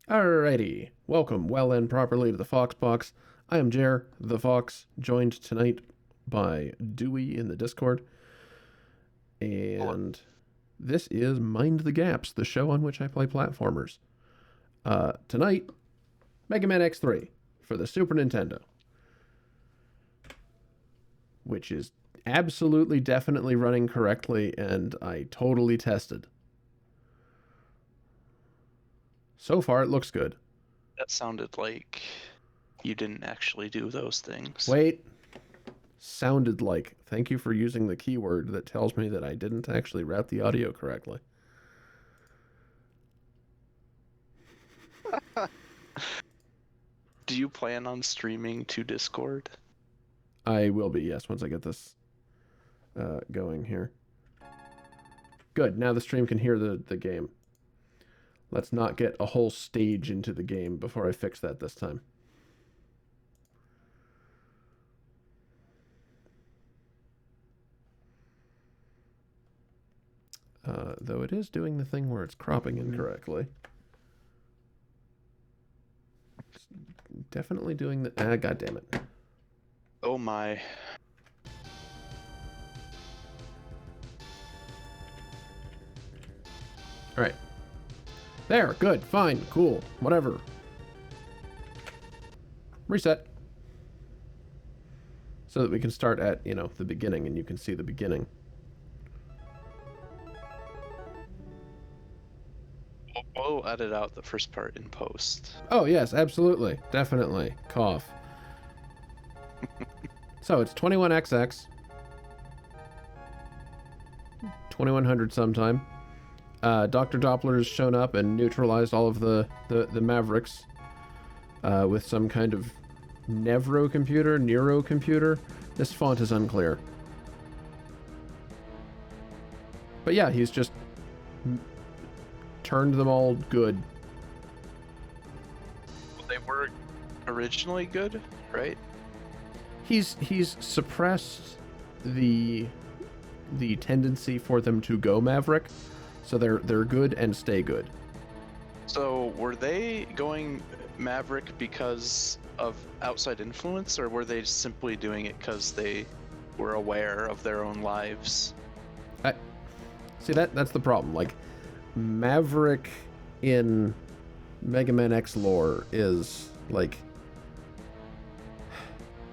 Alrighty, welcome well and properly to the Fox Box. I am Jer, the Fox, joined tonight by Dewey in the Discord. And this is Mind the Gaps, the show on which I play platformers. Tonight, Mega Man X3 for the Super Nintendo. Which is absolutely, definitely running correctly, and I totally tested. So far, it looks good. That sounded like you didn't actually do those things. Wait. Sounded like. Thank you for using the keyword that tells me that I didn't actually route the audio correctly. Do you plan on streaming to Discord? I will be, yes, once I get this going here. Good, now the stream can hear the game. Let's not get a whole stage into the game before I fix that this time. Though it is doing the thing where it's cropping incorrectly. It's definitely doing the... Ah, goddammit. Oh my. Alright. There, good, fine, cool, whatever. Reset. So that we can start at, you know, the beginning and you can see the beginning. We'll edit out the first part in post. Oh, yes, absolutely. Definitely. Cough. So, it's 21XX. 2100 sometime. Dr. Doppler has shown up and neutralized all of the Mavericks with some kind of neurocomputer. This font is unclear. But yeah, he's just turned them all good. They were originally good, right? He's suppressed the tendency for them to go Maverick. So they're good and stay good. So were they going Maverick because of outside influence, or were they simply doing it because they were aware of their own lives? See, that's the problem. Like, Maverick in Mega Man X lore is, like...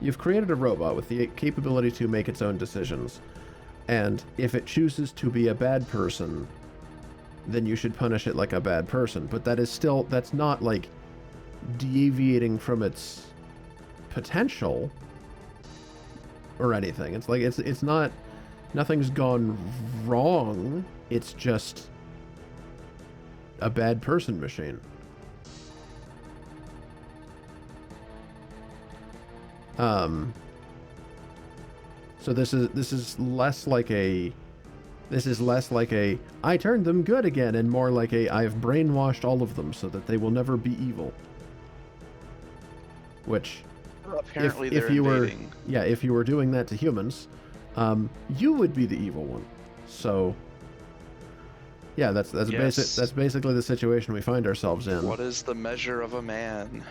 You've created a robot with the capability to make its own decisions. And if it chooses to be a bad person... then you should punish it like a bad person. But that is still, that's not like deviating from its potential or anything. It's like, it's not, nothing's gone wrong. It's just a bad person machine. So this is less like a I turned them good again, and more like a I've brainwashed all of them so that they will never be evil. Which, well, apparently if you were doing that to humans, you would be the evil one. So, yeah, that's basically the situation we find ourselves in. What is the measure of a man?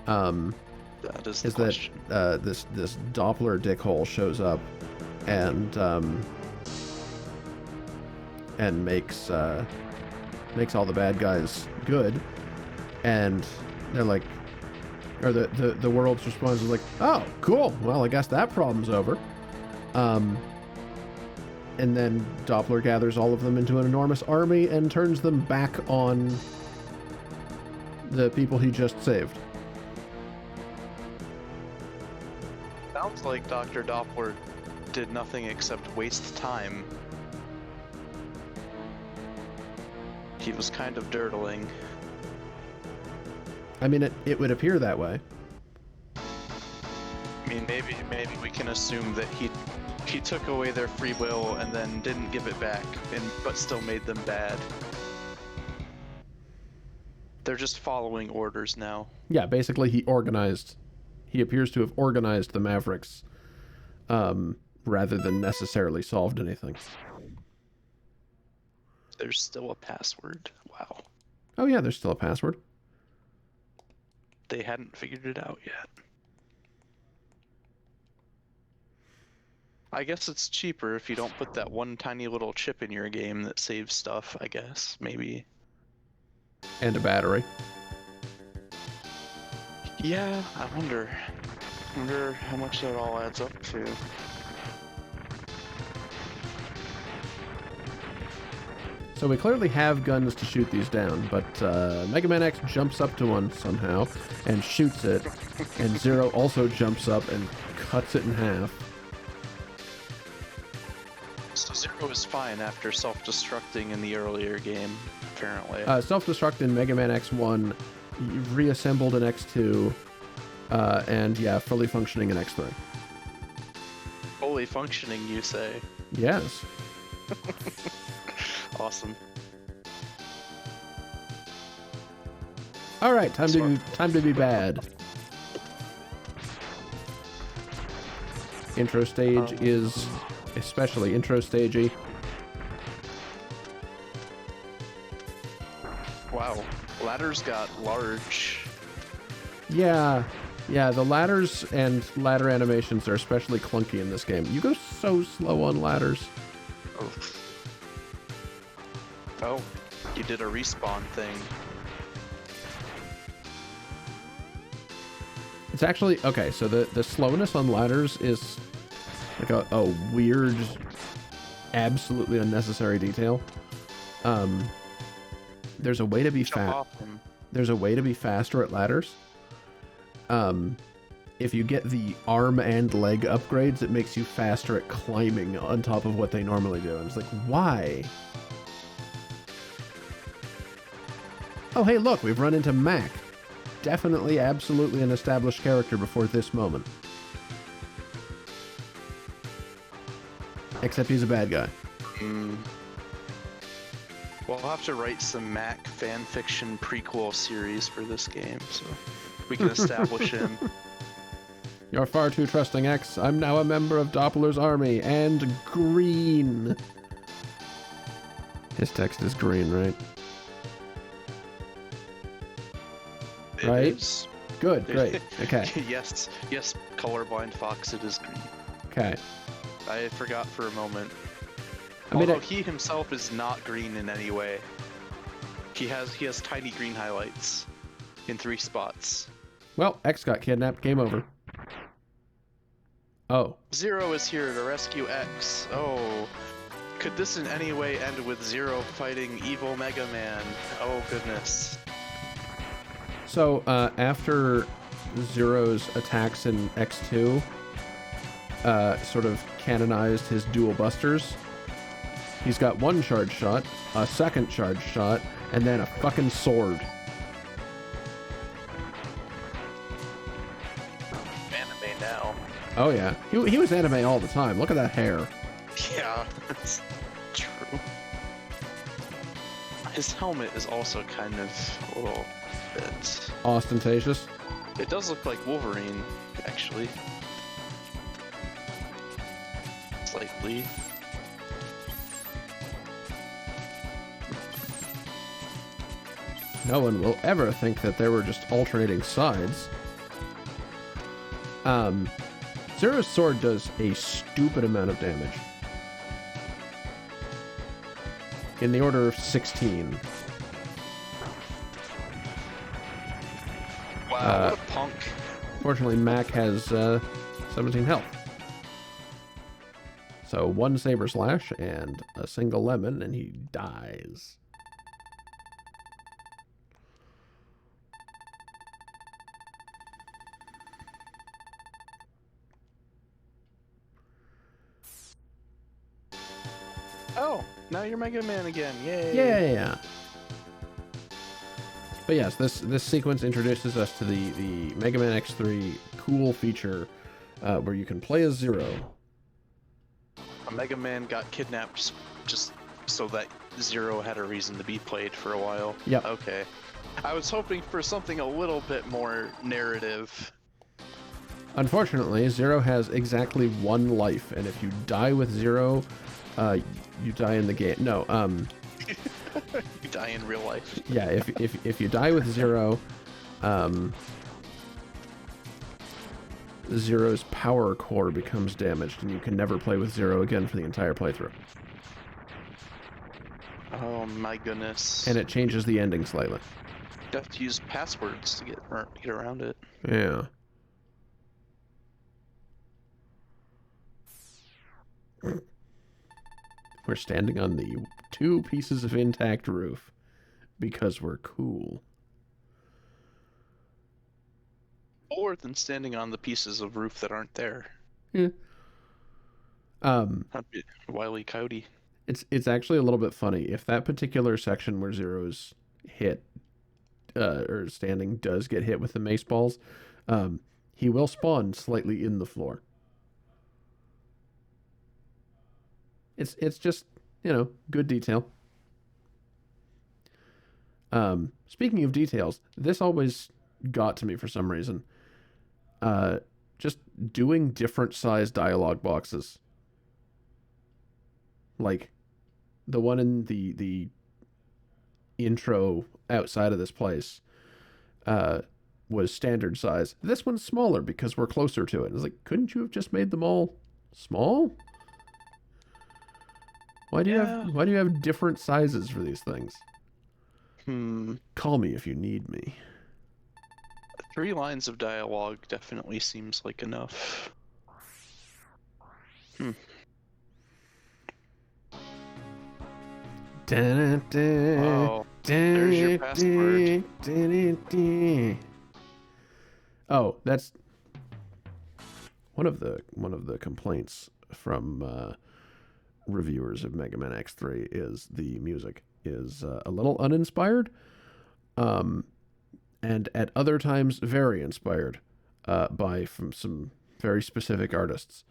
That is the question. This Doppler dickhole shows up, and makes all the bad guys good, and they're like, or the world's response is like, oh, cool, well, I guess that problem's over. And then Doppler gathers all of them into an enormous army and turns them back on the people he just saved. Sounds like Dr. Doppler did nothing except waste time. He was kind of dirtling. I mean, it would appear that way. I mean, maybe we can assume that he took away their free will and then didn't give it back, but still made them bad. They're just following orders now. Yeah, basically he appears to have organized the Mavericks, rather than necessarily solved anything. There's still a password. Wow. Oh yeah, there's still a password. They hadn't figured it out yet. I guess it's cheaper if you don't put that one tiny little chip in your game that saves stuff, I guess, maybe. And a battery. Yeah, I wonder how much that all adds up to. So we clearly have guns to shoot these down, but Mega Man X jumps up to one somehow and shoots it, and Zero also jumps up and cuts it in half. So Zero is fine after self-destructing in the earlier game, apparently. Self-destruct in Mega Man X1, reassembled in X2, and yeah, fully functioning in X3. Fully functioning, you say? Yes. Awesome. All right, time to be bad. Intro stage is especially intro stagey. Wow, ladders got large. Yeah, the ladders and ladder animations are especially clunky in this game. You go so slow on ladders. Oh, you did a respawn thing. It's actually okay. So the slowness on ladders is like a weird, absolutely unnecessary detail. There's a way to be There's a way to be faster at ladders. If you get the arm and leg upgrades, it makes you faster at climbing on top of what they normally do. And it's like, why? Oh, hey, look, we've run into Mac. Definitely, absolutely an established character before this moment. Except he's a bad guy. We'll have to write some Mac fanfiction prequel series for this game, so we can establish him. You're far too trusting, X. I'm now a member of Doppler's army, and green. His text is green, right? Right? It is. Good, great. Okay. yes, colorblind fox, it is green. Okay. I forgot for a moment. I mean, Although he himself is not green in any way. He has tiny green highlights in 3 spots. Well, X got kidnapped. Game over. Oh. Zero is here to rescue X. Oh. Could this in any way end with Zero fighting evil Mega Man? Oh, goodness. So, after Zero's attacks in X2 sort of canonized his dual busters, he's got 1 charge shot, a 2nd charge shot, and then a fucking sword. Anime now. Oh yeah, he was anime all the time. Look at that hair. Yeah, that's true. His helmet is also kind of a little bit ostentatious. It does look like Wolverine, actually. Slightly. No one will ever think that there were just alternating sides. Zero's sword does a stupid amount of damage. In the order of 16. Wow, what a punk. Fortunately, Mac has 17 health. So 1 saber slash and a single lemon, and he dies. Oh, now you're Mega Man again. Yay. Yeah. But yes, this sequence introduces us to the Mega Man X3 cool feature where you can play as Zero. A Mega Man got kidnapped just so that Zero had a reason to be played for a while. Yep. Okay. I was hoping for something a little bit more narrative. Unfortunately, Zero has exactly 1 life, and if you die with Zero, you die in the game. No, You die in real life. yeah, if you die with Zero, Zero's power core becomes damaged, and you can never play with Zero again for the entire playthrough. Oh my goodness. And it changes the ending slightly. You have to use passwords to get around it. Yeah. We're standing on the 2 pieces of intact roof because we're cool. Or than standing on the pieces of roof that aren't there. Yeah. That'd be Wile E. Coyote. It's actually a little bit funny. If that particular section where Zero's hit or standing does get hit with the mace balls, he will spawn slightly in the floor. It's just, you know, good detail. Speaking of details, this always got to me for some reason. Just doing different size dialogue boxes. Like the one in the intro outside of this place was standard size. This one's smaller because we're closer to it. It's like, couldn't you have just made them all small? Why do you have different sizes for these things? Call me if you need me. 3 lines of dialogue definitely seems like enough. Oh, there's your password. Oh, that's one of the complaints from reviewers of Mega Man X3 is the music is a little uninspired, and at other times very inspired from some very specific artists.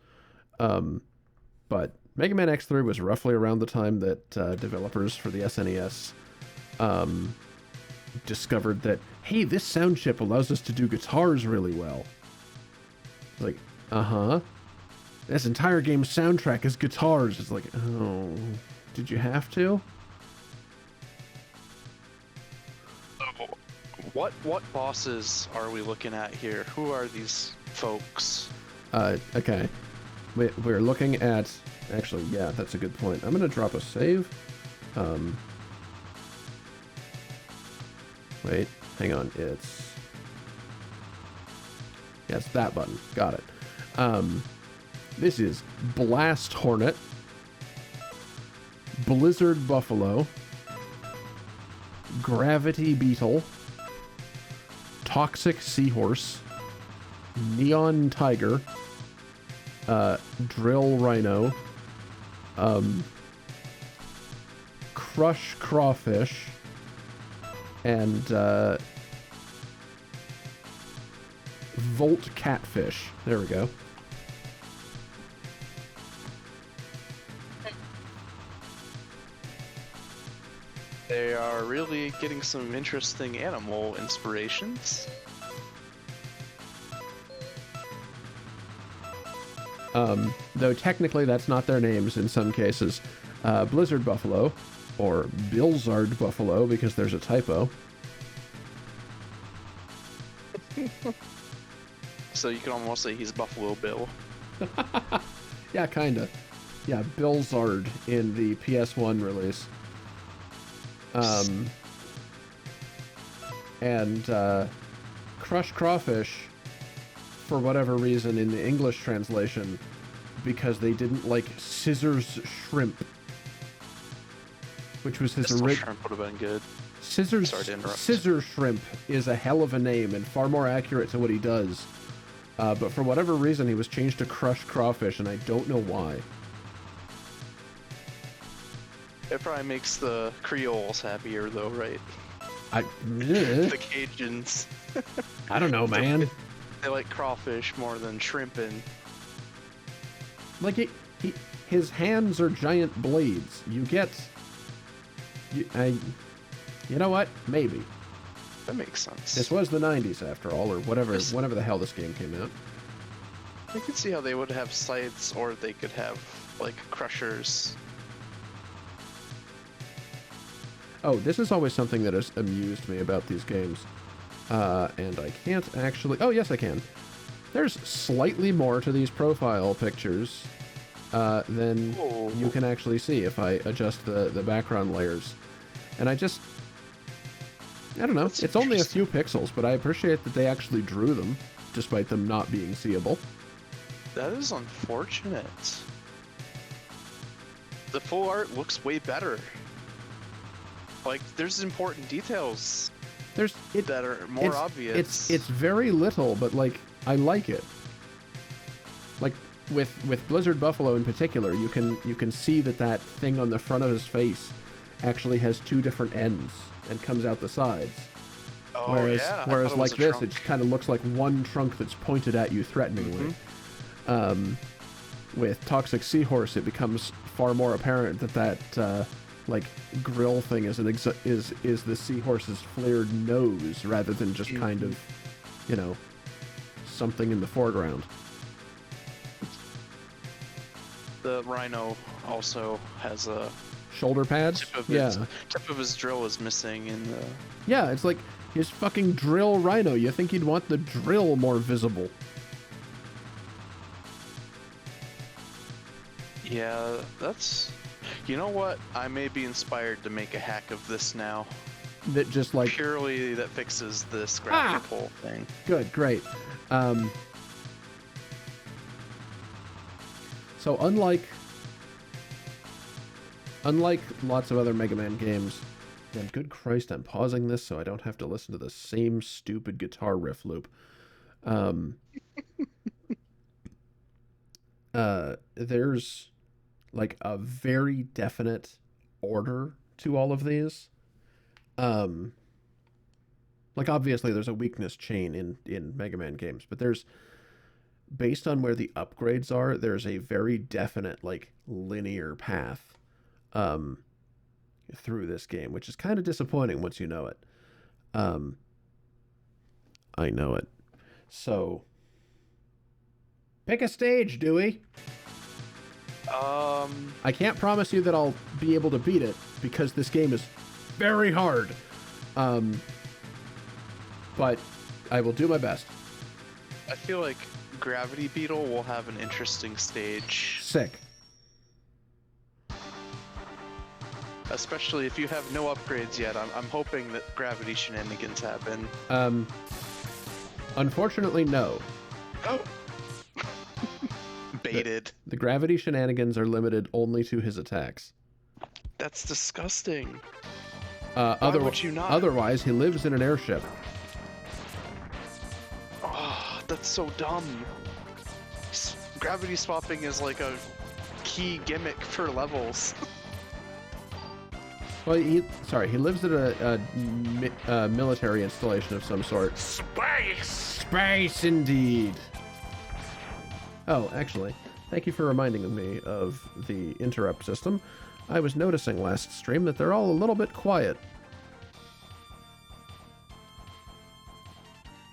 But Mega Man X3 was roughly around the time that developers for the SNES discovered that, hey, this sound chip allows us to do guitars really well. Like, this entire game's soundtrack is guitars. It's like, oh, did you have to? What bosses are we looking at here? Who are these folks? Okay. We're looking at... Actually, yeah, that's a good point. I'm going to drop a save. Wait, hang on. It's that button. Got it. This is Blast Hornet, Blizzard Buffalo, Gravity Beetle, Toxic Seahorse, Neon Tiger, Drill Rhino, Crush Crawfish, and Volt Catfish. There we go. They are really getting some interesting animal inspirations. Though technically that's not their names in some cases. Blizzard Buffalo, or Billzard Buffalo, because there's a typo. So you can almost say he's Buffalo Bill. Yeah, kinda. Yeah, Billzard in the PS1 release. And Crush Crawfish, for whatever reason in the English translation, because they didn't like Scissors Shrimp, which was his original. Shrimp would have been good. Scissors. Sorry to interrupt. Scissor Shrimp is a hell of a name and far more accurate to what he does. But for whatever reason, he was changed to Crush Crawfish, and I don't know why. It probably makes the Creoles happier, though, right? The Cajuns. I don't know, man. They like crawfish more than shrimping. Like his hands are giant blades. You know what? Maybe. That makes sense. This was the 90s after all, or whenever the hell this game came out. I could see how they would have sights, or they could have like crushers. Oh, this is always something that has amused me about these games. And I can't actually... Oh, yes, I can. There's slightly more to these profile pictures than you can actually see if I adjust the background layers. And I don't know. It's only a few pixels, but I appreciate that they actually drew them, despite them not being seeable. That is unfortunate. The full art looks way better. Like, there's important details that are more obvious. It's very little, but, like, I like it. Like, with Blizzard Buffalo in particular, you can see that thing on the front of his face actually has two different ends and comes out the sides. Oh, whereas like this, it just kind of looks like one trunk that's pointed at you threateningly. With Toxic Seahorse, it becomes far more apparent that like grill thing is the seahorse's flared nose rather than just kind of, you know, something in the foreground. The rhino also has a shoulder pads. Tip of his drill is missing in the. Yeah, it's like his fucking drill rhino. You think he'd want the drill more visible? Yeah, that's... You know what? I may be inspired to make a hack of this now. That just like... Purely that fixes this graphical thing. Good, great. So unlike lots of other Mega Man games, and good Christ, I'm pausing this so I don't have to listen to the same stupid guitar riff loop. There's like a very definite order to all of these. Like obviously there's a weakness chain in Mega Man games, but there's, based on where the upgrades are, there's a very definite like linear path through this game, which is kind of disappointing once you know it. I know it. So pick a stage, Dewey. I can't promise you that I'll be able to beat it because this game is very hard. But I will do my best. I feel like Gravity Beetle will have an interesting stage. Sick. Especially if you have no upgrades yet. I'm hoping that Gravity Shenanigans happen. Unfortunately, no. Oh! Baited. The Gravity Shenanigans are limited only to his attacks. That's disgusting. Why would you not? Otherwise, he lives in an airship. Oh, that's so dumb. Gravity swapping is like a key gimmick for levels. Well, he lives in a military installation of some sort. Space, indeed. Oh, actually, thank you for reminding me of the interrupt system. I was noticing last stream that they're all a little bit quiet.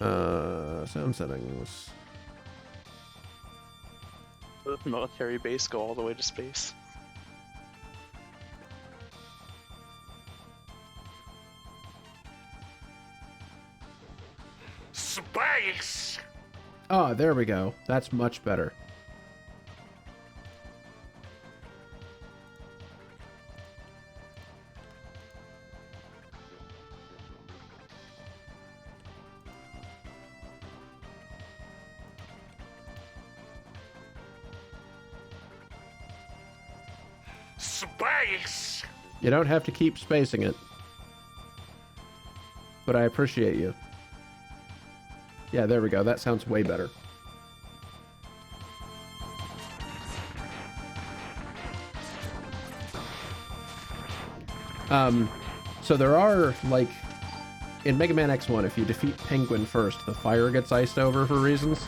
Sound settings. The military base go all the way to space. Space! Ah, there we go. That's much better. Space! You don't have to keep spacing it. But I appreciate you. Yeah, there we go. That sounds way better. So there are, like, in Mega Man X1, if you defeat Penguin first, the fire gets iced over for reasons.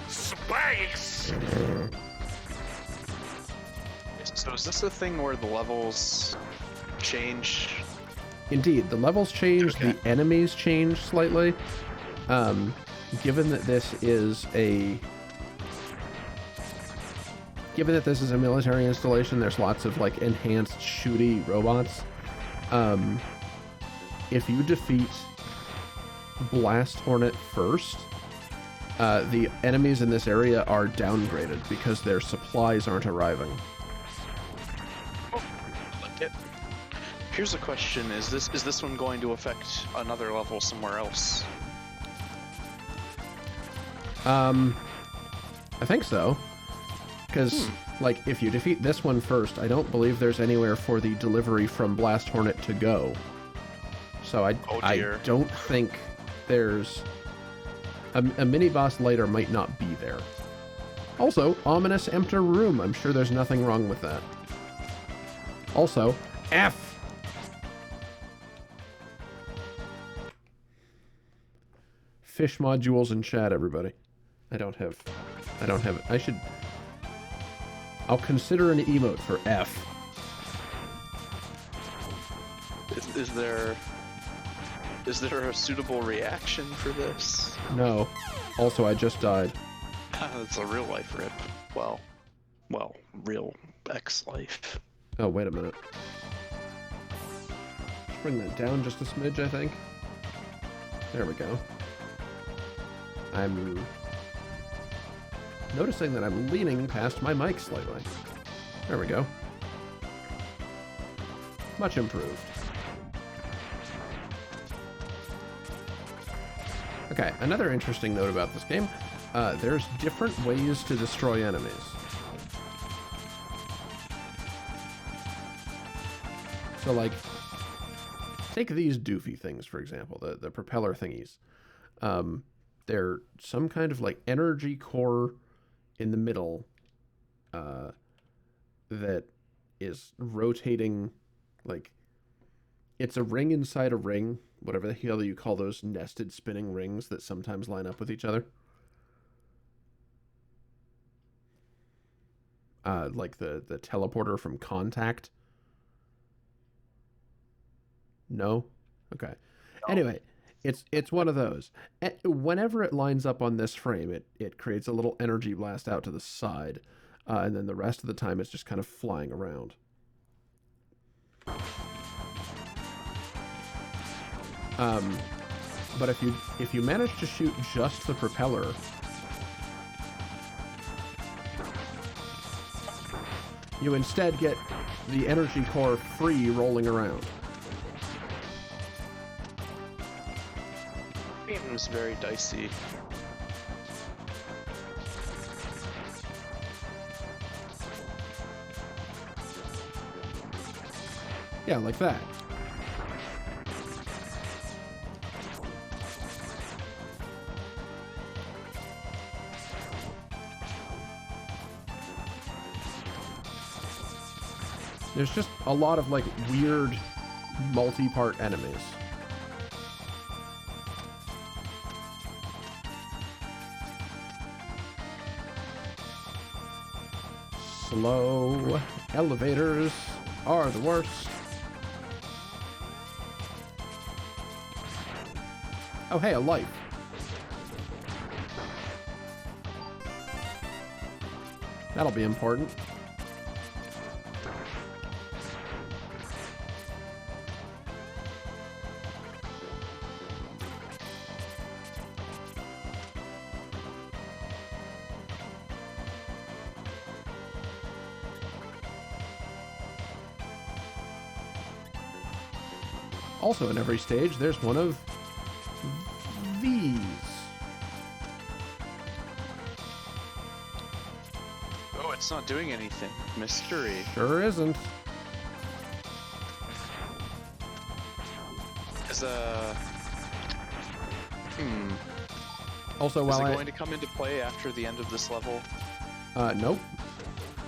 Space! So is this a thing where the levels change Indeed, the levels change, Okay. the enemies change slightly. Given that this is a military installation, there's lots of like enhanced shooty robots. If you defeat Blast Hornet first, the enemies in this area are downgraded because their supplies aren't arriving. I like it. Here's a question: is this one going to affect another level somewhere else? I think so. Because, like, if you defeat this one first, I don't believe there's anywhere for the delivery from Blast Hornet to go. So I don't think there's... A mini-boss later might not be there. Also, ominous empty room. I'm sure there's nothing wrong with that. Also, F! Fish modules in chat, everybody. I don't have it. I'll consider an emote for F. Is there a suitable reaction for this? No. Also, I just died. That's a real life rip. Well, real X life. Oh, wait a minute. Let's bring that down just a smidge, I think. There we go. I'm noticing that I'm leaning past my mic slightly. There we go. Much improved. Okay, another interesting note about this game. There's different ways to destroy enemies. So, like, take these doofy things, for example, the propeller thingies. They're some kind of, like, energy core in the middle that is rotating, like, it's a ring inside a ring, whatever the hell you call those nested spinning rings that sometimes line up with each other. Like the teleporter from Contact. No? Okay. No. Anyway, it's one of those. Whenever it lines up on this frame, it creates a little energy blast out to the side, and then the rest of the time it's just kind of flying around. But if you manage to shoot just the propeller, you instead get the energy core free rolling around. It was very dicey. Yeah, like that. There's just a lot of, like, weird multi-part enemies. Slow elevators are the worst. Oh, hey, a life. That'll be important. Also, in every stage, there's one of these. Oh, it's not doing anything. Mystery. Sure isn't. Is Also, Is while it going to come into play after the end of this level? Nope.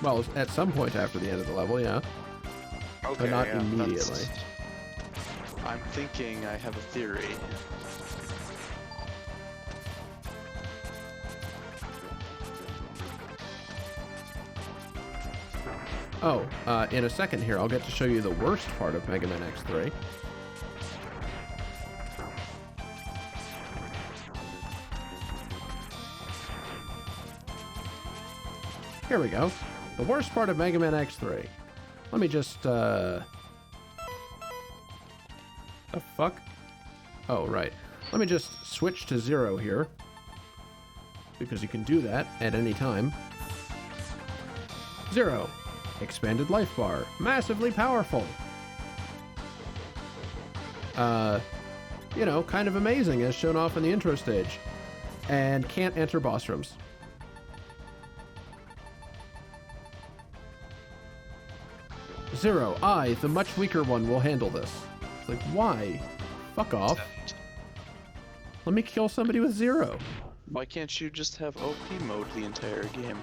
Well, at some point after the end of the level, yeah. Okay, But not yeah, immediately. I'm thinking I have a theory. Oh, in a second here, I'll get to show you the worst part of Mega Man X3. Here we go. The worst part of Mega Man X3. Let me just, The fuck? Oh, right. Let me just switch to 0 here. Because you can do that at any time. 0. Expanded life bar. Massively powerful. You know, kind of amazing as shown off in the intro stage. And can't enter boss rooms. Zero. I, the much weaker one, will handle this. It's like, why? Fuck off. Let me kill somebody with 0. Why can't you just have OP mode the entire game?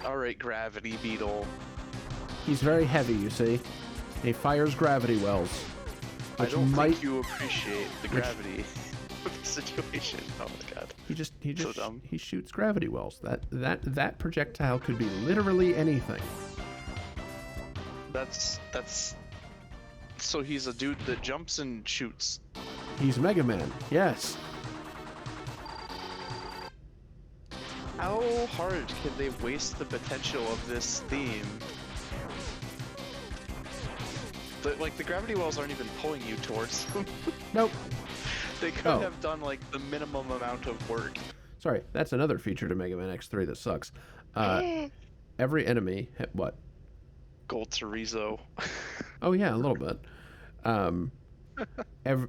Alright, Gravity Beetle. He's very heavy, you see. He fires gravity wells. I don't think you appreciate the gravity of the situation. Oh my god. He just so dumb. He shoots gravity wells. That projectile could be literally anything. That's so he's a dude that jumps and shoots. He's Mega Man. Yes. How hard can they waste the potential of this theme? Like, the gravity wells aren't even pulling you towards them. Nope. They could have done, like, the minimum amount of work. Sorry, that's another feature to Mega Man X3 that sucks. Every enemy... What? Gold Chorizo. Oh, yeah, a little bit.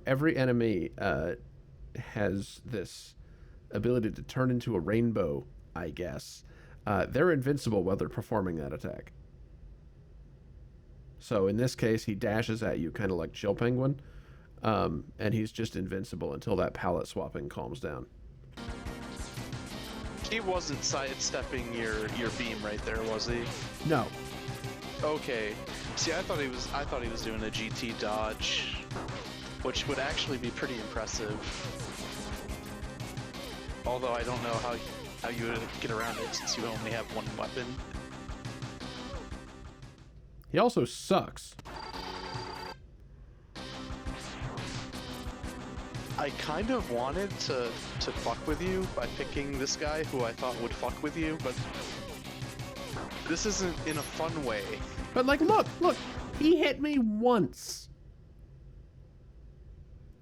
Every enemy has this ability to turn into a rainbow, I guess. They're invincible while they're performing that attack. So in this case, he dashes at you kind of like Chill Penguin, and he's just invincible until that palette swapping calms down. He wasn't sidestepping your beam right there, was he? No. Okay. See, I thought he was doing a GT dodge, which would actually be pretty impressive. Although I don't know how you would get around it since you only have one weapon. He also sucks. I kind of wanted to fuck with you by picking this guy who I thought would fuck with you, but this isn't in a fun way. But like, look, he hit me once.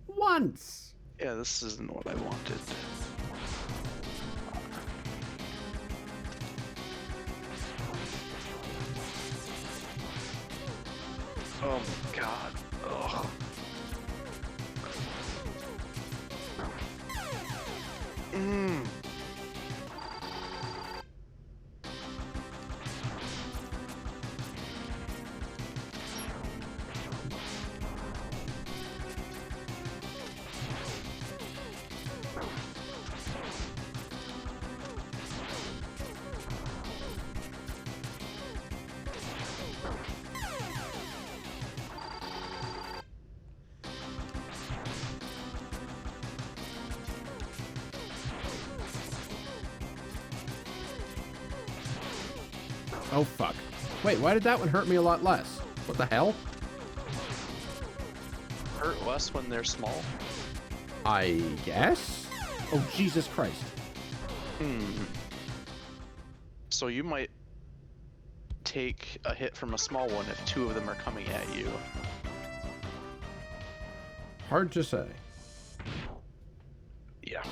Once. Yeah, this isn't what I wanted. Oh my god. Ugh. Oh, fuck. Wait, why did that one hurt me a lot less? What the hell? Hurt less when they're small? I guess? Oh, Jesus Christ. So you might take a hit from a small one if 2 of them are coming at you. Hard to say. Yeah.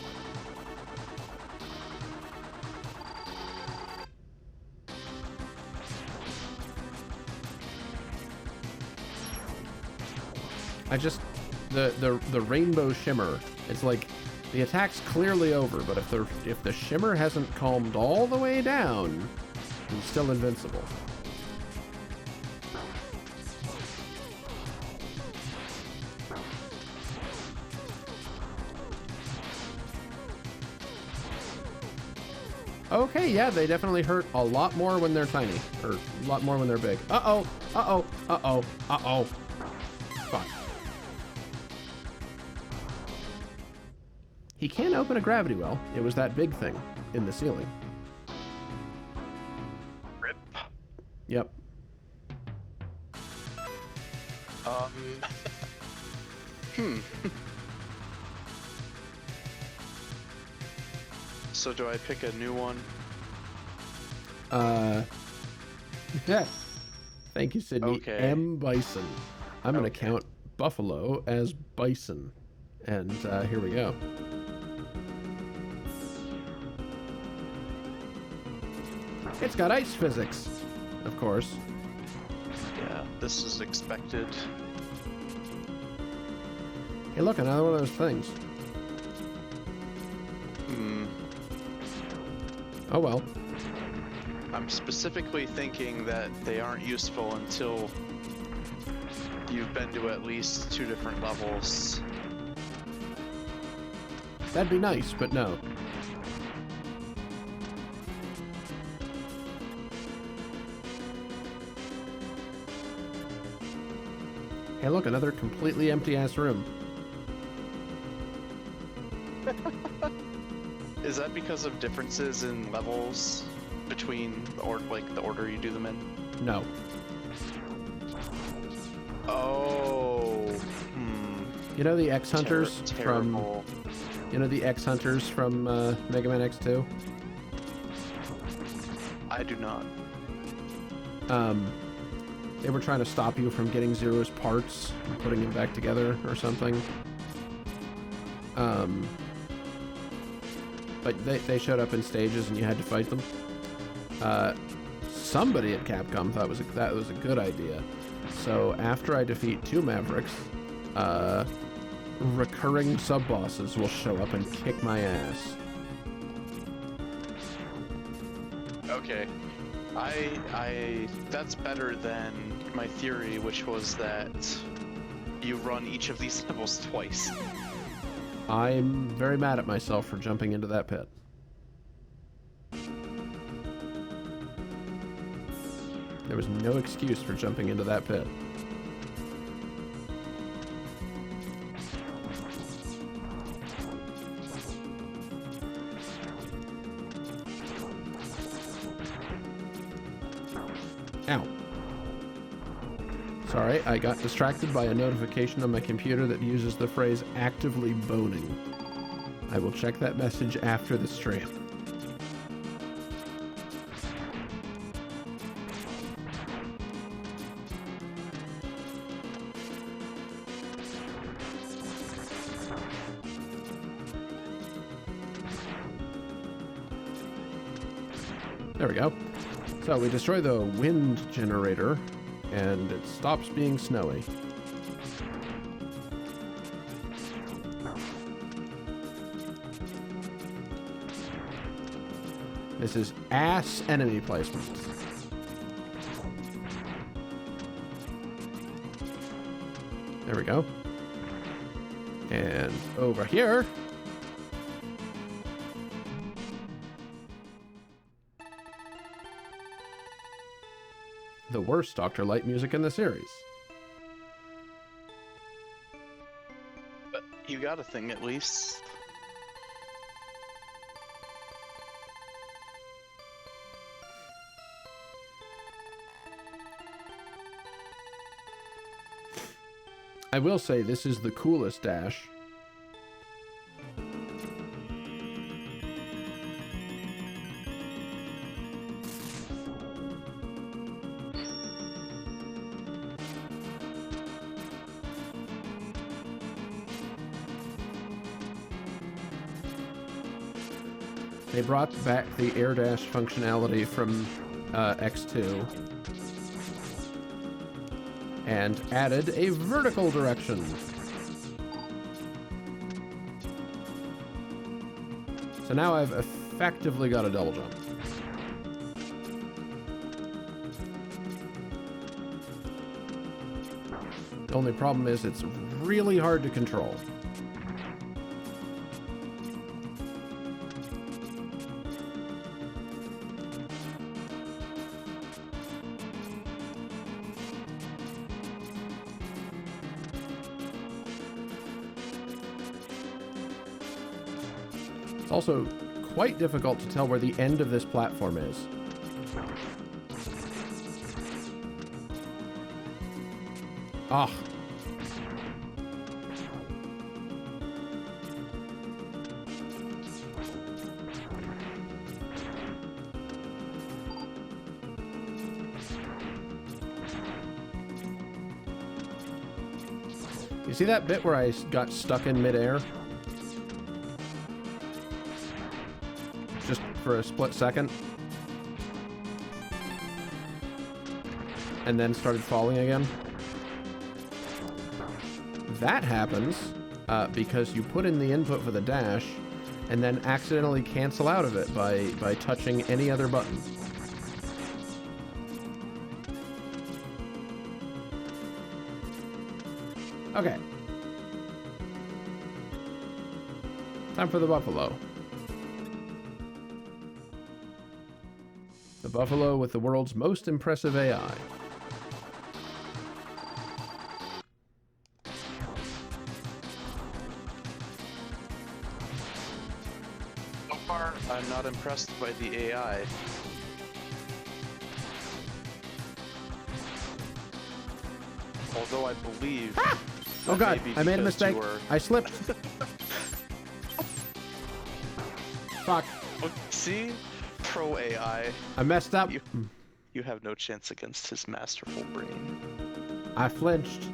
The rainbow shimmer, it's like the attack's clearly over, but if the shimmer hasn't calmed all the way down, he's still invincible. Okay, yeah, they definitely hurt a lot more when they're tiny, or a lot more when they're big. Uh-oh, uh-oh, uh-oh, uh-oh. Fuck. He can open a gravity well. It was that big thing in the ceiling. Rip. Yep. So do I pick a new one? Yeah. Thank you, Sydney. Okay. M. Bison. I'm going to Okay. count Buffalo as Bison. And here we go. It's got ice physics, of course. Yeah, this is expected. Hey, look, another one of those things. Hmm. Oh, well. I'm specifically thinking that they aren't useful until you've been to at least 2 different levels. That'd be nice, but no. Hey, look, another completely empty-ass room. Is that because of differences in levels between the order you do them in? No. Oh. You know the X-Hunters from... Terrible. You know the X-Hunters from Mega Man X2? I do not. They were trying to stop you from getting Zero's parts and putting them back together or something. But they showed up in stages and you had to fight them. Somebody at Capcom thought that was a good idea. So after I defeat 2 Mavericks, recurring sub-bosses will show up and kick my ass. Okay. That's better than my theory, which was that you run each of these levels twice. I'm very mad at myself for jumping into that pit. There was no excuse for jumping into that pit. Ow. Sorry, I got distracted by a notification on my computer that uses the phrase actively boning. I will check that message after the stream. There we go. So we destroy the wind generator, and it stops being snowy. This is ass enemy placement. There we go. And over here... the worst Dr. Light music in the series. But you got a thing at least. I will say this is the coolest dash. They brought back the air dash functionality from X2 and added a vertical direction. So now I've effectively got a double jump. The only problem is it's really hard to control. Also quite difficult to tell where the end of this platform is. Ah. You see that bit where I got stuck in midair? Just for a split second. And then started falling again. That happens because you put in the input for the dash and then accidentally cancel out of it by touching any other button. Okay. Time for the buffalo. The buffalo with the world's most impressive AI. So far, I'm not impressed by the AI. Although I believe... Oh god, I made a mistake. I slipped. Fuck. Oh, see? Pro AI. I messed up. You have no chance against his masterful brain. I flinched.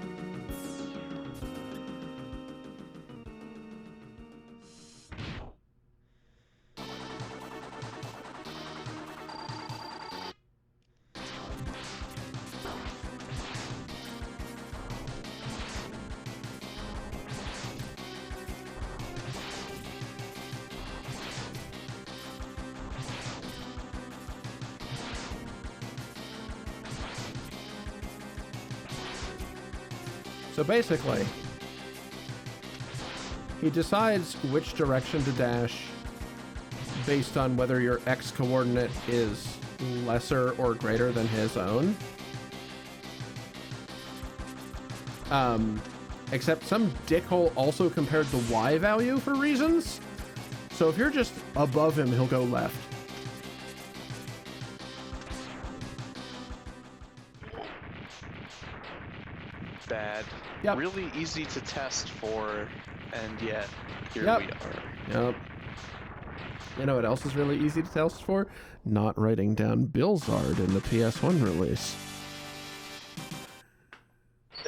So basically, he decides which direction to dash based on whether your X coordinate is lesser or greater than his own. Except some dickhole also compared the Y value for reasons. So if you're just above him, he'll go left. Bad. Yep. Really easy to test for, and yet here Yep. we are. Yep. You know what else is really easy to test for? Not writing down Billzard in the PS1 release.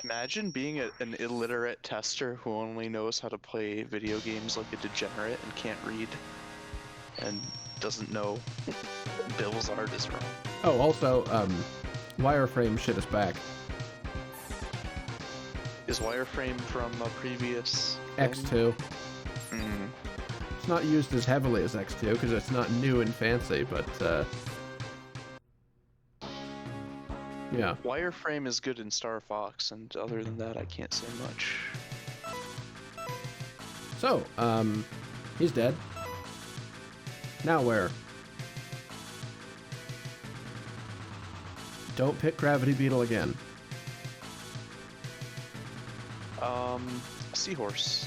Imagine being an illiterate tester who only knows how to play video games like a degenerate and can't read and doesn't know Bill's art is wrong. Oh, also, wireframe shit is back. Is wireframe from a previous thing? X2. Mm. It's not used as heavily as X2 because it's not new and fancy, but yeah. Wireframe is good in Star Fox, and other than that, I can't say much. So, he's dead. Now where? Don't pick Gravity Beetle again. Seahorse.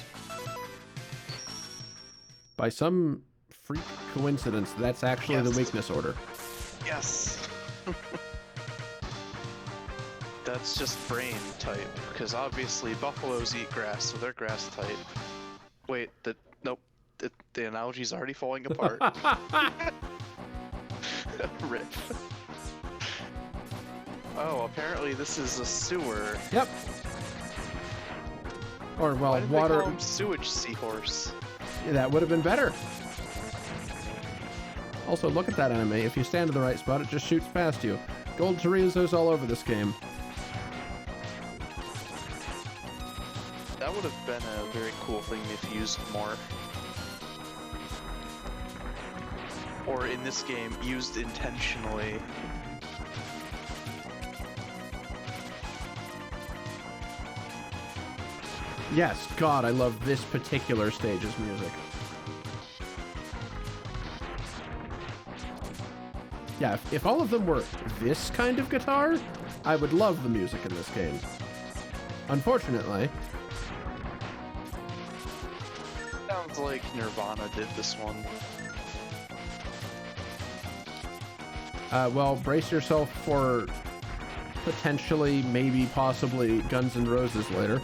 By some freak coincidence, that's actually the Yes. weakness order. Yes. That's just brain type, because obviously buffaloes eat grass, so they're grass type. Wait, nope. The analogy's already falling apart. Rip. Oh, apparently this is a sewer. Yep. Or, well, Why did water. they call him sewage seahorse? That would have been better. Also, look at that enemy. If you stand in the right spot, it just shoots past you. Gold chorizos all over this game. That would have been a very cool thing if used more. Or in this game, used intentionally. Yes, God, I love this particular stage's music. Yeah, if all of them were this kind of guitar, I would love the music in this game. Unfortunately... Sounds like Nirvana did this one. Well, brace yourself for potentially, maybe, possibly Guns N' Roses later.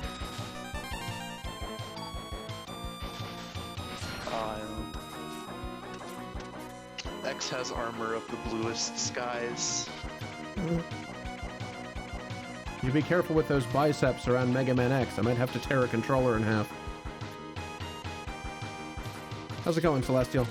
X has armor of the bluest skies. You be careful with those biceps around Mega Man X. I might have to tear a controller in half. How's it going, Celestial?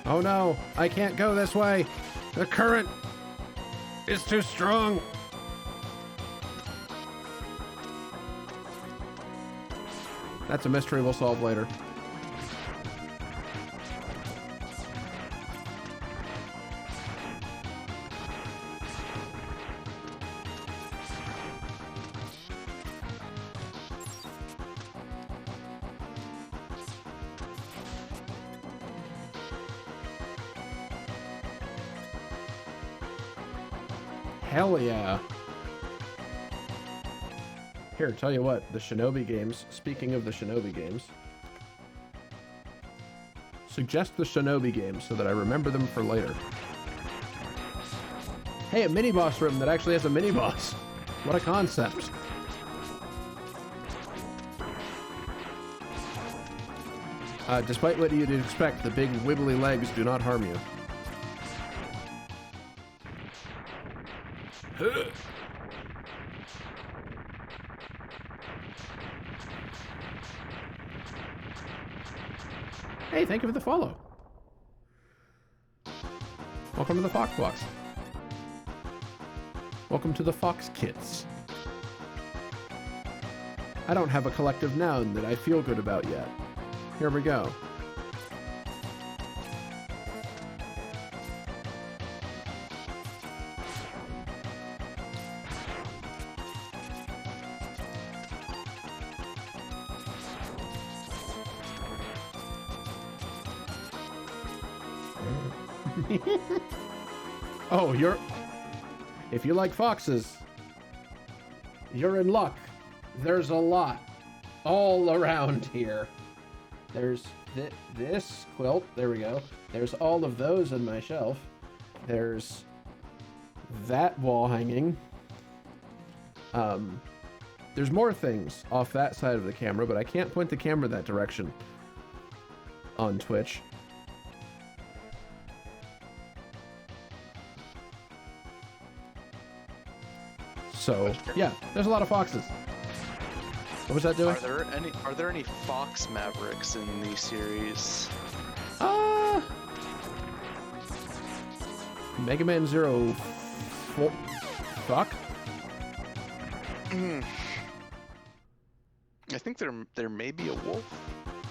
Oh no, I can't go this way. The current is too strong. That's a mystery we'll solve later. Hell yeah. Here, tell you what, the Shinobi games, speaking of the Shinobi games, suggest the Shinobi games so that I remember them for later. Hey, a mini-boss room that actually has a mini-boss. What a concept. Despite what you'd expect, the big wibbly legs do not harm you. Hey, thank you for the follow. Welcome to the Fox Box. Welcome to the Fox Kits. I don't have a collective noun that I feel good about yet. Here we go. Oh, if you like foxes, you're in luck. There's a lot all around here. There's this quilt. There we go. There's all of those on my shelf. There's that wall hanging. There's more things off that side of the camera, but I can't point the camera that direction on Twitch. So, yeah, there's a lot of foxes. What was that doing? Are there any Fox Mavericks in the series? Mega Man Zero. Fuck. I think there may be a wolf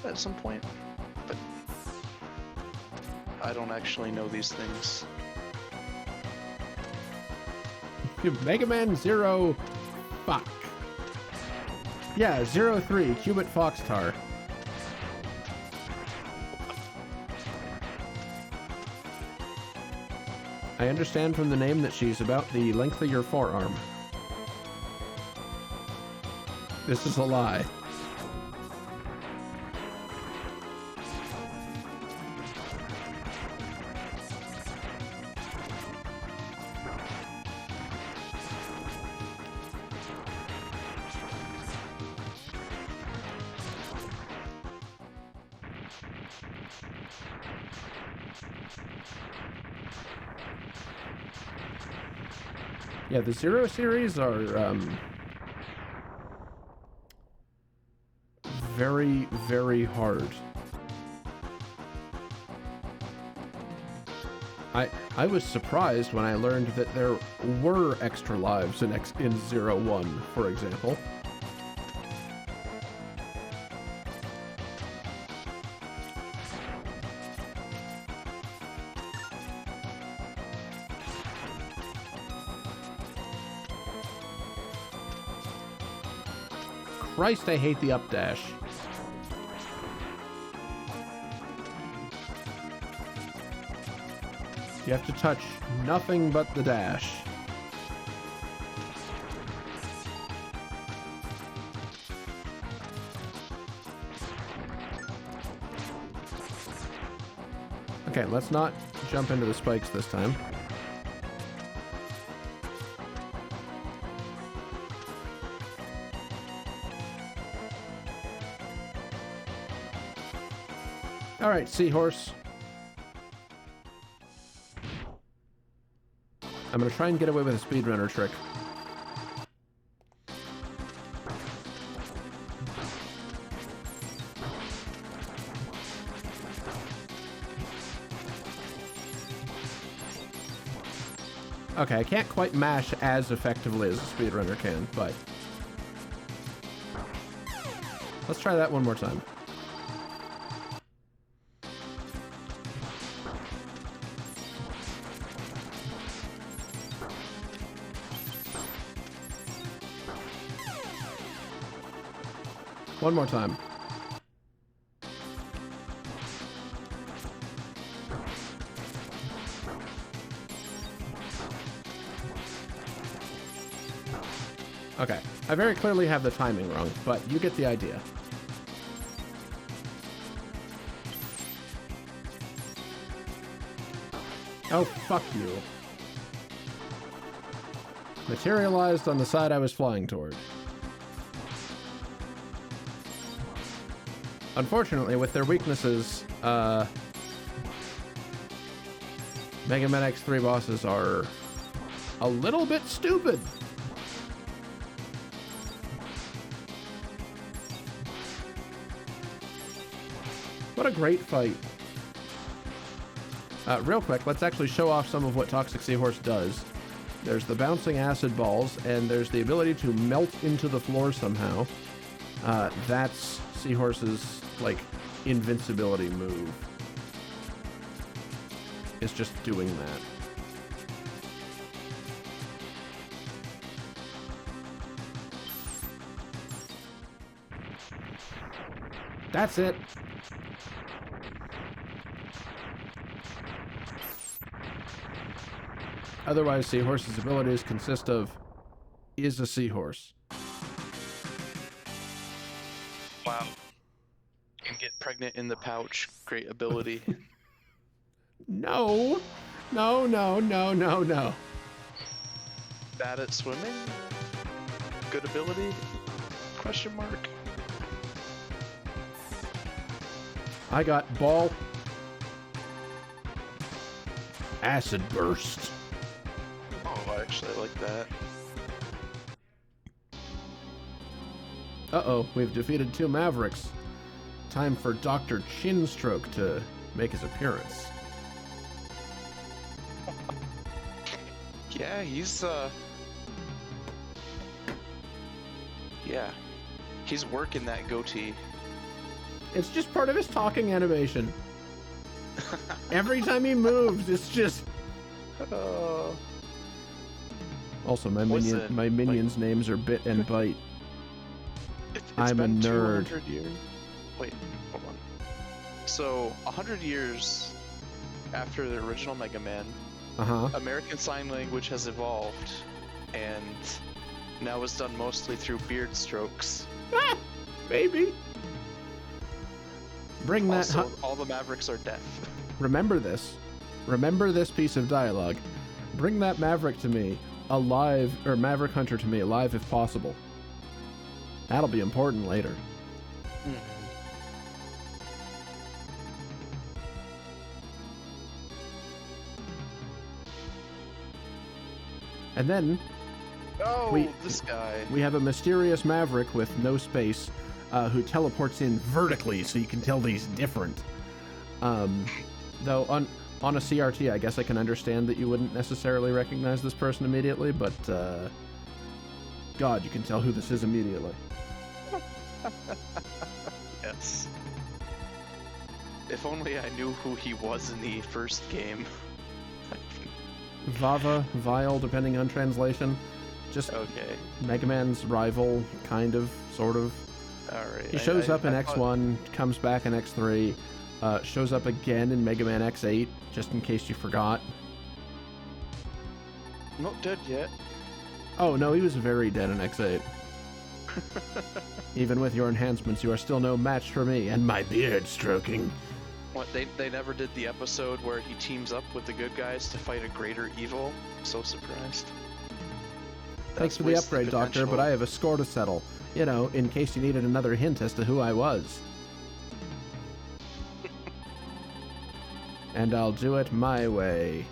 at some point, but I don't actually know these things. Mega Man Zero. Fuck. Yeah, 03, Cubit Foxtar. I understand from the name that she's about the length of your forearm. This is a lie. Yeah, the Zero series are very, very hard. I was surprised when I learned that there were extra lives in 01, for example. Christ, I hate the up dash. You have to touch nothing but the dash. Okay, let's not jump into the spikes this time. Alright, Seahorse. I'm gonna try and get away with a speedrunner trick. Okay, I can't quite mash as effectively as a speedrunner can, but... let's try that one more time. One more time. Okay, I very clearly have the timing wrong, but you get the idea. Oh, fuck you. Materialized on the side I was flying toward. Unfortunately, with their weaknesses, Mega Man X3 bosses are a little bit stupid. What a great fight. Real quick, let's actually show off some of what Toxic Seahorse does. There's the bouncing acid balls, and there's the ability to melt into the floor somehow. That's Seahorse's, like, invincibility move. It's just doing that. That's it. Otherwise, Seahorse's abilities consist of is a seahorse. Wow. Can get pregnant in the pouch. Great ability. No. No, no, no, no, no. Bad at swimming? Good ability? Question mark. I got ball. Acid burst. Oh, I actually like that. Uh-oh, we've defeated 2 Mavericks. Time for Dr. Chinstroke to make his appearance. Yeah, he's yeah. He's working that goatee. It's just part of his talking animation. Every time he moves, it's just... Also, my minions' names are Bit and Bite. It's I'm a been nerd. 200 years. Wait, hold on. So, 100 years after the original Mega Man, American Sign Language has evolved, and now is done mostly through beard strokes. Ah, baby. Bring that. Also, all the Mavericks are deaf. Remember this. Remember this piece of dialogue. Bring that Maverick to me alive, or Maverick Hunter to me alive if possible. That'll be important later. And then this guy. We have a mysterious Maverick with no space who teleports in vertically, so you can tell that he's different. Though on a CRT, I guess I can understand that you wouldn't necessarily recognize this person immediately, but God, you can tell who this is immediately. Yes. If only I knew who he was in the first game. Vava, Vile, depending on translation. Just okay. Mega Man's rival, kind of, sort of. Alright. He shows up in X1, comes back in X3, shows up again in Mega Man X8, just in case you forgot. Not dead yet. Oh, no, he was very dead in X8. Even with your enhancements, you are still no match for me and my beard stroking. What, they never did the episode where he teams up with the good guys to fight a greater evil? So surprised. Thanks for the upgrade, Doctor, but I have a score to settle. You know, in case you needed another hint as to who I was. And I'll do it my way.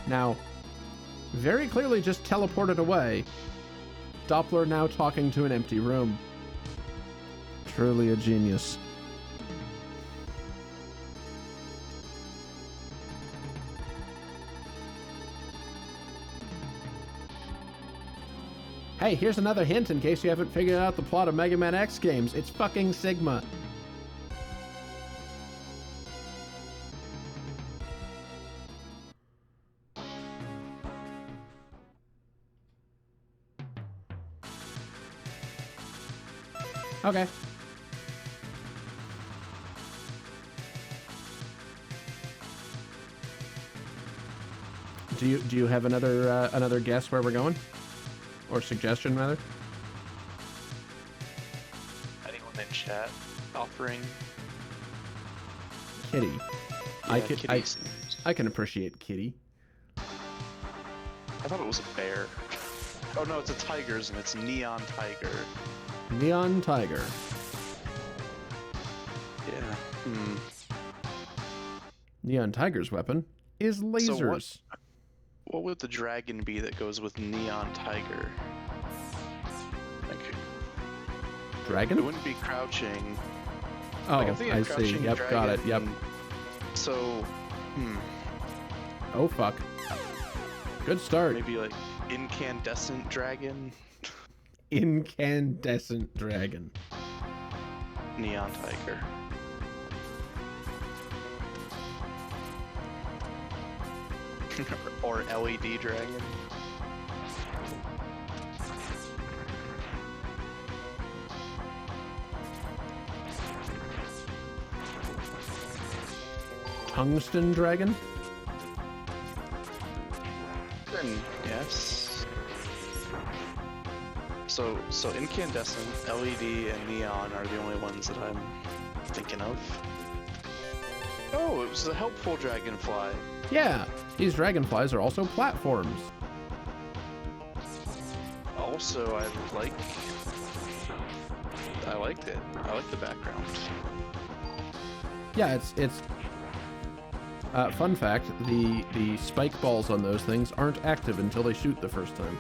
Now, very clearly just teleported away. Doppler now talking to an empty room. Truly a genius. Hey, here's another hint in case you haven't figured out the plot of Mega Man X games. It's fucking Sigma. Okay. Do you have another guess where we're going? Or suggestion, rather? Anyone in chat offering? Kitty. Yeah, I can appreciate Kitty. I thought it was a bear. Oh no, it's a tiger's and it's Neon Tiger. Neon Tiger. Yeah. Neon Tiger's weapon is lasers. So what would the dragon be that goes with Neon Tiger? Like, Dragon? it wouldn't be crouching. Oh, like, I'm thinking I see. crouching Yep, dragon, got it. Yep. So, Oh, fuck. Good start. maybe like incandescent dragon, Incandescent dragon. Neon Tiger. Or LED dragon. Tungsten dragon? Then yes. So incandescent, LED, and neon are the only ones that I'm thinking of. Oh, it was a helpful dragonfly. Yeah, these dragonflies are also platforms. Also, I liked it. I like the background. Yeah, it's fun fact, the spike balls on those things aren't active until they shoot the first time.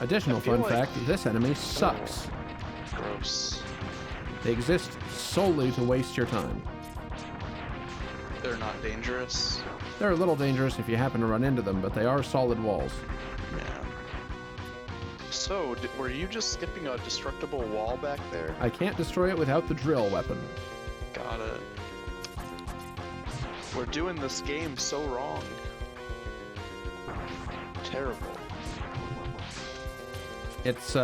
Additional fun fact, this enemy sucks. Gross. They exist solely to waste your time. They're not dangerous. They're a little dangerous if you happen to run into them, but they are solid walls. Yeah. So, were you just skipping a destructible wall back there? I can't destroy it without the drill weapon. Got it. We're doing this game so wrong. Terrible. It's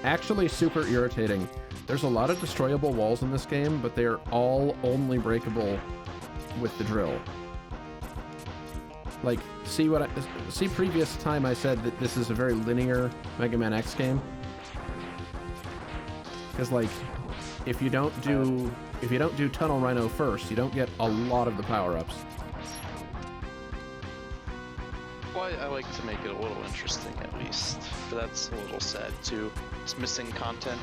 actually super irritating. There's a lot of destroyable walls in this game, but they're all only breakable with the drill. Like, see previous time I said that this is a very linear Mega Man X game? Because, like, if you don't do Tunnel Rhino first, you don't get a lot of the power-ups. Well, I like to make it a little interesting at least, but that's a little sad too. It's missing content.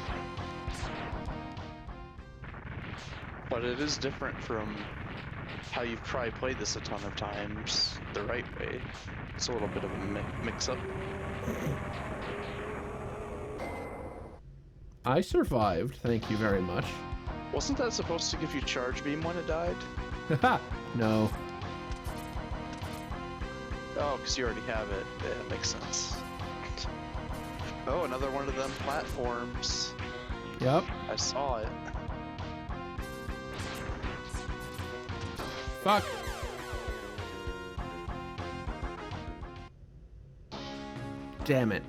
But it is different from how you've probably played this a ton of times the right way. It's a little bit of a mix-up. I survived, thank you very much. Wasn't that supposed to give you charge beam when it died? Haha, no. Oh, because you already have it. Yeah, it makes sense. Oh, another one of them platforms. Yep. I saw it. Fuck. Damn it.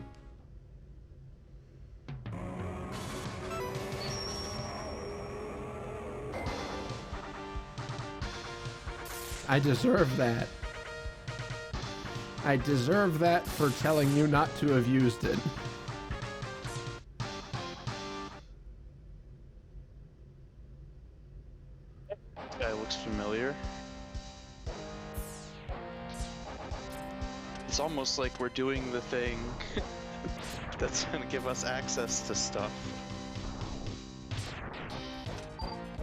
I deserve that. I deserve that for telling you not to have used it. Guy looks familiar. It's almost like we're doing the thing that's gonna give us access to stuff.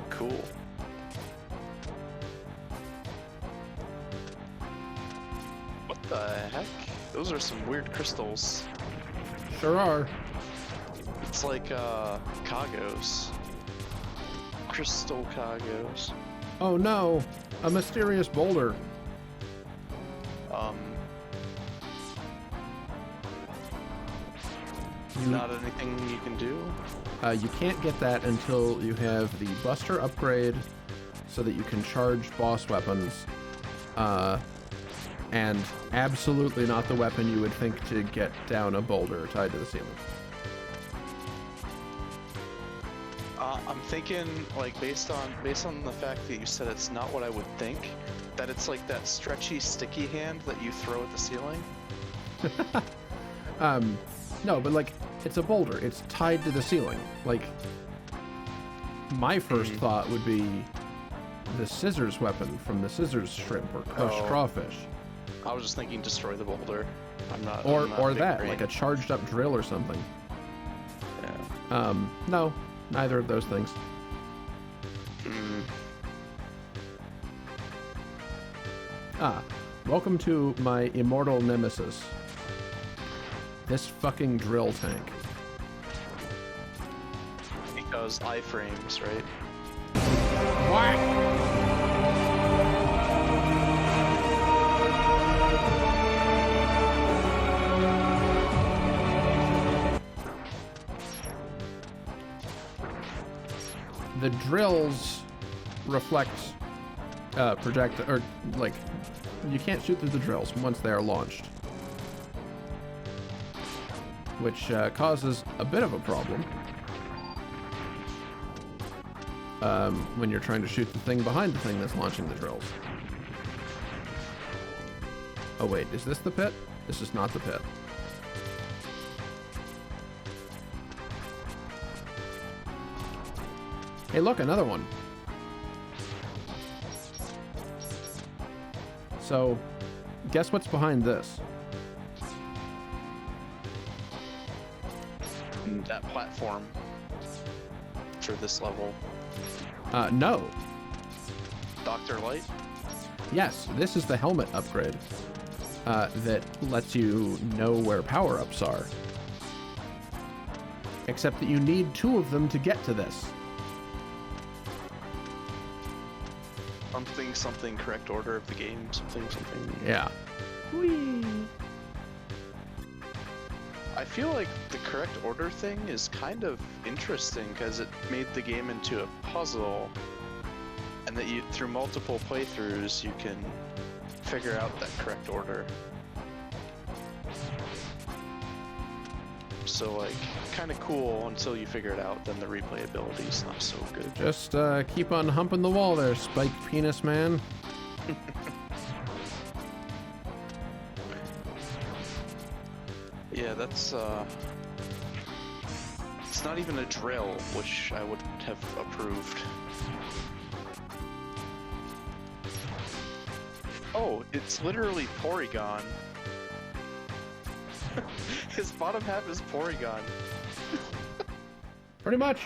Cool. What the heck? Those are some weird crystals. Sure are. It's like, cargos. Crystal cargos. Oh no, a mysterious boulder. Not anything you can do? You can't get that until you have the Buster upgrade so that you can charge boss weapons. And absolutely not the weapon you would think to get down a boulder tied to the ceiling. I'm thinking, like, based on the fact that you said it's not what I would think, that it's like that stretchy, sticky hand that you throw at the ceiling. No, but like, it's a boulder. It's tied to the ceiling. Like, my first thought would be the scissors weapon from the scissors shrimp or crushed crawfish. I was just thinking destroy the boulder. Or that, like a charged up drill or something. Yeah. No, neither of those things. Welcome to my immortal nemesis. This fucking drill tank. Because iframes, right? What? The drills reflect or like, you can't shoot through the drills once they are launched, which causes a bit of a problem when you're trying to shoot the thing behind the thing that's launching the drills. Oh wait, is this the pit? This is not the pit. Hey look, another one. So, guess what's behind this? That platform for this level. No. Dr. Light? Yes, this is the helmet upgrade that lets you know where power-ups are. Except that you need 2 of them to get to this. Something, correct order of the game, something. Yeah. Whee! I feel like the correct order thing is kind of interesting because it made the game into a puzzle, and that you, through multiple playthroughs, you can figure out that correct order. So, like, kind of cool until you figure it out, then the replayability is not so good. Just keep on humping the wall there, spiked penis man. Yeah, that's, it's not even a drill, which I would have approved. Oh, it's literally Porygon. His bottom half is Porygon. Pretty much.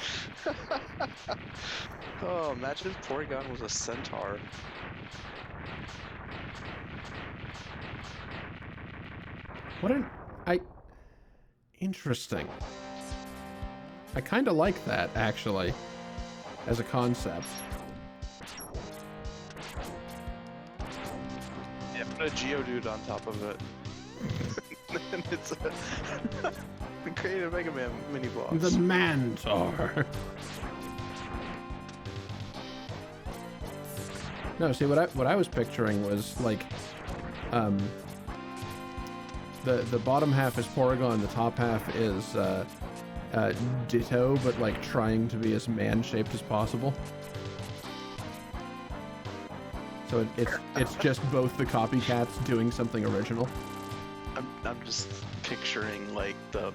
Oh, imagine if Porygon was a centaur. Interesting. I kind of like that, actually, as a concept. Yeah, put a Geodude on top of it. And it's a create a Mega Man mini boss. The Mantor. No, see what I was picturing was like, the bottom half is Porygon, the top half is Ditto, but like trying to be as man-shaped as possible. So it's just both the copycats doing something original. I'm just picturing like the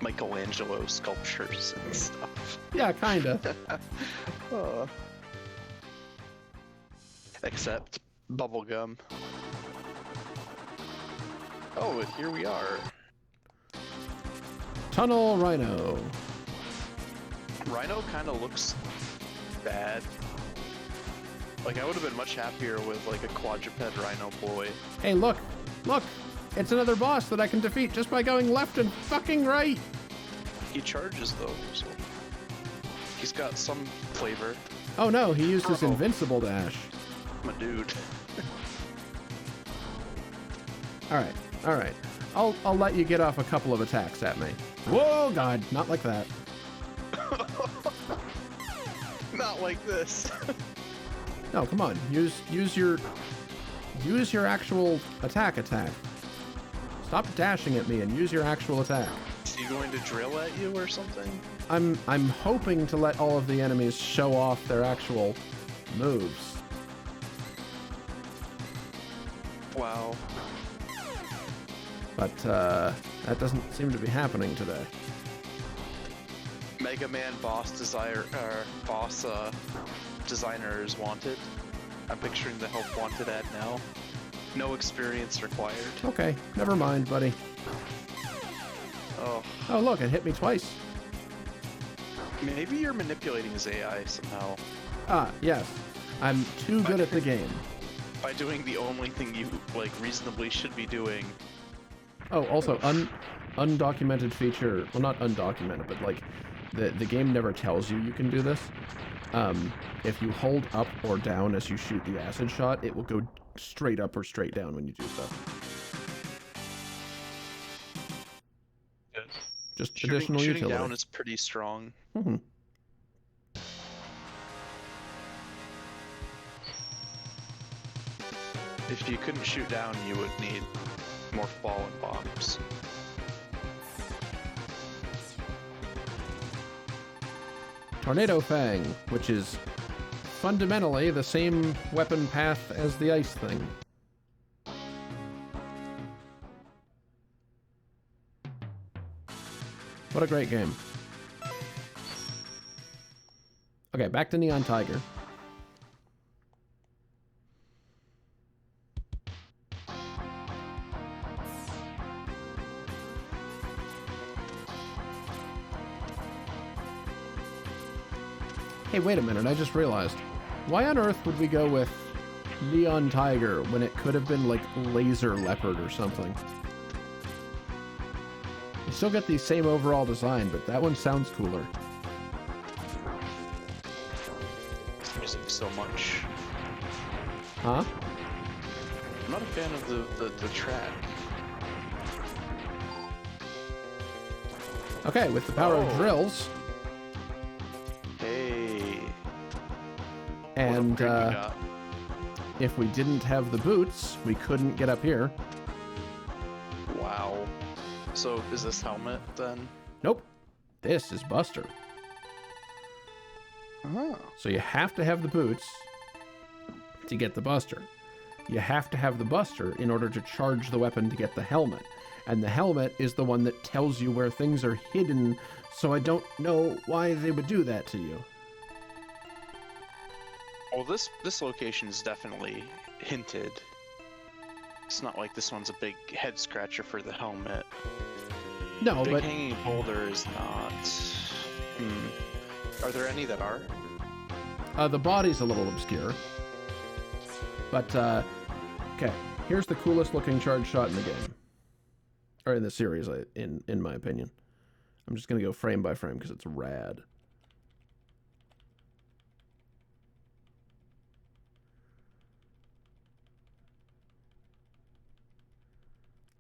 Michelangelo sculptures and stuff. Yeah, kinda. Except bubblegum. Oh, and here we are. Tunnel Rhino. Rhino kind of looks bad. Like, I would have been much happier with, like, a quadruped Rhino boy. Hey, look! Look! It's another boss that I can defeat just by going left and fucking right! He charges, though, so... He's got some flavor. Oh no, he used his Uh-oh. invincible dash. My dude. Alright, alright. I'll let you get off a couple of attacks at me. Whoa, God, not like that. Not like this. No, come on. Use your actual attack. Stop dashing at me and use your actual attack. Is he going to drill at you or something? I'm hoping to let all of the enemies show off their actual moves. Wow. But that doesn't seem to be happening today. Mega Man designer is wanted. I'm picturing the help wanted ad now. No experience required. Okay, never mind, buddy. Oh, Oh, look, it hit me twice. maybe you're manipulating his AI somehow Ah, yes. I'm too good at the game. by doing the only thing you like reasonably should be doing. Oh, also, undocumented feature. Well, not undocumented, but like, the game never tells you can do this. If you hold up or down as you shoot the acid shot, it will go straight up or straight down when you do so. Just additional Shooting utility. down is pretty strong. Mm-hmm. If you couldn't shoot down, you would need more fallen bombs. Tornado Fang, which is fundamentally the same weapon path as the ice thing. What a great game. Okay, back to Neon Tiger. Hey, wait a minute, I just realized. Why on earth would we go with Neon Tiger when it could have been like Laser Leopard or something? You still get the same overall design, but that one sounds cooler. This music so much. Huh? I'm not a fan of the track. Okay, with the power of Oh. drills, Hey. and what upgrade we got? if we didn't have the boots, we couldn't get up here. Wow. So is this helmet then? Nope. This is Buster. Oh. So you have to have the boots to get the Buster. You have to have the Buster in order to charge the weapon to get the helmet. And the helmet is the one that tells you where things are hidden, so I don't know why they would do that to you. Well, this location is definitely hinted. It's not like this one's a big head scratcher for the helmet. No, Big but hanging boulder is not. Are there any that are? the body's a little obscure. But, okay, here's the coolest looking charge shot in the game. Or in the series, in my opinion. I'm just going to go frame by frame because it's rad.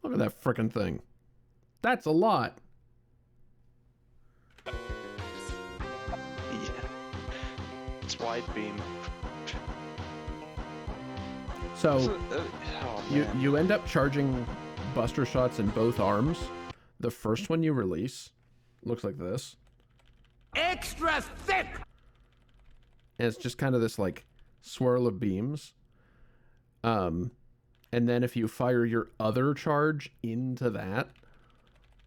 Look at that frickin' thing. That's a lot. Yeah. It's wide beam. So Oh, you man. you end up charging Buster shots in both arms. The first one you release looks like this. Extra thick! And it's just kind of this like swirl of beams. And and then if you fire your other charge into that,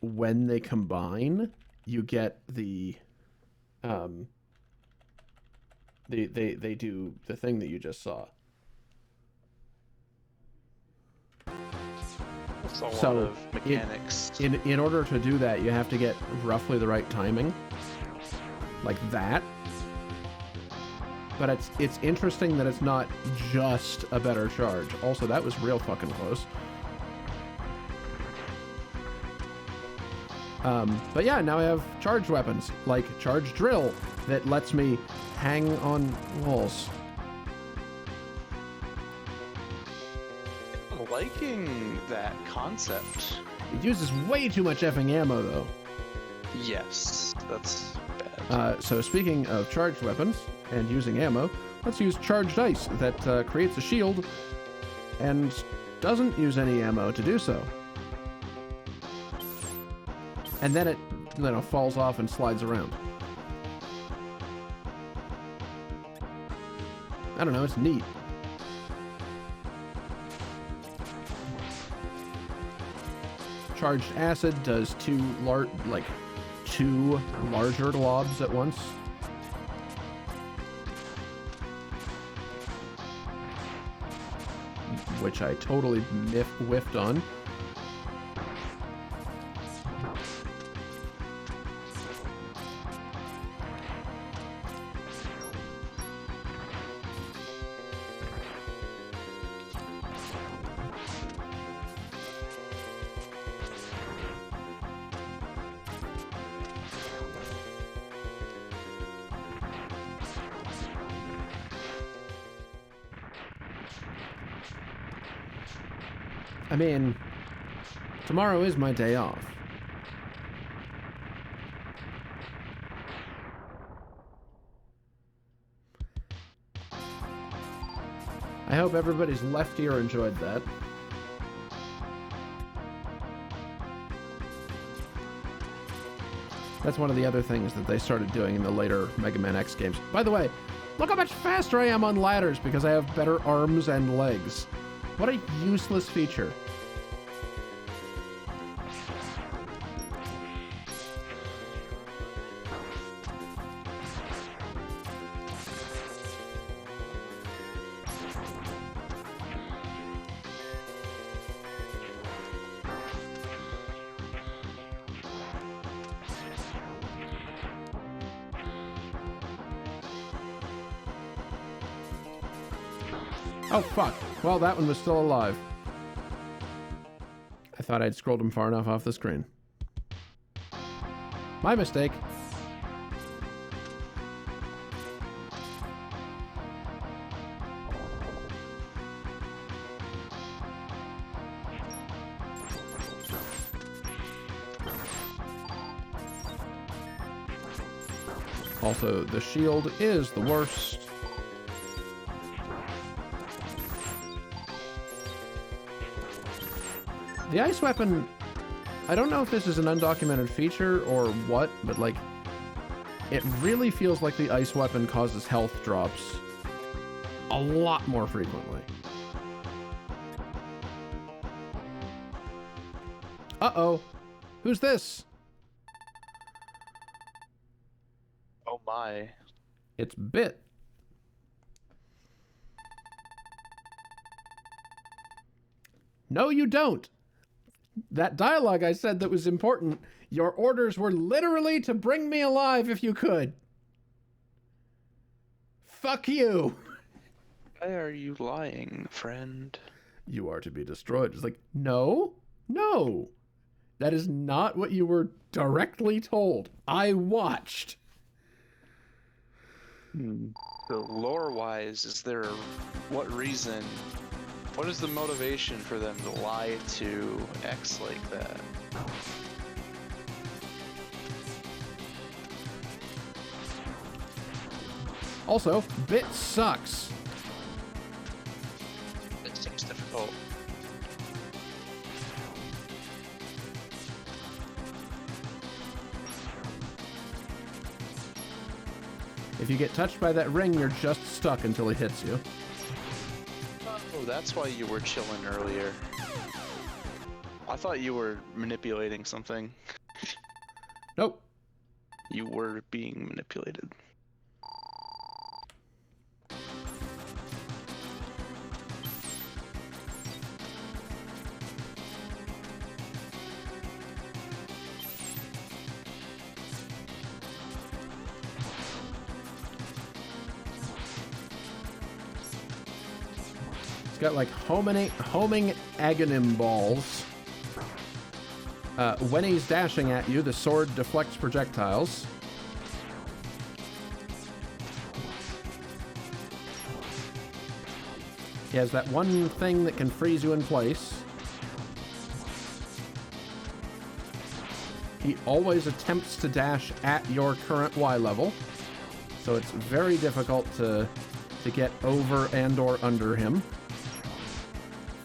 when they combine, you get the they do the thing that you just saw. That's a lot So of mechanics. in order to do that, you have to get roughly the right timing, like that. But it's interesting that it's not just a better charge. Also, that was real fucking close. But yeah, now I have charged weapons, like charge drill, that lets me hang on walls. I'm liking that concept. It uses way too much effing ammo, though. Yes, that's bad. So speaking of charged weapons and using ammo, let's use charged ice that creates a shield and doesn't use any ammo to do so. And then it, falls off and slides around. I don't know, it's neat. Charged acid does two larger globs at once. Which I totally whiffed on. I mean, tomorrow is my day off. I hope everybody's left ear enjoyed that. That's one of the other things that they started doing in the later Mega Man X games. By the way, look how much faster I am on ladders because I have better arms and legs. What a useless feature. Oh, fuck. Well, that one was still alive. I thought I'd scrolled him far enough off the screen. My mistake. Also, the shield is the worst. The ice weapon, I don't know if this is an undocumented feature or what, but like, it really feels like the ice weapon causes health drops a lot more frequently. Uh-oh. Who's this? Oh my. It's Bit. No, you don't. That dialogue I said that was important, your orders were literally to bring me alive if you could. Fuck you. Why are you lying, friend? You are to be destroyed. It's like, no. That is not what you were directly told. I watched. So lore-wise, what reason, what is the motivation for them to lie to X like that? Also, Bit sucks. It seems difficult. If you get touched by that ring, you're just stuck until it hits you. Oh that's why you were chilling earlier. I thought you were manipulating something. Nope. You were being manipulated. It's got like homing aghanim balls. When he's dashing at you, the sword deflects projectiles. He has that one thing that can freeze you in place. He always attempts to dash at your current Y level, so it's very difficult to get over and or under him.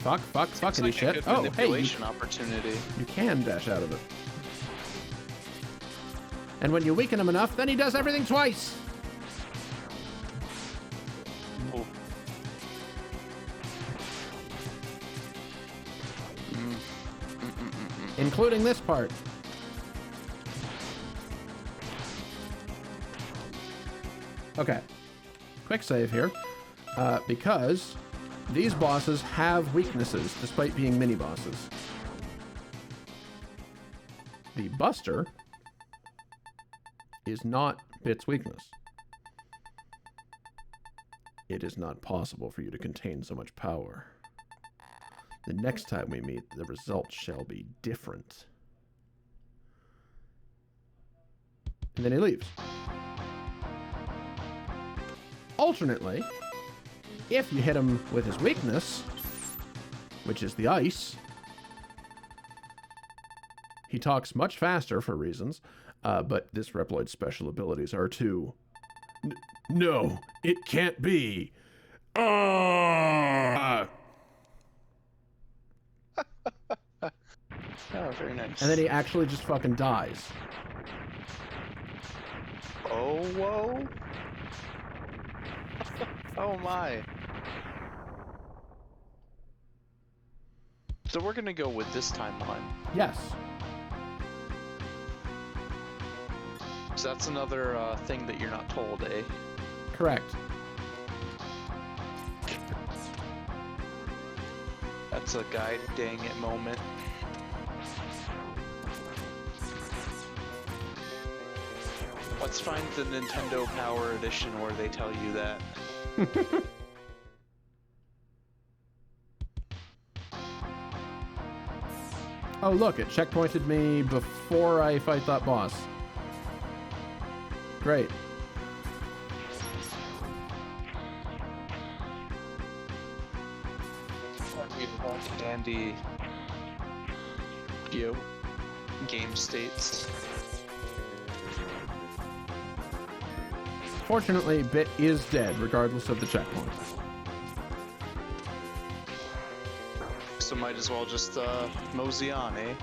Fuckity like shit. A good Oh, hey, manipulation opportunity. you can dash out of it. And when you weaken him enough, then he does everything twice. Oh. Including this part. Okay. Quick save here. Because these bosses have weaknesses, despite being mini-bosses. The Buster is not Bit's weakness. It is not possible for you to contain so much power. The next time we meet, the results shall be different. And then he leaves. Alternately, if you hit him with his weakness, which is the ice, he talks much faster for reasons, but this Reploid's special abilities are to... No, it can't be. Oh, very nice. And then he actually just fucking dies. Oh, whoa. Oh my. So we're gonna go with this timeline. Yes. So that's another thing that you're not told, eh? Correct. That's a guide dang it moment. Let's find the Nintendo Power Edition where they tell you that. Oh, look, it checkpointed me before I fight that boss. Great. Dandy game states. Fortunately, Bit is dead, regardless of the checkpoint. So might as well just mosey on, eh?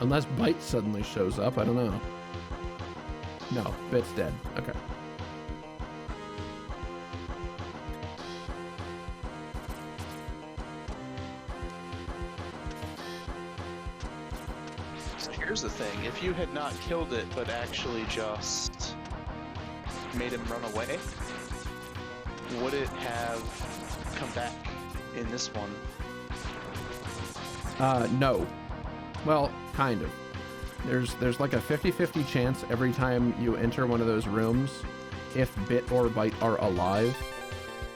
Unless Bite suddenly shows up, I don't know. No, Bit's dead. Okay. So here's the thing, if you had not killed it, but actually just made him run away, would it have come back in this one? No. Well, kind of. There's like a 50-50 chance every time you enter one of those rooms, if Bit or Bite are alive,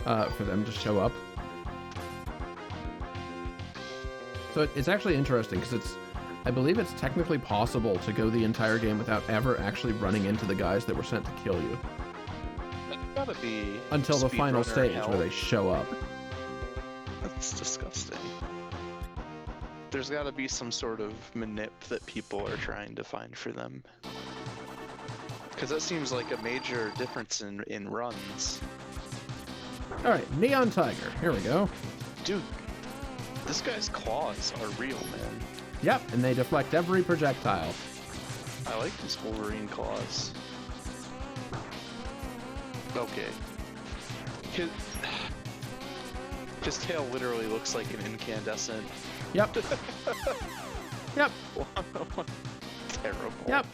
for them to show up. So it's actually interesting, because I believe it's technically possible to go the entire game without ever actually running into the guys that were sent to kill you. That's gotta be Until the final speedrunner stage hell. where they show up. That's disgusting. There's gotta be some sort of manip that people are trying to find for them. Because that seems like a major difference in runs. Alright, Neon Tiger. Here we go. Dude, this guy's claws are real, man. Yep, and they deflect every projectile. I like these Wolverine claws. Okay. His tail literally looks like an incandescent. Yep. Yep. Terrible. Yep.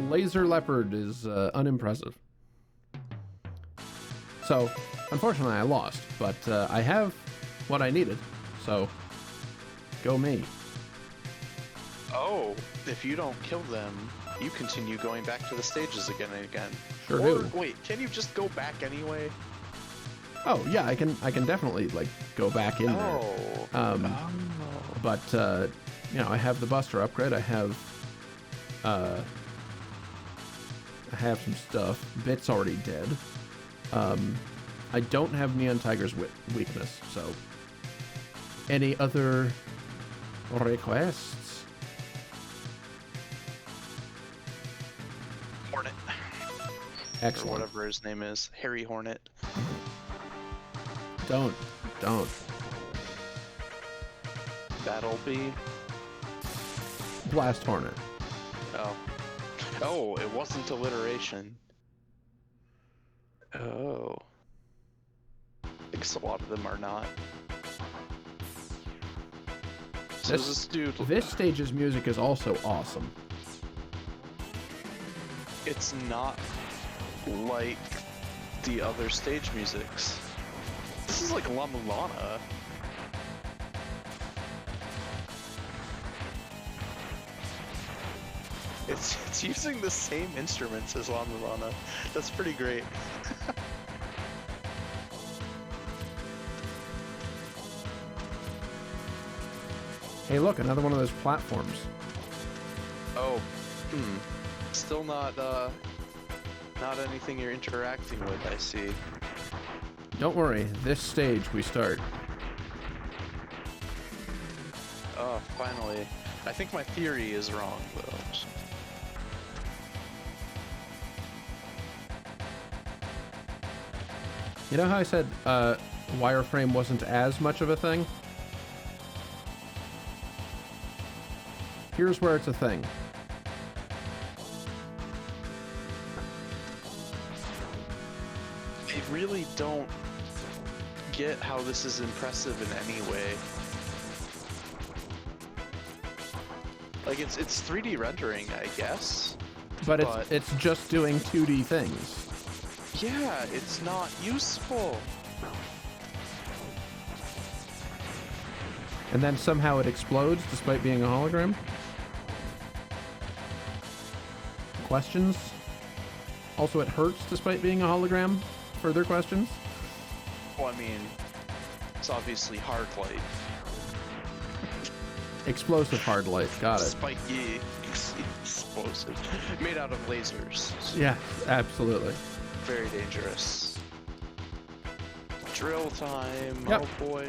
Laser leopard is unimpressive. So, unfortunately, I lost, but I have what I needed. So, go me. Oh, if you don't kill them, you continue going back to the stages again and again. Sure Or, do. wait, can you just go back anyway? Oh yeah, I can definitely like go back in there. Oh. But you know, I have the Buster upgrade. I have some stuff. Bit's already dead. I don't have Neon Tiger's weakness. So, any other requests? Hornet. Excellent. Or whatever his name is. Harry Hornet. Don't. Battlebee. Blast Hornet. Oh. Oh, it wasn't alliteration. Oh. I guess a lot of them are not. So this dude... This stage's music is also awesome. It's not like the other stage musics. This is like La Mulana. It's using the same instruments as La Mulana. That's pretty great. Hey, look, another one of those platforms. Oh, still not anything you're interacting with, I see. Don't worry, this stage we start. Oh, finally. I think my theory is wrong, though. You know how I said wireframe wasn't as much of a thing? Here's where it's a thing. I really don't get how this is impressive in any way. Like, it's 3D rendering, I guess. But it's just doing 2D things. Yeah, it's not useful. And then somehow it explodes despite being a hologram? Questions? Also, it hurts despite being a hologram? Further questions? Well, I mean, it's obviously hard light. Explosive hard light, got it. Spiky, explosive, made out of lasers. Yeah, absolutely. Very dangerous. Drill time, Yep. oh boy.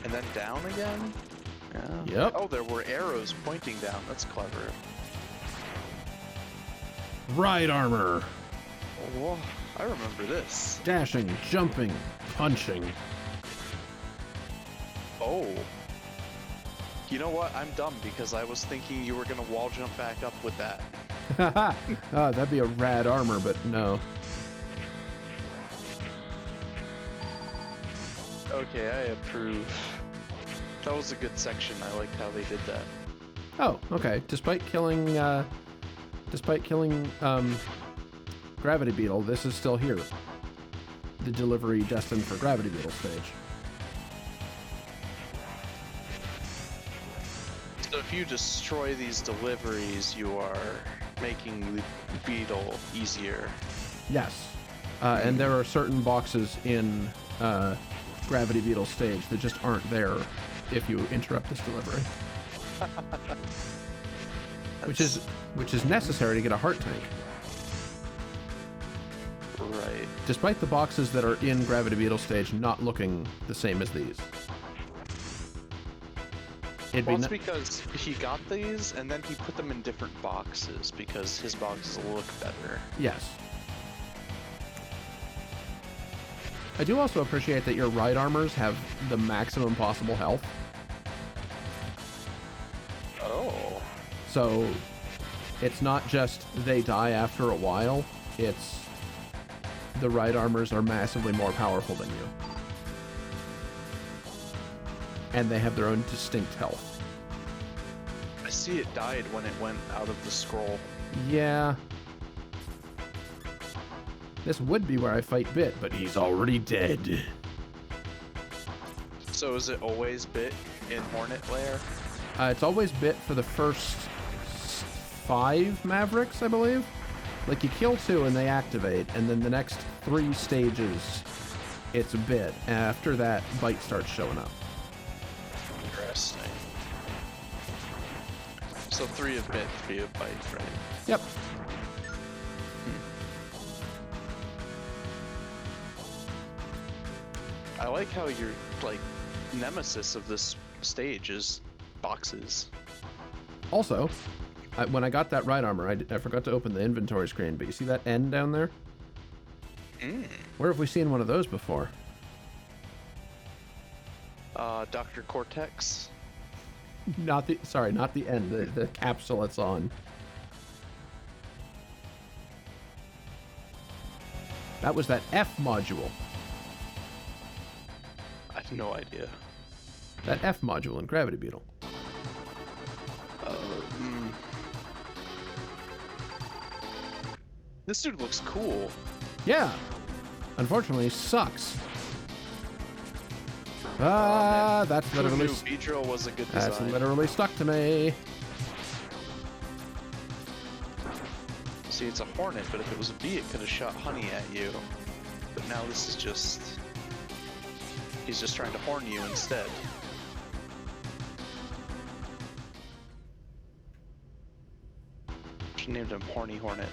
And then down again? Yeah. Yep. Oh, there were arrows pointing down, that's clever. Ride armor. Oh, I remember this. Dashing, jumping, punching. Oh. You know what? I'm dumb because I was thinking you were gonna wall jump back up with that. Haha! That'd be a rad armor, but no. Okay, I approve. That was a good section. I liked how they did that. Oh, okay. Despite killing Gravity Beetle, this is still here. The delivery destined for Gravity Beetle stage. So if you destroy these deliveries, you are making the beetle easier. Yes. And there are certain boxes in Gravity Beetle stage that just aren't there if you interrupt this delivery. Which is necessary to get a heart tank. Right. Despite the boxes that are in Gravity Beetle stage not looking the same as these. Well, it's because he got these and then he put them in different boxes because his boxes look better. Yes. I do also appreciate that your ride armors have the maximum possible health. Oh. So it's not just they die after a while, it's the right armors are massively more powerful than you. And they have their own distinct health. I see it died when it went out of the scroll. Yeah. This would be where I fight Bit, but he's already dead. So is it always Bit in Hornet Lair? It's always Bit for the first 5 Mavericks, I believe. Like, you kill 2 and they activate, and then the next 3 stages, it's a Bit. After that, Bite starts showing up. Interesting. So 3 of Bit, 3 of Bite, right? Yep. I like how your, like, nemesis of this stage is boxes. Also, when I got that right armor, I forgot to open the inventory screen, but you see that N down there? Where have we seen one of those before? Dr. Cortex. Not the N, the capsule it's on. That was that F module. I have no idea. That F module in Gravity Beetle. This dude looks cool. Yeah. Unfortunately, sucks. That's Who literally... knew Beedrill was a good design? That's literally stuck to me. See, it's a Hornet, but if it was a bee, it could have shot honey at you. But now this is just... He's just trying to horn you instead. She named him Horny Hornet.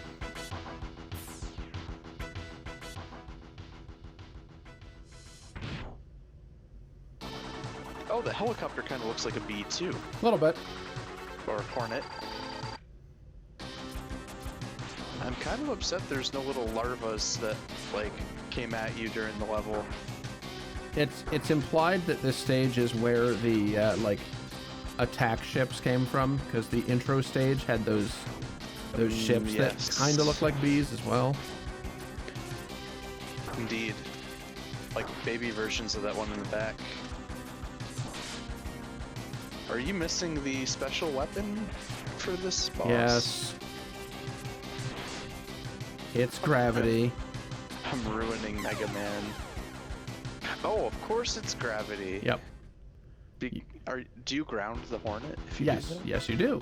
Oh, the helicopter kind of looks like a bee too. A little bit. Or a hornet. I'm kind of upset there's no little larvas that, like, came at you during the level. It's implied that this stage is where the, like, attack ships came from, because the intro stage had those ships that kind of look like bees as well. Indeed. Like baby versions of that one in the back. Are you missing the special weapon for this boss? Yes. It's gravity. I'm ruining Mega Man. Oh, of course it's gravity. Yep. Do you ground the Hornet? If you Yes, do that? yes you do.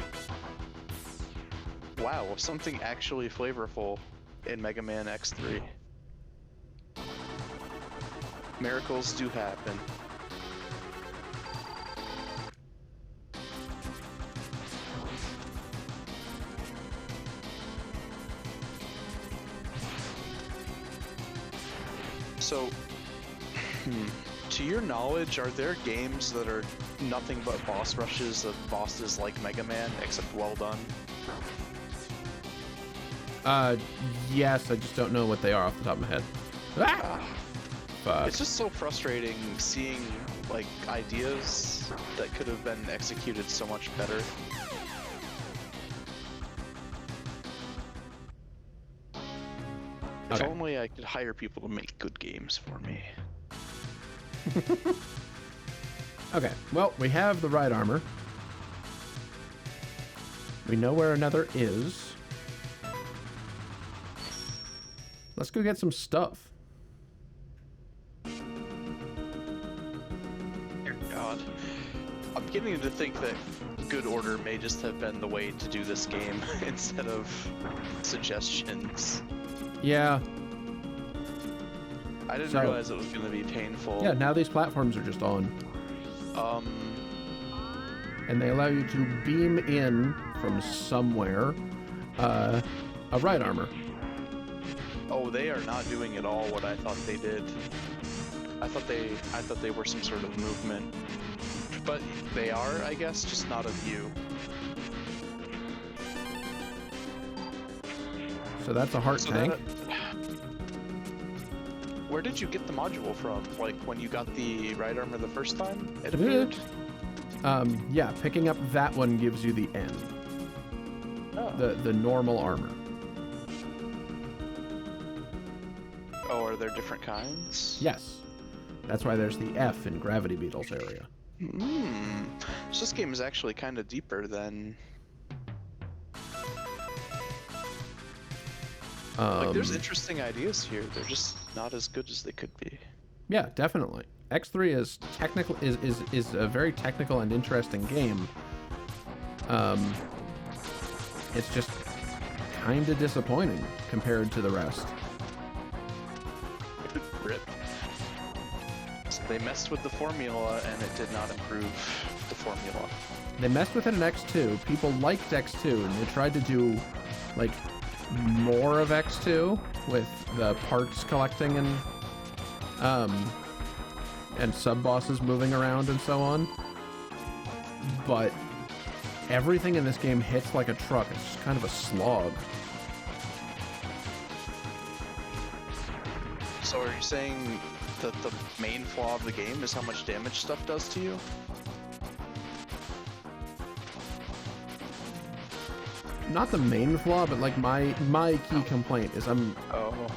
Wow, something actually flavorful in Mega Man X3. Miracles do happen. So, to your knowledge, are there games that are nothing but boss rushes of bosses like Mega Man, except well done? Yes, I just don't know what they are off the top of my head. Ah! Fuck. It's just so frustrating seeing, like, ideas that could have been executed so much better. If Okay. only I could hire people to make good games for me. Okay, well, we have the right armor. We know where another is. Let's go get some stuff. Dear God. I'm beginning to think that good order may just have been the way to do this game instead of suggestions. Yeah. I didn't So- realize it was going to be painful. Yeah, now these platforms are just on. And they allow you to beam in from somewhere a right armor. Oh, they are not doing at all what I thought they did. I thought they were some sort of movement. But they are, I guess, just not of you. So that's a heart So tank. Where did you get the module from? Like, when you got the right armor the first time? It Yeah. appeared? Yeah, picking up that one gives you the N. Oh. The normal armor. Oh, are there different kinds? Yes. That's why there's the F in Gravity Beetle's area. So this game is actually kind of deeper than... like, there's interesting ideas here. They're just not as good as they could be. Yeah, definitely. X3 is technical is a very technical and interesting game. It's just kind of disappointing compared to the rest. Rip. So they messed with the formula and it did not improve the formula. They messed with it in X2. People liked X2 and they tried to do like more of X2 with the parts collecting and sub-bosses moving around and so on. But everything in this game hits like a truck. It's just kind of a slog. So are you saying that the main flaw of the game is how much damage stuff does to you? Not the main flaw, but like my key complaint is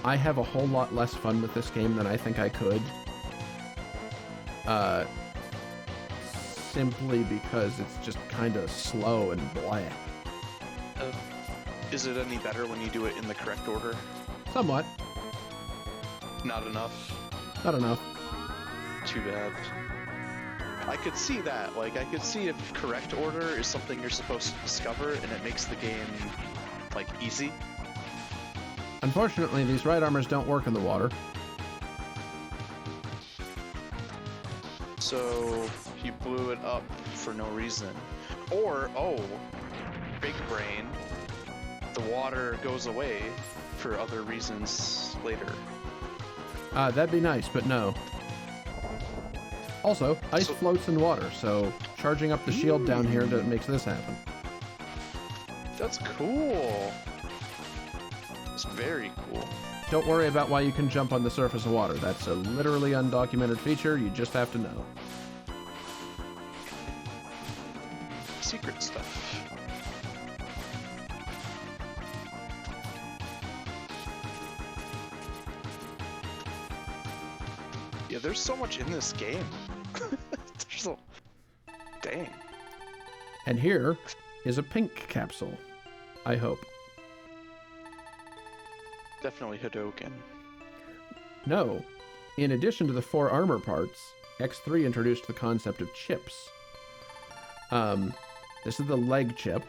I have a whole lot less fun with this game than I think I could. Simply because it's just kind of slow and blah. Is it any better when you do it in the correct order? Somewhat. Not enough. Not enough. Too bad. I could see that. Like, I could see if correct order is something you're supposed to discover and it makes the game, like, easy. Unfortunately, these right armors don't work in the water. So, he blew it up for no reason. Or, oh, big brain, the water goes away for other reasons later. That'd be nice, but no. Also, ice floats in water, so charging up the shield down here makes this happen. That's cool. It's very cool. Don't worry about why you can jump on the surface of water. That's a literally undocumented feature. You just have to know. Secret stuff. Yeah, there's so much in this game. There's a... Dang. And here is a pink capsule. I hope. Definitely Hadoken. No. In addition to the 4 armor parts, X3 introduced the concept of chips. This is the leg chip.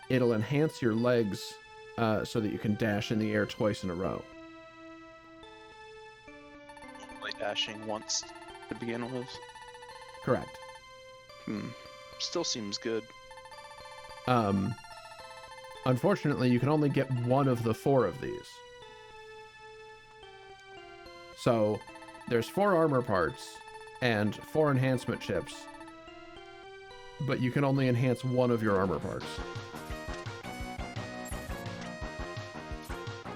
It'll enhance your legs so that you can dash in the air twice in a row. Only dashing once to begin with. Correct. Still seems good. Unfortunately, you can only get one of the 4 of these. So, there's 4 armor parts and 4 enhancement chips, but you can only enhance one of your armor parts.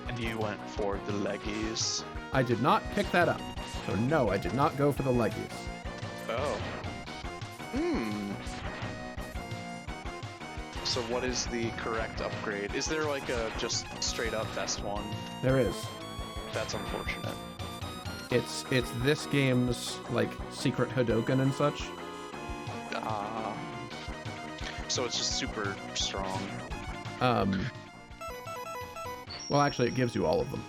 And you went for the leggies. I did not pick that up. So no, I did not go for the leggies. Oh. So what is the correct upgrade? Is there like a just straight up best one? There is. That's unfortunate. It's this game's like secret Hadoken and such. So it's just super strong. Well, actually, it gives you all of them.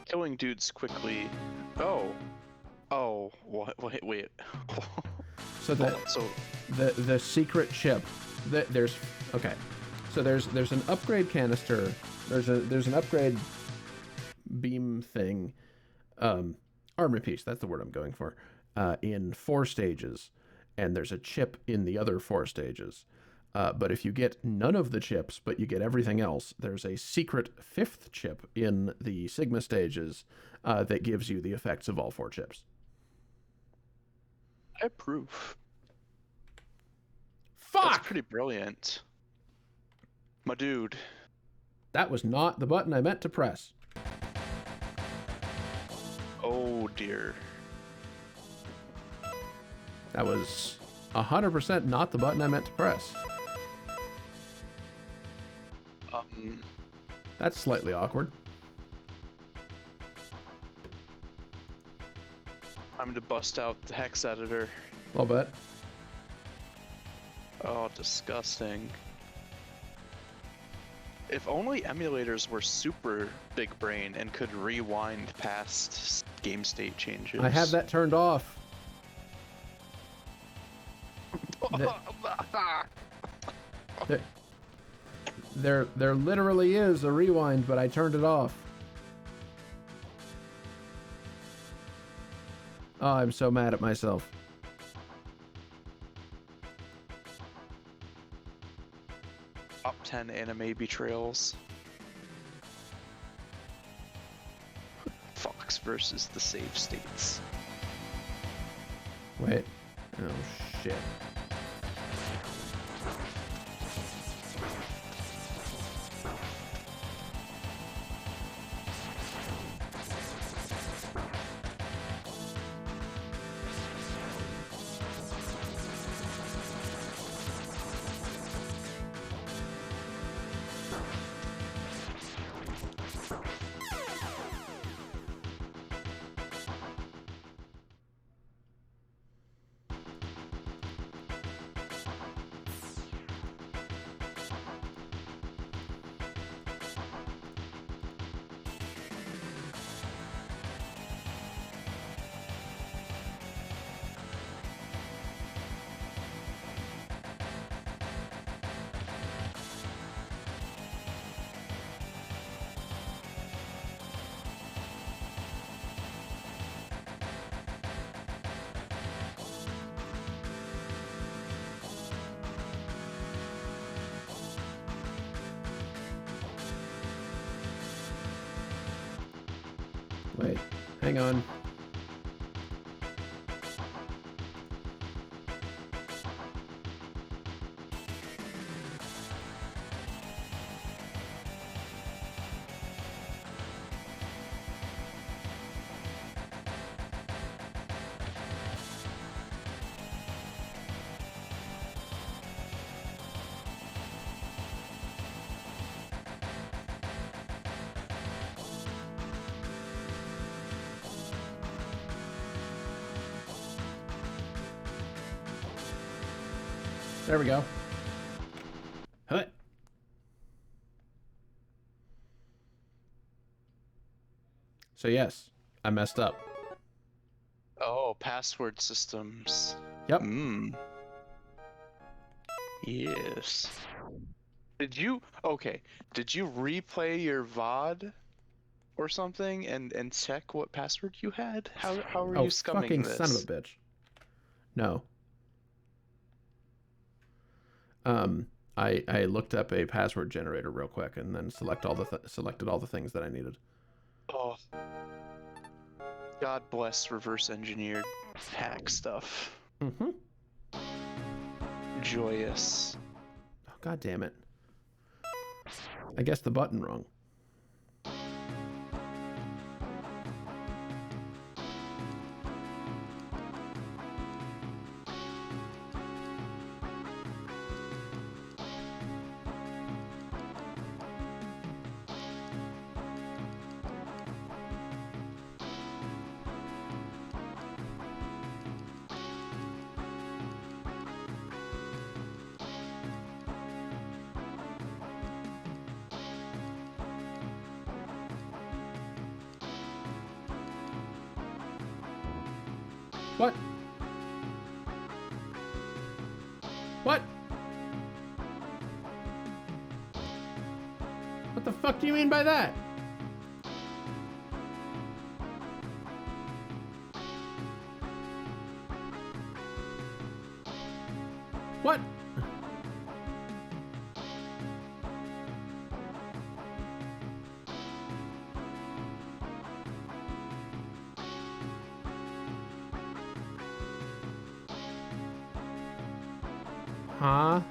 Killing dudes quickly. Oh, what? Wait. So the secret chip there's okay. So there's an upgrade canister. There's an upgrade beam thing. Armor piece. That's the word I'm going for. In 4 stages, and there's a chip in the other 4 stages. But if you get none of the chips, but you get everything else, there's a secret 5th chip in the Sigma stages that gives you the effects of all 4 chips. I approve. Fuck! That's pretty brilliant. My dude. That was not the button I meant to press. Oh dear. That was 100% not the button I meant to press. Mm, That's slightly awkward. I'm to bust out the hex editor. A little bit. Oh, disgusting. If only emulators were super big brain and could rewind past game state changes. I have that turned off. There literally is a rewind, but I turned it off. Oh, I'm so mad at myself. Top 10 anime betrayals. Fox versus the save states. Wait. Oh, shit. Wait, hang on. There we go. Huh. So yes, I messed up. Oh, password systems. Yep. Yes. Did you replay your VOD or something and check what password you had? How are Oh, you scumming fucking this? son of a bitch. No. I looked up a password generator real quick and then selected all the things that I needed. Oh. God bless reverse engineered hack stuff. Mm-hmm. Joyous. Oh, God damn it. I guessed the button wrong. What? What? What the fuck do you mean by that? What? Huh?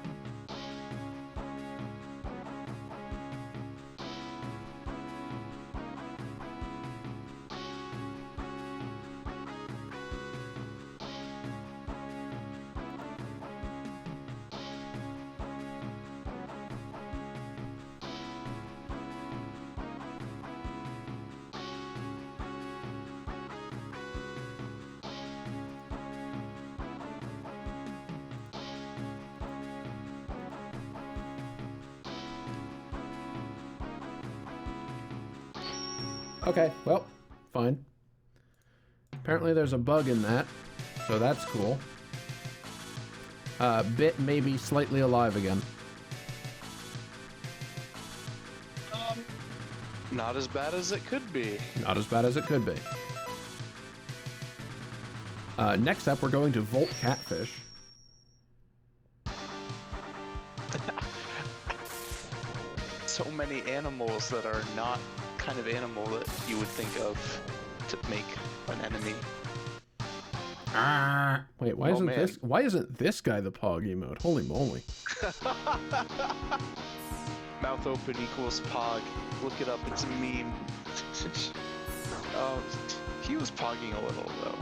Okay, well, fine. Apparently there's a bug in that, so that's cool. Bit may be slightly alive again. Not as bad as it could be. Not as bad as it could be. Next up, we're going to Volt Catfish. So many animals that are not kind of animal that you would think of to make an enemy. Wait, why isn't this guy the Pog emote? Holy moly. Mouth open equals Pog. Look it up, it's a meme. Oh, he was pogging a little though.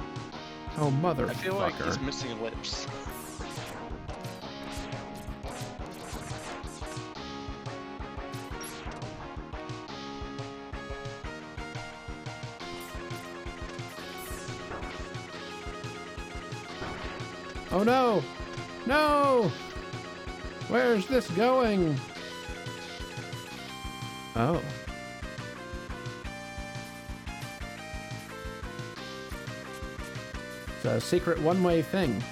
Oh, motherfucker. I feel like he's missing lips. Oh no! No! Where's this going? Oh. It's a secret one-way thing.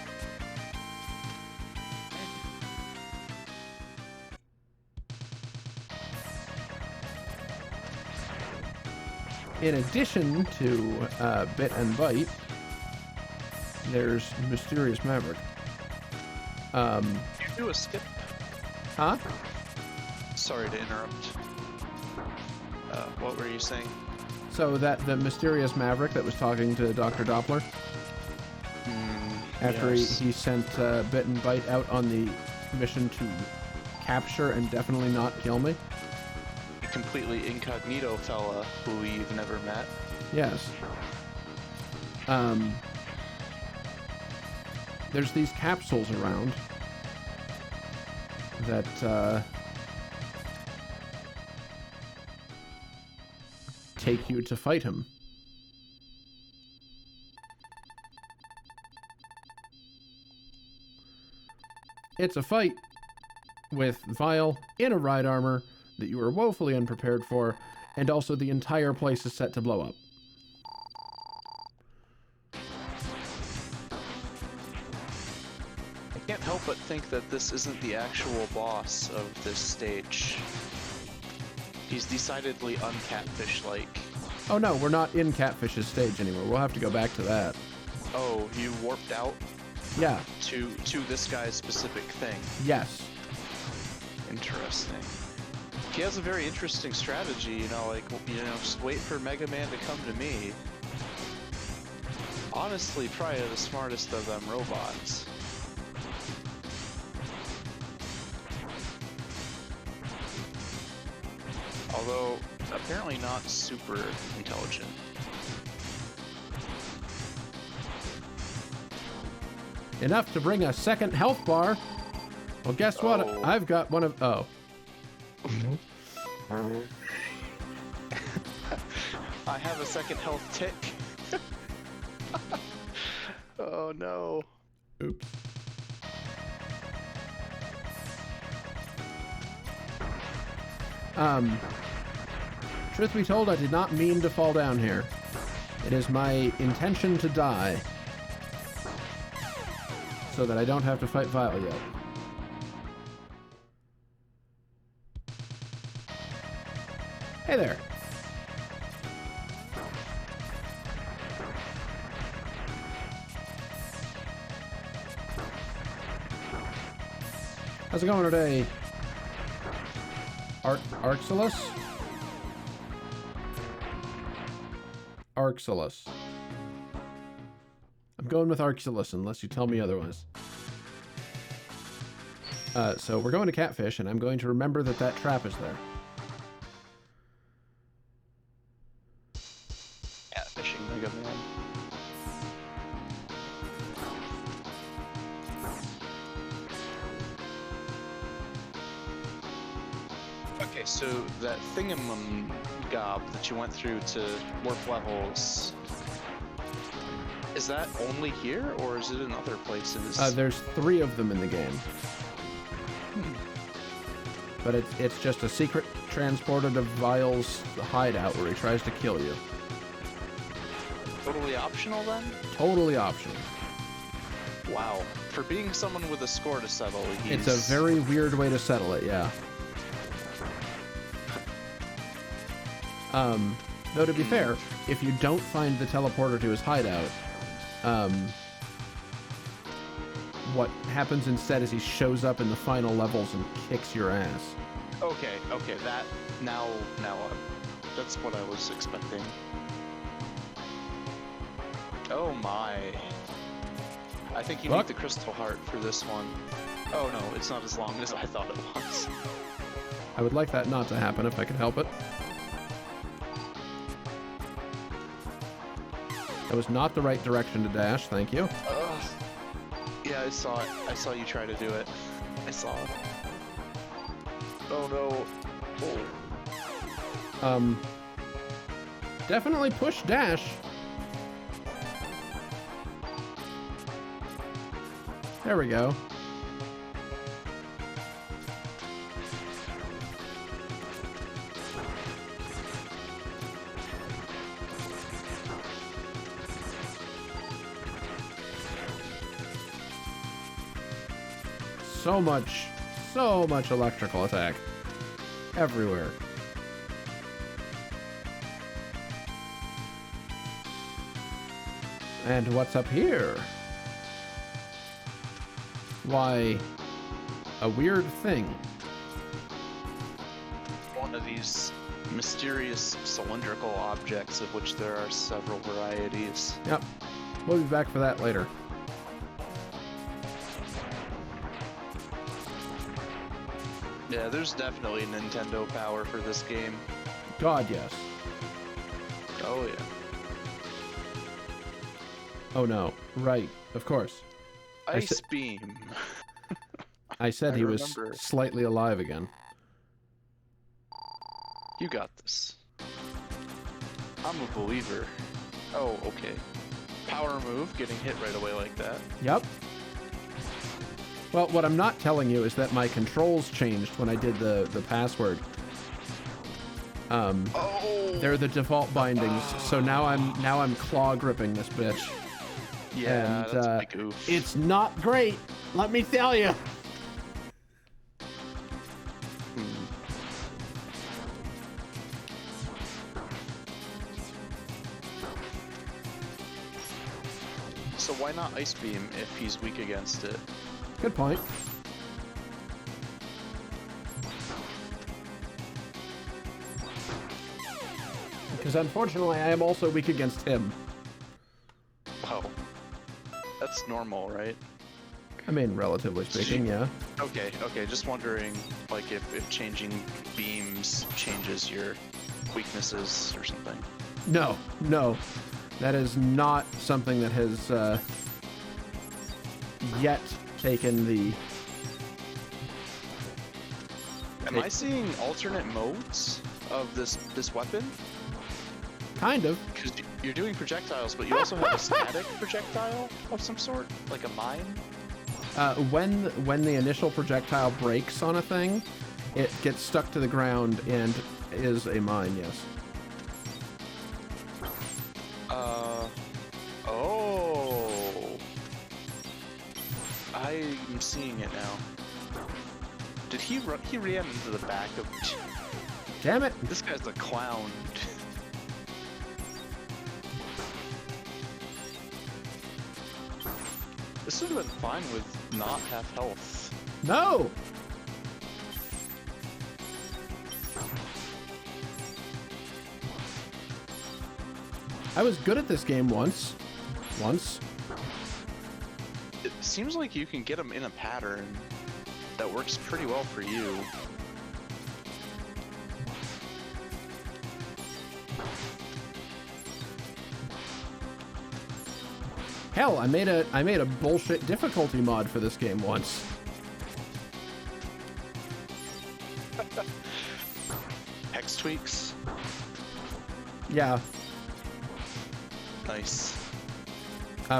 In addition to Bit and Bite, there's Mysterious Maverick. You do a skip? Huh? Sorry to interrupt. What were you saying? So that the Mysterious Maverick that was talking to Dr. Doppler, after yes. he sent Bit and Bite out on the mission to capture and definitely not kill me. A completely incognito fella who you've never met. Yes. There's these capsules around that take you to fight him. It's a fight with Vile in a ride armor that you are woefully unprepared for, and also the entire place is set to blow up. I can't help but think that this isn't the actual boss of this stage. He's decidedly uncatfish-like. Oh no, we're not in Catfish's stage anymore. We'll have to go back to that. Oh, you warped out Yeah. to this guy's specific thing. Yes. Interesting. He has a very interesting strategy, you know, like, just wait for Mega Man to come to me. Honestly, probably the smartest of them robots. Although, apparently not super intelligent. Enough to bring a second health bar. Well, guess what? Oh. I've got one of... Oh. I have a second health tick. Oh no. Oops. Truth be told, I did not mean to fall down here. It is my intention to die, so that I don't have to fight Vile yet. Hey there. How's it going today? Arxilus? Arxilus. I'm going with Arxilus unless you tell me otherwise. So we're going to Catfish, and I'm going to remember that that trap is there. Catfishing Mega Man. Okay, so that thingamagob that you went through to warp levels, is that only here, or is it in other places? There's 3 of them in the game. But it's just a secret transported to Vile's hideout where he tries to kill you. Totally optional then? Totally optional. Wow. For being someone with a score to settle, he's... It's a very weird way to settle it, yeah. Though to be fair, if you don't find the teleporter to his hideout, what happens instead is he shows up in the final levels and kicks your ass. Okay, that... Now, that's what I was expecting. Oh my. I think you need the crystal heart for this one. Oh no, it's not as long as I thought it was. I would like that not to happen if I could help it. That was not the right direction to dash, thank you. Yeah, I saw it. I saw you try to do it. I saw it. Oh no. Oh. Definitely push dash. There we go. So much electrical attack. Everywhere. And what's up here? Why, a weird thing. One of these mysterious cylindrical objects of which there are several varieties. Yep. We'll be back for that later. Yeah, there's definitely Nintendo power for this game. God, yes. Oh yeah. Oh no. Right. Of course. Ice beam. I said he was slightly alive again. You got this. I'm a believer. Oh, okay. Power move, getting hit right away like that. Yep. Well, what I'm not telling you is that my controls changed when I did the password. They're the default bindings, so now I'm claw gripping this bitch. Yeah, and, that's my goof. It's not great, let me tell you. So why not Ice Beam if he's weak against it? Good point. Because unfortunately, I am also weak against him. Wow. That's normal, right? I mean, relatively speaking, yeah. Okay, just wondering, like, if changing beams changes your weaknesses or something. No. That is not something that has yet taken the... Am I seeing alternate modes of this weapon? Kind of. Because you're doing projectiles, but you also have a static projectile of some sort, like a mine? When the initial projectile breaks on a thing, it gets stuck to the ground and is a mine, yes. Oh. I'm seeing it now. Did he ran into the back of... Damn it! This guy's a clown. This would have been fine with not half health. No! I was good at this game once. It seems like you can get them in a pattern that works pretty well for you. Hell, I made a bullshit difficulty mod for this game once. Hex tweaks. Yeah. Nice.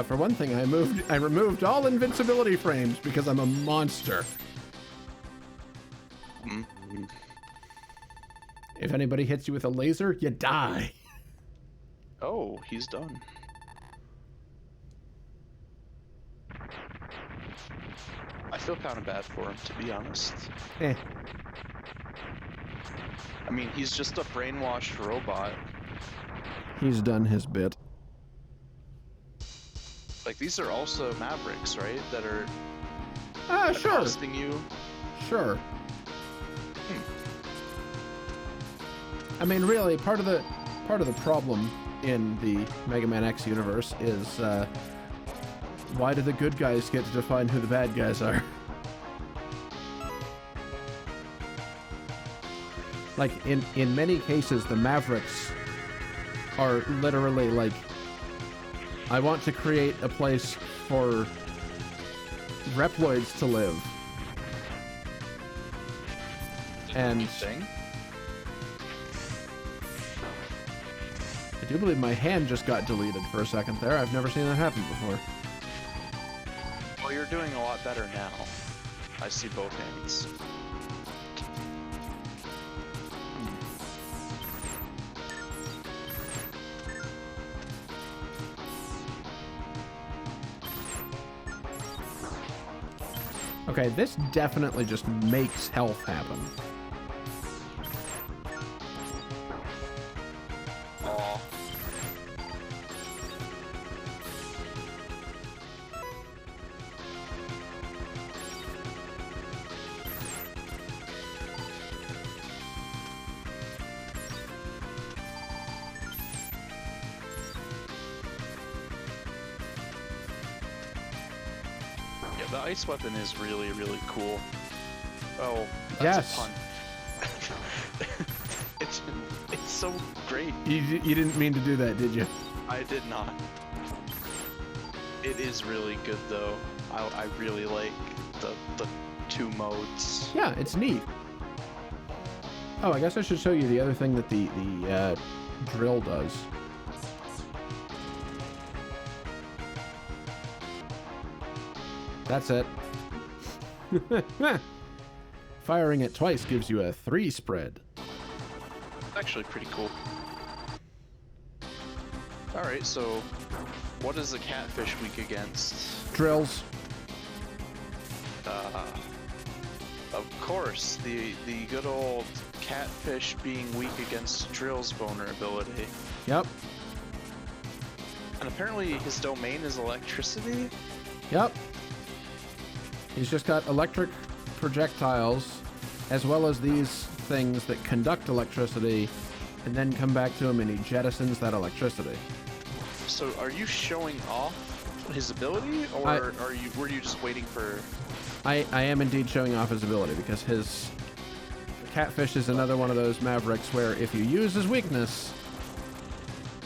For one thing, I removed all invincibility frames because I'm a monster. If anybody hits you with a laser, you die. Oh, he's done. I feel kind of bad for him, to be honest. Eh. I mean, he's just a brainwashed robot. He's done his bit. Like, these are also Mavericks, right? That are Sure. accosting you. Sure. I mean, really, part of the problem in the Mega Man X universe is why do the good guys get to define who the bad guys are? Like, in many cases, the Mavericks are literally like, I want to create a place for Reploids to live. And Thing. I do believe my hand just got deleted for a second there. I've never seen that happen before. Well, you're doing a lot better now. I see both hands. Okay, this definitely just makes health happen. Aw. Yeah, the ice weapon is really, really cool. Oh, that's Yes. a pun. it's so great. You didn't mean to do that, did you? I did not. It is really good though. I really like the two modes. Yeah, it's neat. Oh, I guess I should show you the other thing that the drill does. That's it. Firing it twice gives you a 3 spread. Actually pretty cool. Alright, so what is the catfish weak against? Drills. Of course, the good old catfish being weak against Drill's vulnerability. Yep. And apparently his domain is electricity? Yep. He's just got electric projectiles, as well as these things that conduct electricity, and then come back to him and he jettisons that electricity. So are you showing off his ability, or were you just waiting for... I am indeed showing off his ability, because his catfish is another one of those Mavericks where if you use his weakness,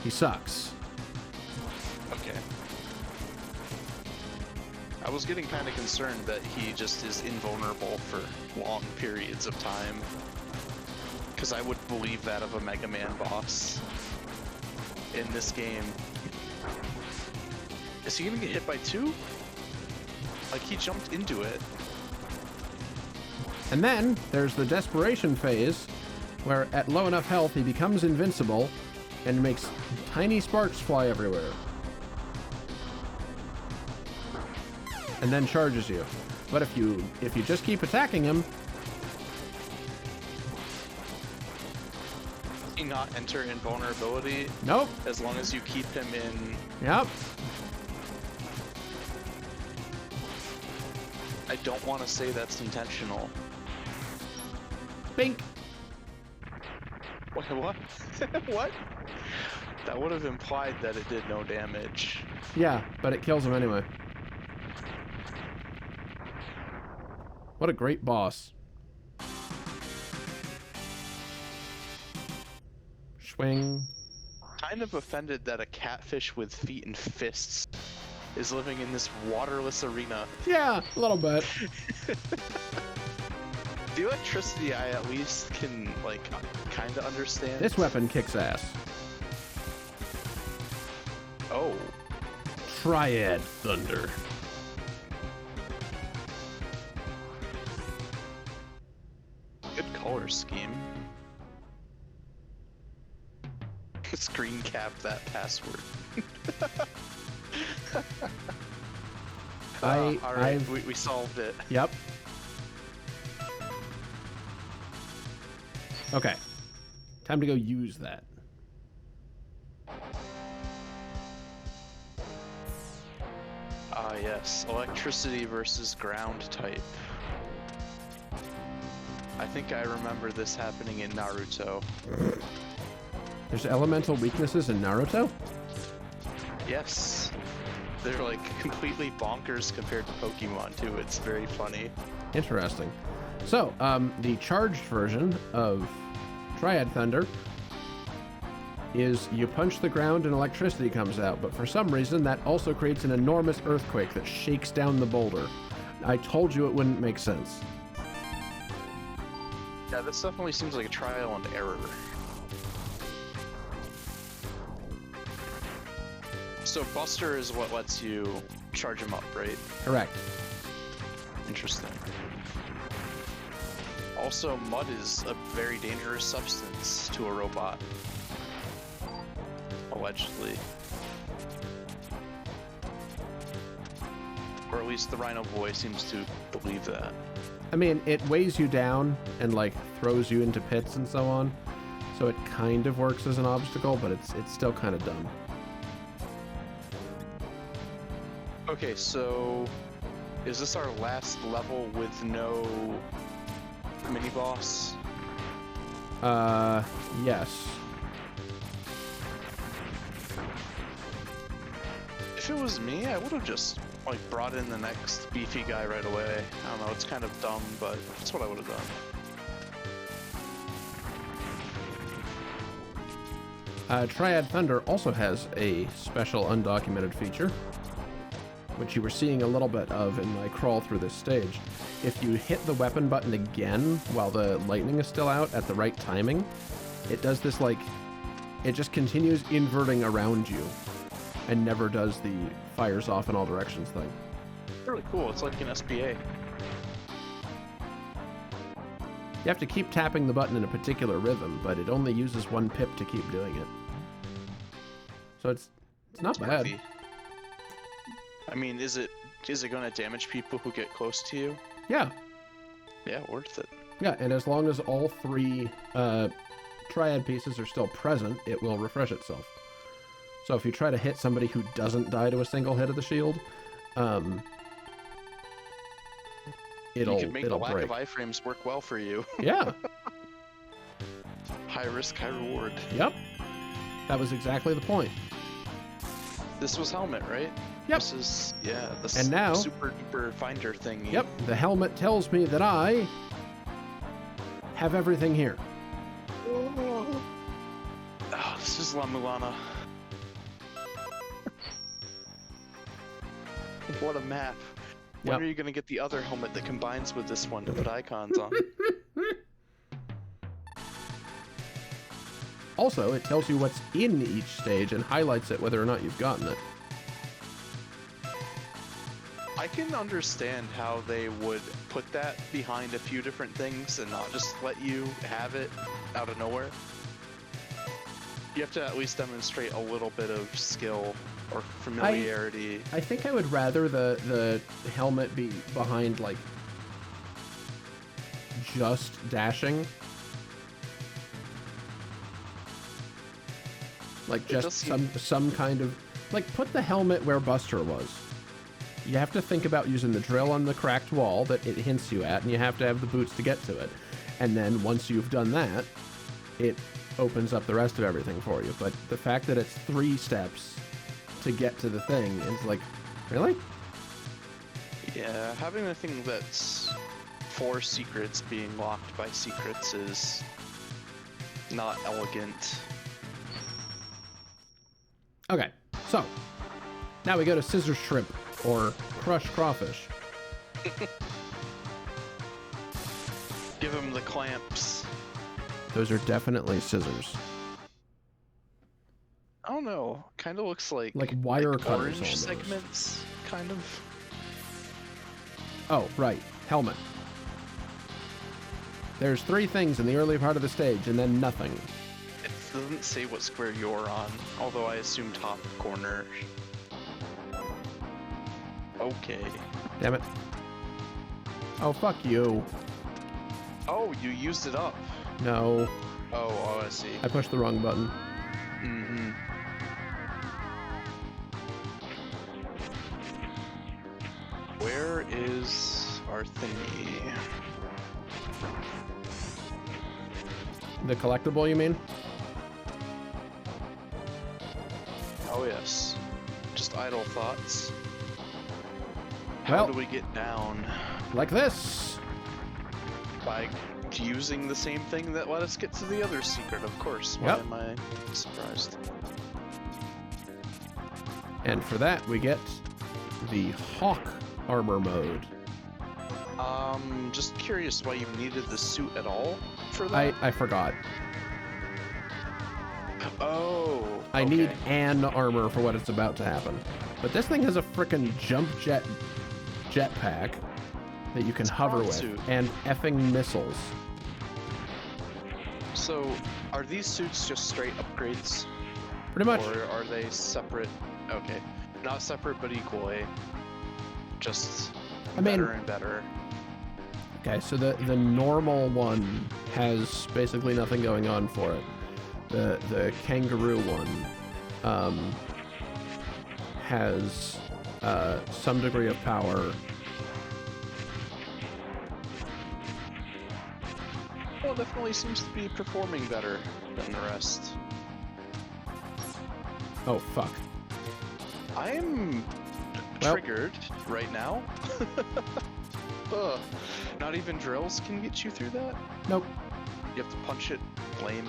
he sucks. Okay. I was getting kind of concerned that he just is invulnerable for long periods of time. Because I would believe that of a Mega Man boss in this game. Is he gonna get hit by 2? Like, he jumped into it. And then there's the desperation phase, where at low enough health he becomes invincible and makes tiny sparks fly everywhere. And then charges you. But if you just keep attacking him... Does he not enter invulnerability? Nope. As long as you keep him in... Yep. I don't want to say that's intentional. Bink. What? What? That would have implied that it did no damage. Yeah, but it kills him anyway. What a great boss. Swing. Kind of offended that a catfish with feet and fists is living in this waterless arena. Yeah, a little bit. The electricity I at least can, like, kind of understand. This weapon kicks ass. Oh. Triad Thunder. Good color scheme. screen cap that password. All right, we solved it. Yep. Okay. Time to go use that. Ah, yes. Electricity versus ground type. I think I remember this happening in Naruto. There's elemental weaknesses in Naruto? Yes. They're like completely bonkers compared to Pokemon too. It's very funny. Interesting. So, the charged version of Triad Thunder is you punch the ground and electricity comes out, but for some reason that also creates an enormous earthquake that shakes down the boulder. I told you it wouldn't make sense. Yeah, this definitely seems like a trial and error. So Buster is what lets you charge him up, right? Correct. Interesting. Also, mud is a very dangerous substance to a robot. Allegedly. Or at least the Rhino Boy seems to believe that. I mean, it weighs you down and, like, throws you into pits and so on. So it kind of works as an obstacle, but it's still kind of dumb. Okay, so is this our last level with no mini-boss? Yes. If it was me, I would have just, like, brought in the next beefy guy right away. I don't know, it's kind of dumb, but that's what I would have done. Triad Thunder also has a special undocumented feature, which you were seeing a little bit of in my crawl through this stage. If you hit the weapon button again while the lightning is still out at the right timing, it does this, like, it just continues inverting around you and never does the fires off in all directions thing. Really cool, it's like an SPA. You have to keep tapping the button in a particular rhythm, but it only uses one pip to keep doing it. So it's not bad. Heavy. I mean, is it going to damage people who get close to you? Yeah. Yeah, worth it. Yeah, and as long as all three triad pieces are still present, it will refresh itself. So if you try to hit somebody who doesn't die to a single hit of the shield, You could make the lack break. of iframes work well for you. Yeah. High risk, high reward. Yep. That was exactly the point. This was helmet, right? Yep. This is, yeah, the And now- super duper finder thing. Yep. The helmet tells me that I have everything here. Oh, this is La Mulana. What a map. When Yep. are you going to get the other helmet that combines with this one to put icons on? Also, it tells you what's in each stage and highlights it whether or not you've gotten it. I can understand how they would put that behind a few different things and not just let you have it out of nowhere. You have to at least demonstrate a little bit of skill or familiarity. I think I would rather the helmet be behind, like, just dashing. Like, just some kind of... Like, put the helmet where Buster was. You have to think about using the drill on the cracked wall that it hints you at, and you have to have the boots to get to it. And then once you've done that, it opens up the rest of everything for you. But the fact that it's 3 steps to get to the thing is like, really? Yeah, having a thing that's 4 secrets being locked by secrets is not elegant. Okay, so now we go to scissor shrimp or crushed crawfish. Give him the clamps. Those are definitely scissors. I don't know. Kind of looks like wire cutters orange almost. segments, kind of. Oh, right, helmet. There's 3 things in the early part of the stage and then nothing. doesn't say what square you're on, although I assume top corner. Okay. Damn it. Oh, fuck you. Oh, you used it up. No. Oh, I see. I pushed the wrong button. Mm-hmm. Where is our thingy? The collectible, you mean? Oh yes. Just idle thoughts. Well- How do we get down? Like this. By using the same thing that let us get to the other secret, of course. Why Yep. am I surprised? And for that, we get the Hawk armor mode. Just curious why you needed the suit at all for that? I forgot. Oh. I okay. need an armor for what it's about to happen. But this thing has a frickin' jump jetpack that you can hover with, suit. and effing missiles. So, are these suits just straight upgrades? Pretty much. Or are they separate? Okay. Not separate, but equal, eh? Just better and better. Okay, so the normal one has basically nothing going on for it. The kangaroo one has some degree of power. Well, definitely seems to be performing better than the rest. Oh, fuck. I'm Well- triggered right now. Ugh. Not even drills can get you through that? Nope. You have to punch it. Lame.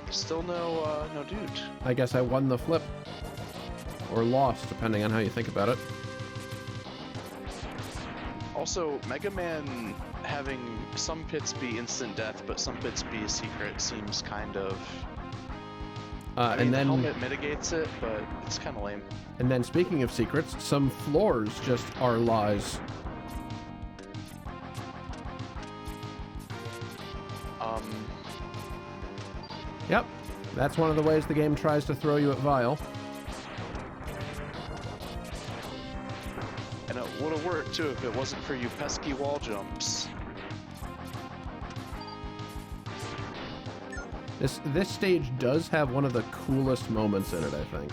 Still no dude. I guess I won the flip. Or lost, depending on how you think about it. Also, Mega Man having some pits be instant death, but some pits be a secret seems kind of... I mean, and the then, helmet mitigates it, but it's kind of lame. and then speaking of secrets, some floors just are lies. Yep, that's one of the ways the game tries to throw you at Vile. And it would have worked too if it wasn't for you pesky wall jumps. This stage does have one of the coolest moments in it, I think.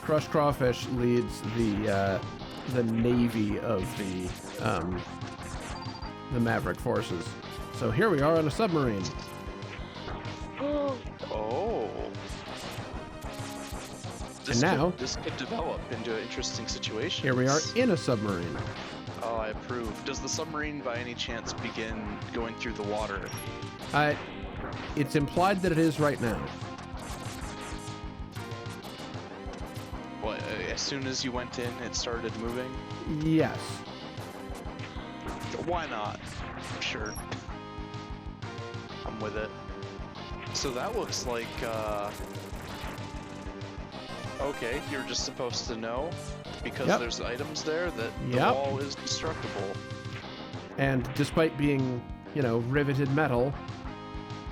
Crushed Crawfish leads the navy of the Maverick forces. So here we are on a submarine. Oh. And now- this could develop into an interesting situation. Here we are in a submarine. Oh, I approve. Does the submarine by any chance begin going through the water? It's implied that it is right now. What, as soon as you went in, it started moving? Yes. Why not? Sure. I'm with it. So that looks like, okay, you're just supposed to know, because Yep. there's items there, that the Yep. wall is destructible. And despite being, riveted metal,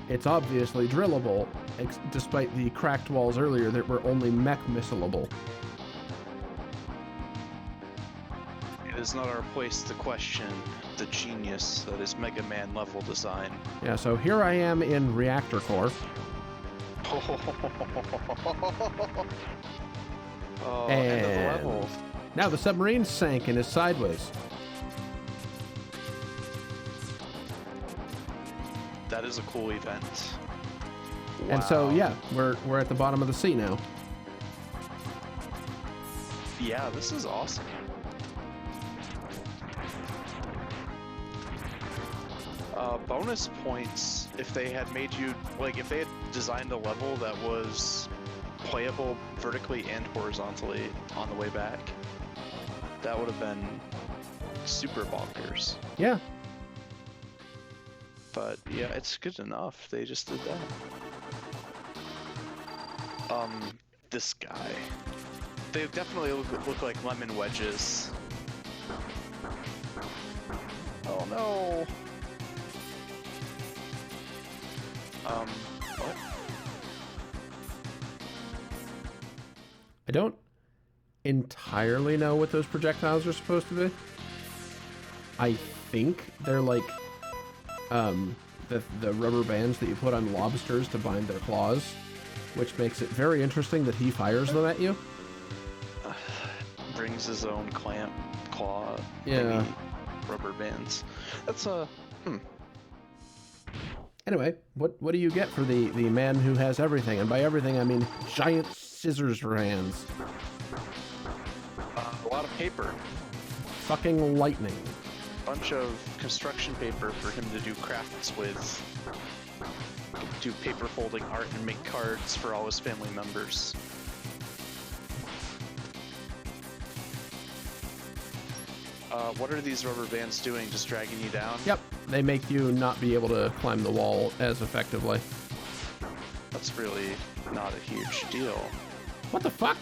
it's obviously drillable, despite the cracked walls earlier that were only mech missilable. It is not our place to question the genius that is Mega Man level design. Yeah, so here I am in reactor core. Oh, end of the And- level. Now the submarine sank and is sideways. That is a cool event. And so, Wow. yeah, we're at the bottom of the sea now. Yeah, this is awesome. Bonus points if they had made you, like, if they had designed a level that was playable vertically and horizontally on the way back. That would have been super bonkers. Yeah. But yeah, it's good enough. They just did that. This guy. They definitely look like lemon wedges. Oh, Oh no. What? I don't entirely know what those projectiles are supposed to be. I think they're like the rubber bands that you put on lobsters to bind their claws, which makes it very interesting that he fires them at you. Brings his own clamp, claw, Yeah. thingy, rubber bands. That's Anyway, what do you get for the man who has everything? And by everything, I mean giant scissors for hands. a lot of paper. Fucking lightning. Bunch of construction paper for him to do crafts with. Do paper folding art and make cards for all his family members. What are these rubber bands doing? Just dragging you down? Yep, they make you not be able to climb the wall as effectively. That's really not a huge deal. What the fuck?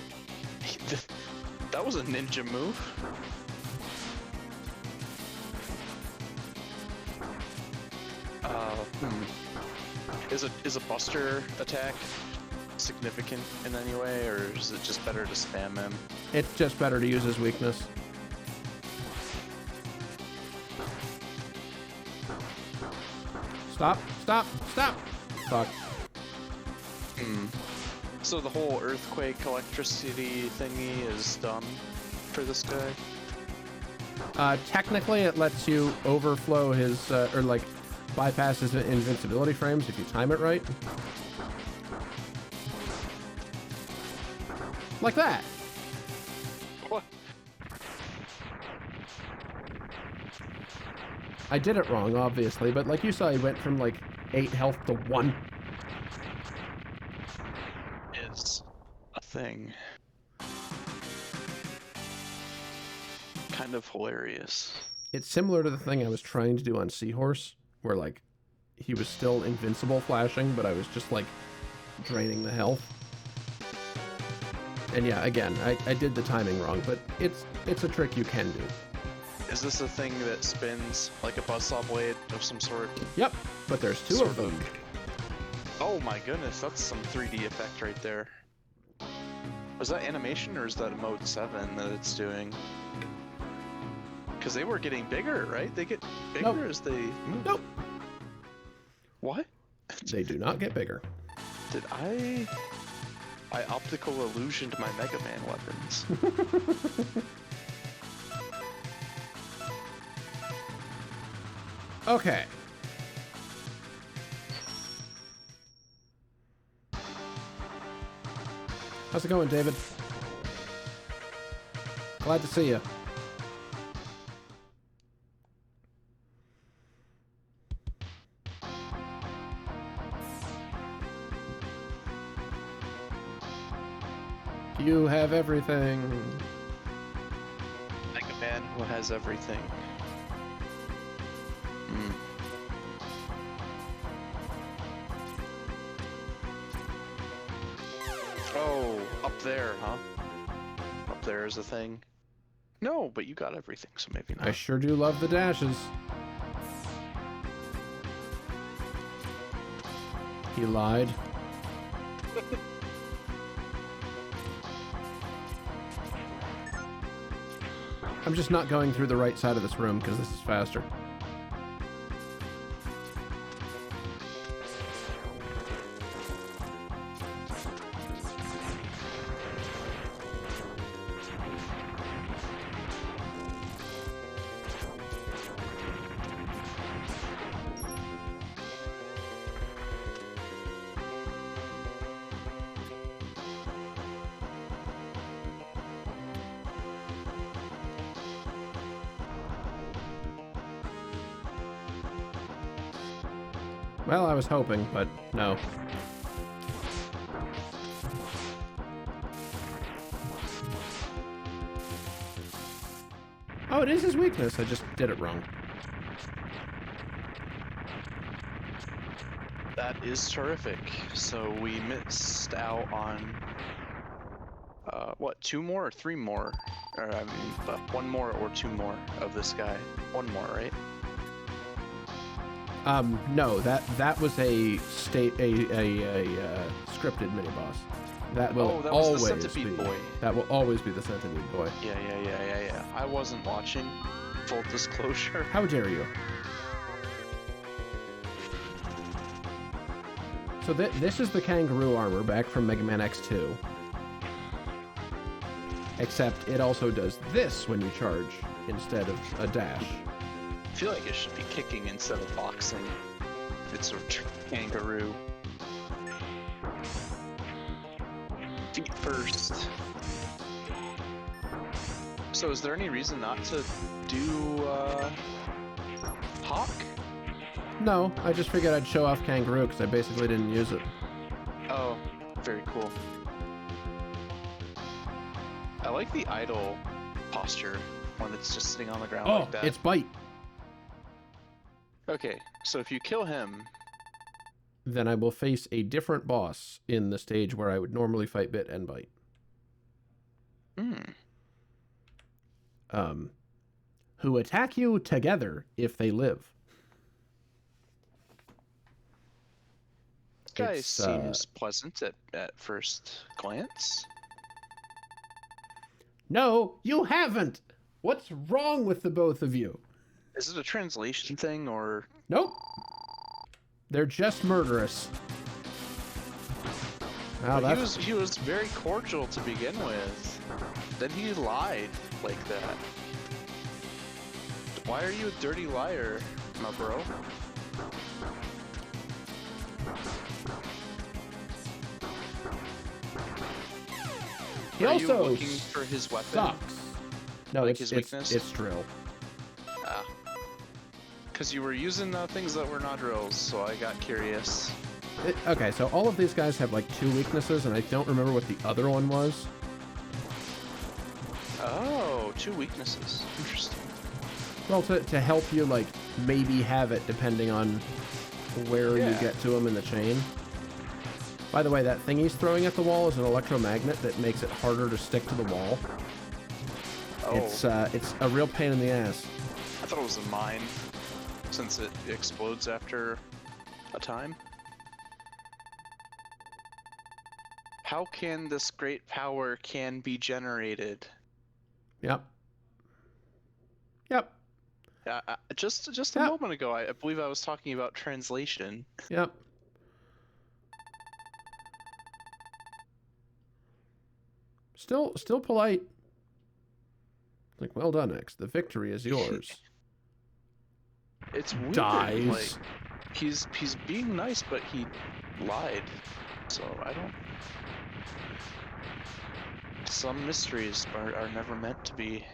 That was a ninja move. Is a buster attack significant in any way, or is it just better to spam him? It's just better to use his weakness. Stop, stop, stop! Fuck. So the whole earthquake electricity thingy is done for this guy? Technically it lets you overflow his, or like, bypass his invincibility frames if you time it right. Like that! What? I did it wrong, obviously, but like you saw, he went from like 8 health to 1. Is a thing. Kind of hilarious. It's similar to the thing I was trying to do on Seahorse, where like he was still invincible flashing, but I was just like draining the health. And yeah, again, I did the timing wrong, but it's a trick you can do. Is this a thing that spins like a buzzsaw blade of some sort? Yep, but there's two Sort of them. Oh my goodness, that's some 3D effect right there. Was that animation or is that mode 7 that it's doing? Because they were getting bigger, right? They get bigger Nope. as they move. Nope, What? they do not get bigger. Did I optical illusioned my Mega Man weapons? Okay. How's it going, David? Glad to see you. You have everything. Mega Man who has everything. Oh, up there, huh? Up there is a thing. No, but you got everything, so maybe not. I sure do love the dashes. He lied. I'm just not going through the right side of this room because this is faster. Well, I was hoping, but no. Oh, it is his weakness. I just did it wrong. That is terrific. So we missed out on what, 2 more or 3 more? Or I mean, one more or 2 more of this guy. 1 more, right? No, that was a scripted mini boss. That will that was the always centipede be. boy. That will always be the centipede boy. Yeah. I wasn't watching. Full disclosure. How dare you? So this is the kangaroo armor back from Mega Man X2. Except it also does this when you charge instead of a dash. I feel like it should be kicking instead of boxing. It's a kangaroo. Feet first. So is there any reason not to do Hawk? No, I just figured I'd show off kangaroo because I basically didn't use it. Oh, very cool. I like the idle posture when it's just sitting on the ground like that. It's bite. Okay, so if you kill him... Then I will face a different boss in the stage where I would normally fight Bit and Bite. Who attack you together if they live. This guy seems pleasant at first glance. No, you haven't! What's wrong with the both of you? Is it a translation thing, or... Nope. They're just murderous. Wow, but he was very cordial to begin with. Then he lied like that. Why are you a dirty liar, my bro? He are you also looking for his weapon? sucks. No, Like it's his weakness? it's drill. Ah. Because you were using things that were not drills, so I got curious. Okay, so all of these guys have like 2 weaknesses, and I don't remember what the other one was. Oh, 2 weaknesses. Interesting. Well, to help you, like, maybe have it depending on where you get to them in the chain. By the way, that thing he's throwing at the wall is an electromagnet that makes it harder to stick to the wall. Oh. It's a real pain in the ass. I thought it was a mine, since it explodes after a time. How can this great power can be generated? Yep. Just a moment ago, I believe I was talking about translation. Yep. Still polite. Like, well done, X. The victory is yours. It's weird. Dies. Like, he's being nice, but he lied. So I don't. Some mysteries are never meant to be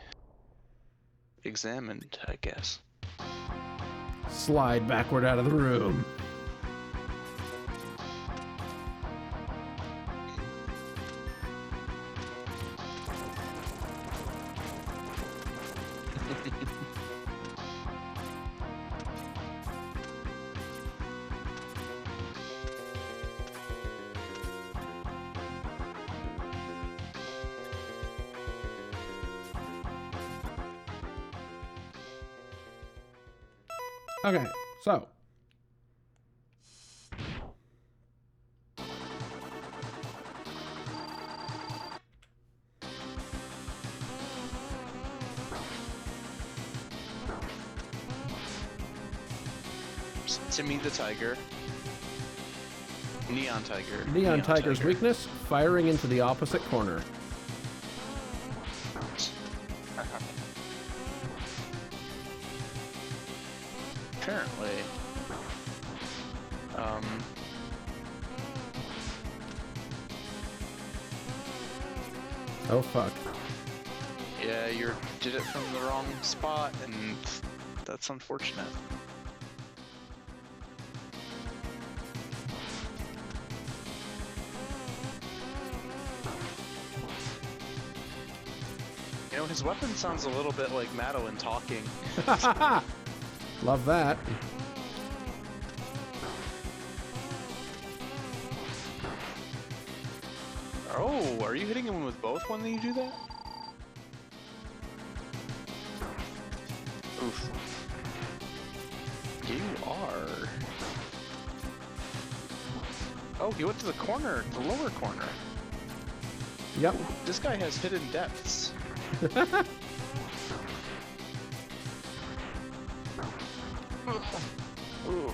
examined, I guess. Slide backward out of the room. Okay, so. Timmy the Tiger. Neon Tiger. Neon Tiger's Tiger. weakness, firing into the opposite corner. Apparently. Oh fuck. Yeah, you did it from the wrong spot, and that's unfortunate. You know, his weapon sounds a little bit like Madeline talking. Love that. Oh, are you hitting him with both when you do that? Oof. You are. Oh, he went to the corner, the lower corner. Yep. This guy has hidden depths. Ooh.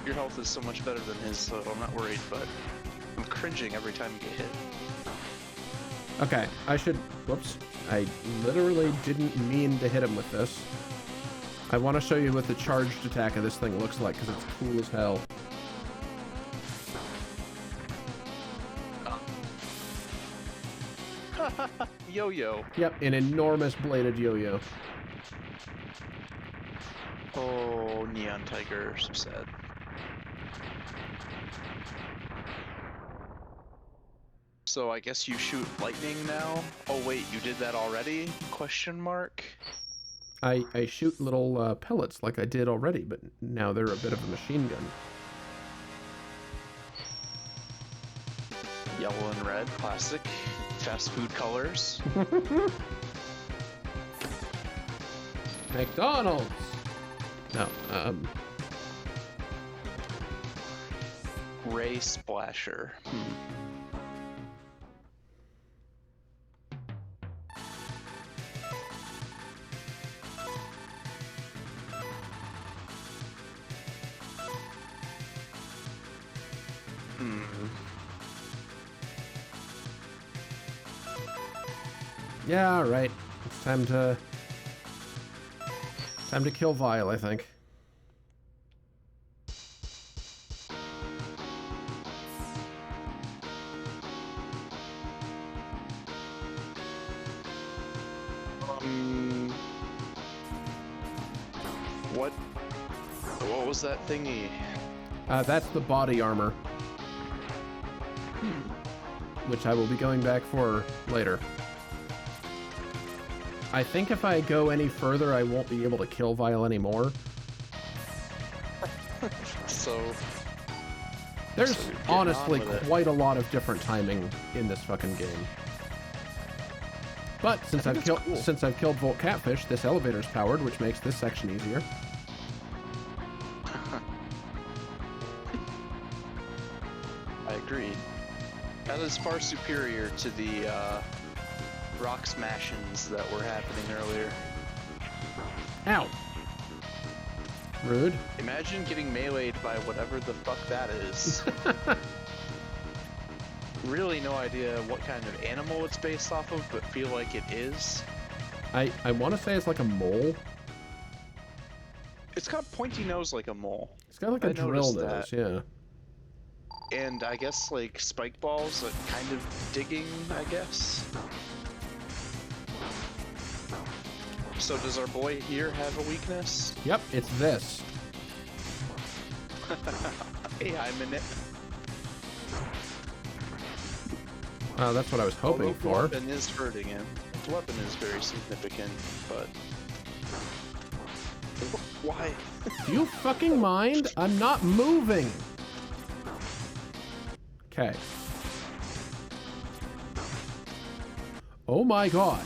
Your health is so much better than his, so I'm not worried, but I'm cringing every time you get hit. Okay, I should... Whoops. I literally didn't mean to hit him with this. I want to show you what the charged attack of this thing looks like, because it's cool as hell. Yo-yo. Yep, an enormous bladed yo-yo. Oh, Neon Tiger, so sad. So I guess you shoot lightning now? Oh wait, you did that already? Question mark? I shoot little pellets like I did already, but now they're a bit of a machine gun. Yellow and red, classic. Fast food colors. McDonald's! No, Ray Splasher. Yeah, right. It's time to kill Vile, I think. What was that thingy? That's the body armor. Which I will be going back for later. I think if I go any further, I won't be able to kill Vile anymore. So there's honestly on with it. quite a lot of different timing in this fucking game. But since I've killed Volt Catfish, this elevator's powered, which makes this section easier. I agree. That is far superior to the rock smashings that were happening earlier. Ow! Rude. Imagine getting meleeed by whatever the fuck that is. Really no idea what kind of animal it's based off of, but feel like it is. I want to say it's like a mole. It's got a pointy nose like a mole. It's got like a drill noticed nose, that. yeah. And I guess like spike balls that kind of digging, I guess. So does our boy here have a weakness? Yep, it's this. Hey, I'm in it. That's what I was hoping Although for. The weapon is hurting him. The weapon is very significant, but... Why? Do you fucking mind? I'm not moving! Okay. Oh my god.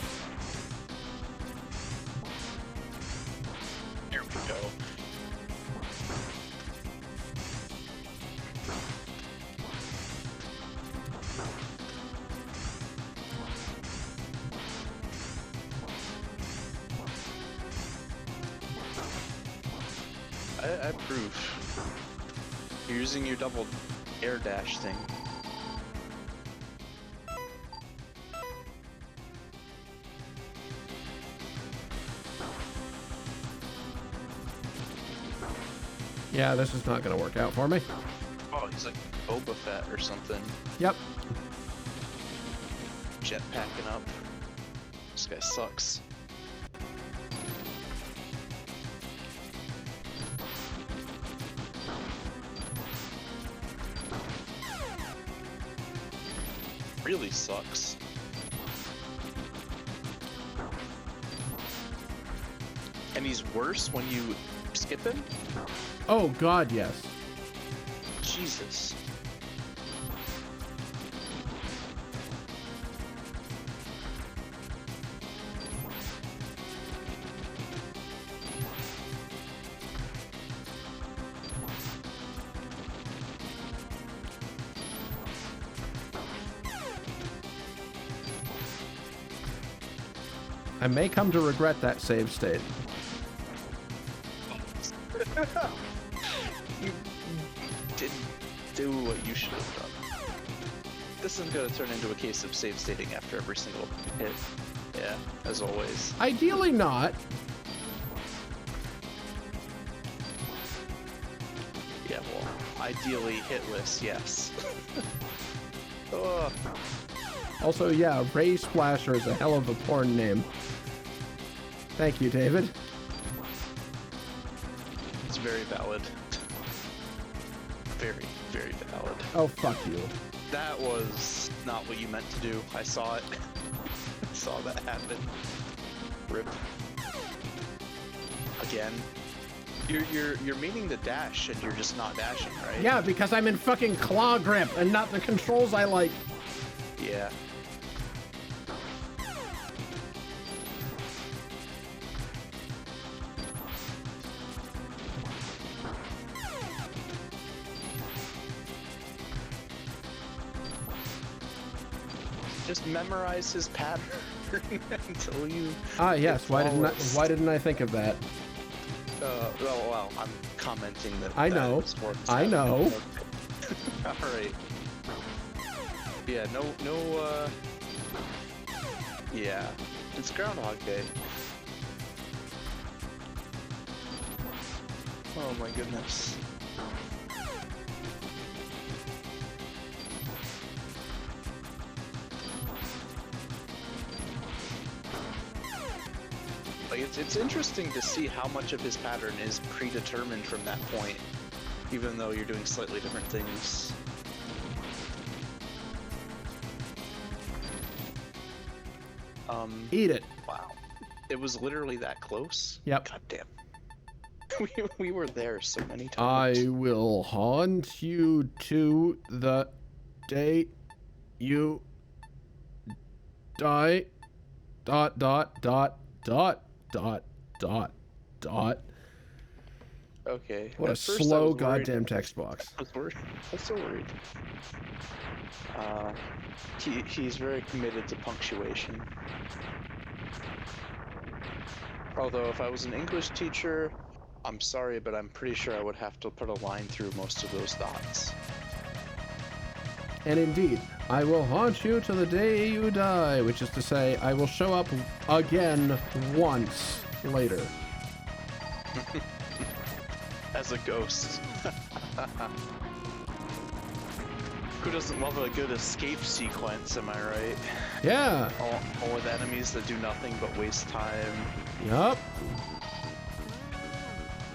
Here we go. I approve. You're using your double air dash thing. Yeah, this is not gonna work out for me. Oh, he's like Boba Fett or something. Yep. Jetpacking up. This guy sucks. Really sucks. And he's worse when you skip him? Oh god, yes. Jesus. I may come to regret that save state. You didn't do what you should have done. This is going to turn into a case of save stating after every single hit. Yeah, as always. Ideally not. Yeah, well, ideally hitless, yes. Ugh. Also, yeah, Ray Splasher is a hell of a porn name. Thank you, David. It's very valid. Very, very valid. Oh, fuck you. That was not what you meant to do. I saw it. I saw that happen. Rip. Again. You're meaning to dash and you're just not dashing, right? Yeah, because I'm in fucking claw grip and not the controls I like. Yeah. Just memorize his pattern until you. Ah, yes. Why didn't I think of that? Well, I'm commenting that. I know. I know. All right. Yeah. No. Yeah. It's Groundhog Day. Oh my goodness. Like it's interesting to see how much of his pattern is predetermined from that point, even though you're doing slightly different things. Eat it. Wow. It was literally that close? Yep. God damn. We were there so many times. I will haunt you to the day you die. ... Okay. What a At first I slow was worried. goddamn text box. I was so worried. He's very committed to punctuation. Although if I was an English teacher, I'm sorry, but I'm pretty sure I would have to put a line through most of those dots. And indeed, I will haunt you to the day you die, which is to say, I will show up again once later. As a ghost. Who doesn't love a good escape sequence, am I right? Yeah. All with enemies that do nothing but waste time. Yup.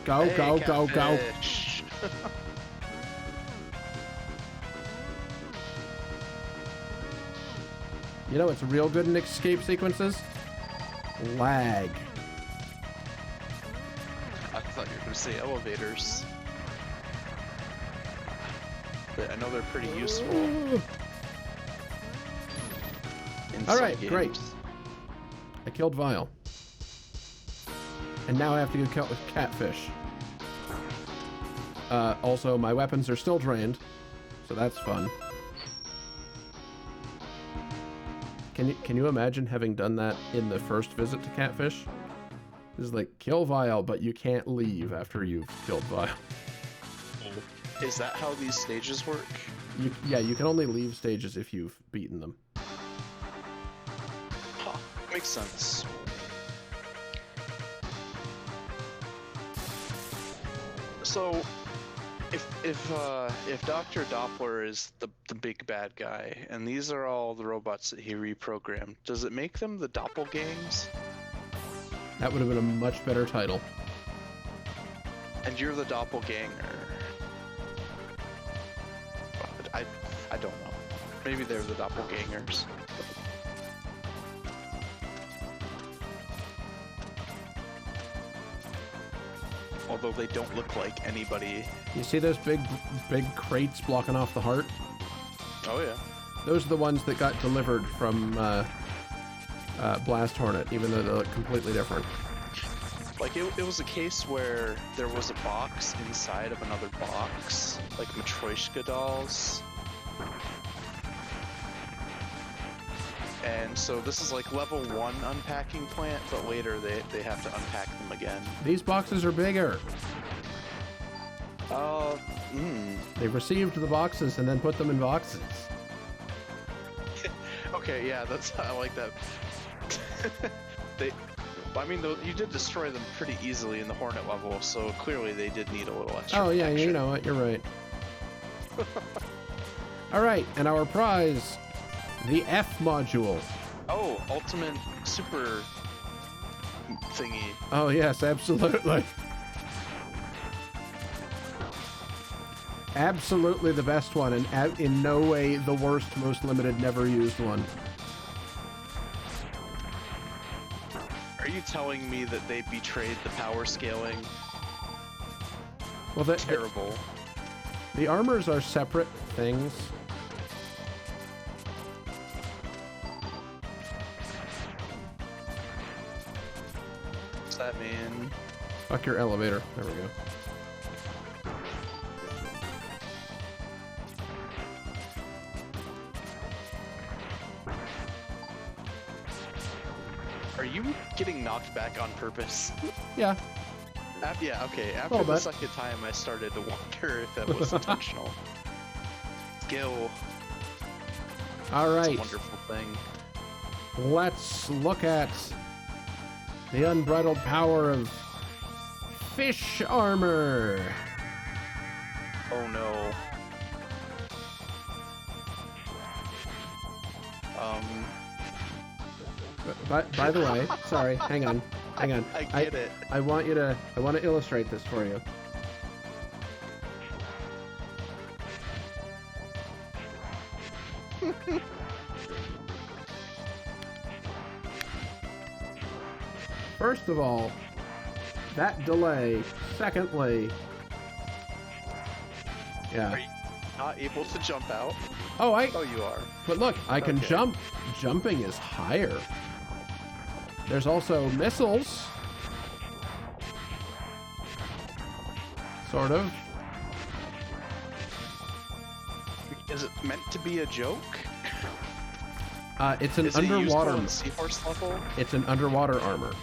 Go, Hey, go, go, go. catfish. You know what's real good in escape sequences? Lag. I thought you were going to say elevators. But I know they're pretty useful. In All some right, games. great. I killed Vile. And now I have to go kill with catfish. Also, my weapons are still drained, so that's fun. Can you imagine having done that in the first visit to Catfish? It's like, kill Vile, but you can't leave after you've killed Vile. Is that how these stages work? Yeah, you can only leave stages if you've beaten them. Huh, makes sense. So, if Dr. Doppler is the big bad guy, and these are all the robots that he reprogrammed, does it make them the doppelgangs? That would have been a much better title. And you're the doppelganger. I don't know. Maybe they're the doppelgangers. Although they don't look like anybody. You see those big crates blocking off the heart? Oh yeah. Those are the ones that got delivered from Blast Hornet, even though they look completely different. Like it was a case where there was a box inside of another box, like Matryoshka dolls. And so this is like level 1 unpacking plant, but later they have to unpack them again. These boxes are bigger. They've received the boxes and then put them in boxes. Okay, yeah, I like that. I mean, you did destroy them pretty easily in the Hornet level, so clearly they did need a little extra. Oh, yeah, protection. you know what? You're right. All right, and our prize, the F module. Oh, ultimate super thingy. Oh, yes, absolutely. Absolutely the best one, and in no way the worst, most limited, never used one. Are you telling me that they betrayed the power scaling? Well, Terrible. The armors are separate things. What's that mean? Fuck your elevator. There we go. Are you getting knocked back on purpose? Yeah. Yeah, okay. After the second time, I started to wonder if that was intentional. Skill. All right. It's a wonderful thing. Let's look at the unbridled power of fish armor. Oh no. By the way, sorry, hang on. I get it. I want to illustrate this for you. First of all, that delay. Secondly, yeah. Are you not able to jump out? Oh, you are. But look, I can Okay. jump. Jumping is higher. There's also missiles. Sort of. Is it meant to be a joke? It's an Is it useful underwater. in Seahorse level? It's an underwater armor.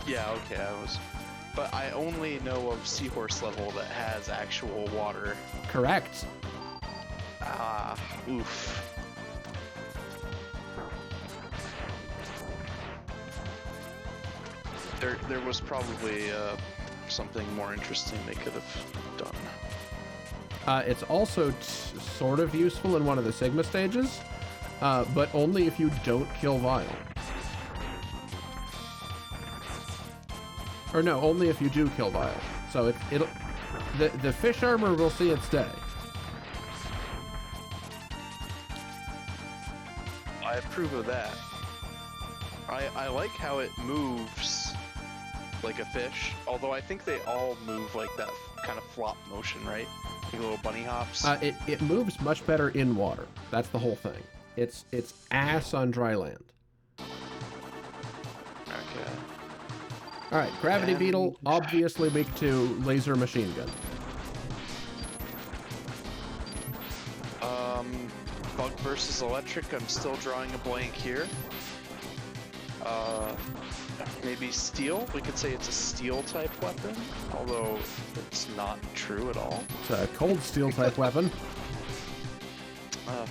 Yeah, okay, But I only know of Seahorse level that has actual water. Correct. Ah, oof. There was probably something more interesting they could have done. It's also sort of useful in one of the Sigma stages, but only if you don't kill Vile. Or no, only if you do kill Vile. So the fish armor will see its day. I approve of that. I like how it moves like a fish, although I think they all move like that kind of flop motion, right? Like little bunny hops. It moves much better in water. That's the whole thing. It's ass on dry land. Okay. All right, Gravity Beetle, obviously weak to laser machine gun. Bug versus electric, I'm still drawing a blank here. Maybe steel? We could say it's a steel type weapon, although it's not true at all. It's a cold steel type weapon. All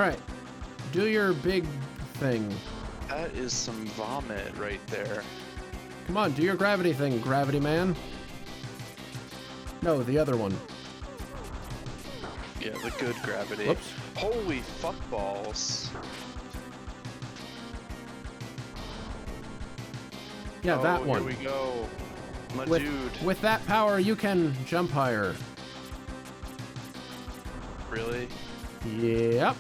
right, do your big thing. That is some vomit right there. Come on, do your gravity thing, Gravity Man. No, the other one. Yeah, the good gravity. Whoops. Holy fuck balls. Yeah, that one. Here we go. My with, dude. with that power, you can jump higher. Really? Yep.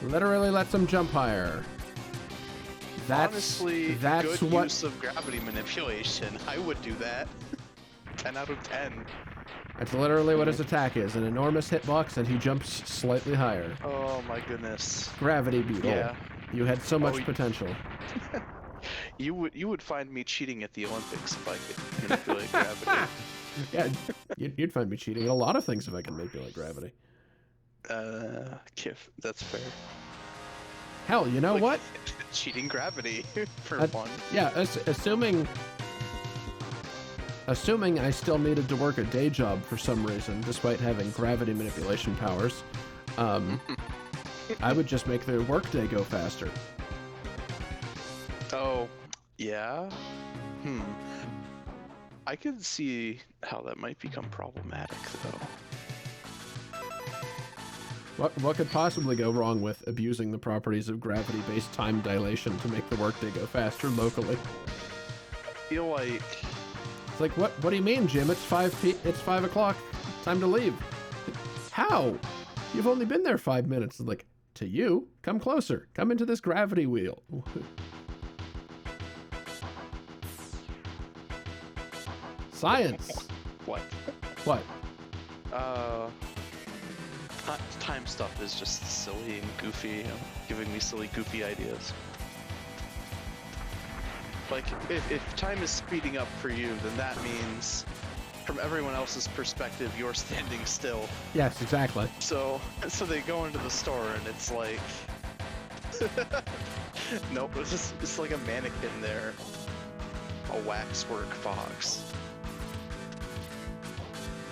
Literally lets them jump higher. Honestly, that's good what use of gravity manipulation. I would do that. 10 out of 10. That's literally what his attack is. An enormous hitbox, and he jumps slightly higher. Oh my goodness. Gravity Beetle. Yeah. You had so much potential. You would find me cheating at the Olympics if I could manipulate gravity. Yeah, you'd find me cheating at a lot of things if I could manipulate gravity. That's fair. Hell, you know Like, what? Cheating gravity for fun. Yeah, assuming I still needed to work a day job for some reason, despite having gravity manipulation powers, I would just make the workday go faster. Oh, yeah? I could see how that might become problematic, though. What could possibly go wrong with abusing the properties of gravity-based time dilation to make the workday go faster locally? I feel like... It's like, what do you mean, Jim? It's 5 o'clock. Time to leave. How? You've only been there 5 minutes. It's like, to you, come closer. Come into this gravity wheel. Science. What? What? Time stuff is just silly and goofy, you know, giving me silly, goofy ideas. Like, if time is speeding up for you, then that means, from everyone else's perspective, you're standing still. Yes, exactly. So they go into the store and it's like, nope, it's like a mannequin there, a waxwork fox.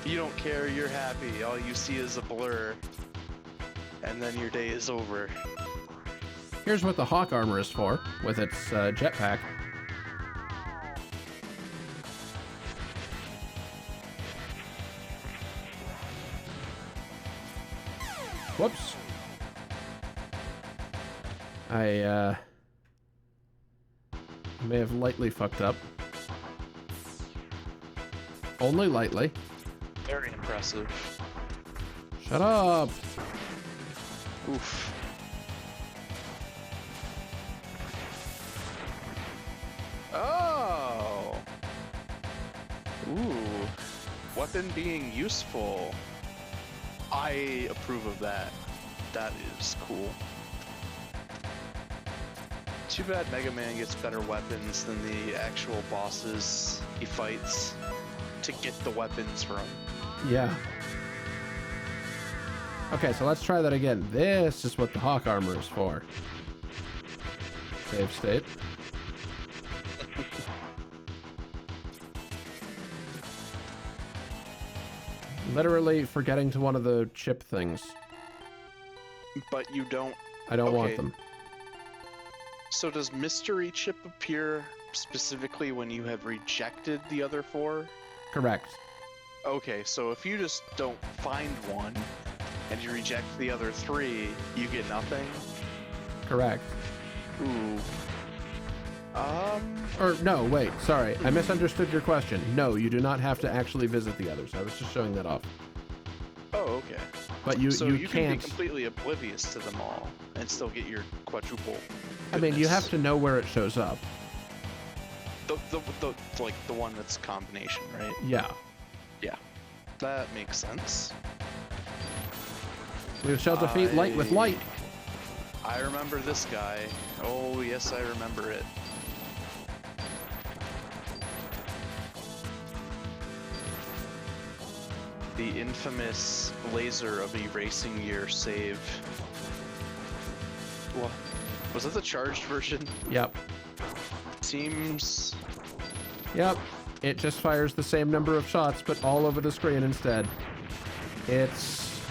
You don't care, you're happy, all you see is a blur, and then your day is over. Here's what the Hawk armor is for, with its jetpack. Whoops. I may have lightly fucked up. Only lightly. Very impressive. Shut up! Oof. Oh! Ooh. Weapon being useful. I approve of that. That is cool. Too bad Mega Man gets better weapons than the actual bosses he fights to get the weapons from. Yeah. Okay, so let's try that again. This is what the Hawk armor is for. Save state. Literally forgetting to one of the chip things. But you don't... I don't want Okay. them. So does Mystery Chip appear specifically when you have rejected the other four? Correct. Okay, so if you just don't find one, and you reject the other three, you get nothing? Correct. Ooh. Or, no, wait, sorry. I misunderstood your question. No, you do not have to actually visit the others. I was just showing that off. Oh, okay. But you So you can can't... be completely oblivious to them all, and still get your quadruple I mean, you have goodness. to know where it shows up. Like, the one that's combination, right? Yeah. Yeah. That makes sense. We shall defeat light with light. I remember this guy. Oh, yes, I remember it. The infamous laser of erasing your save. What? Was that the charged version? Yep. Seems... Yep. It just fires the same number of shots, but all over the screen instead. It's...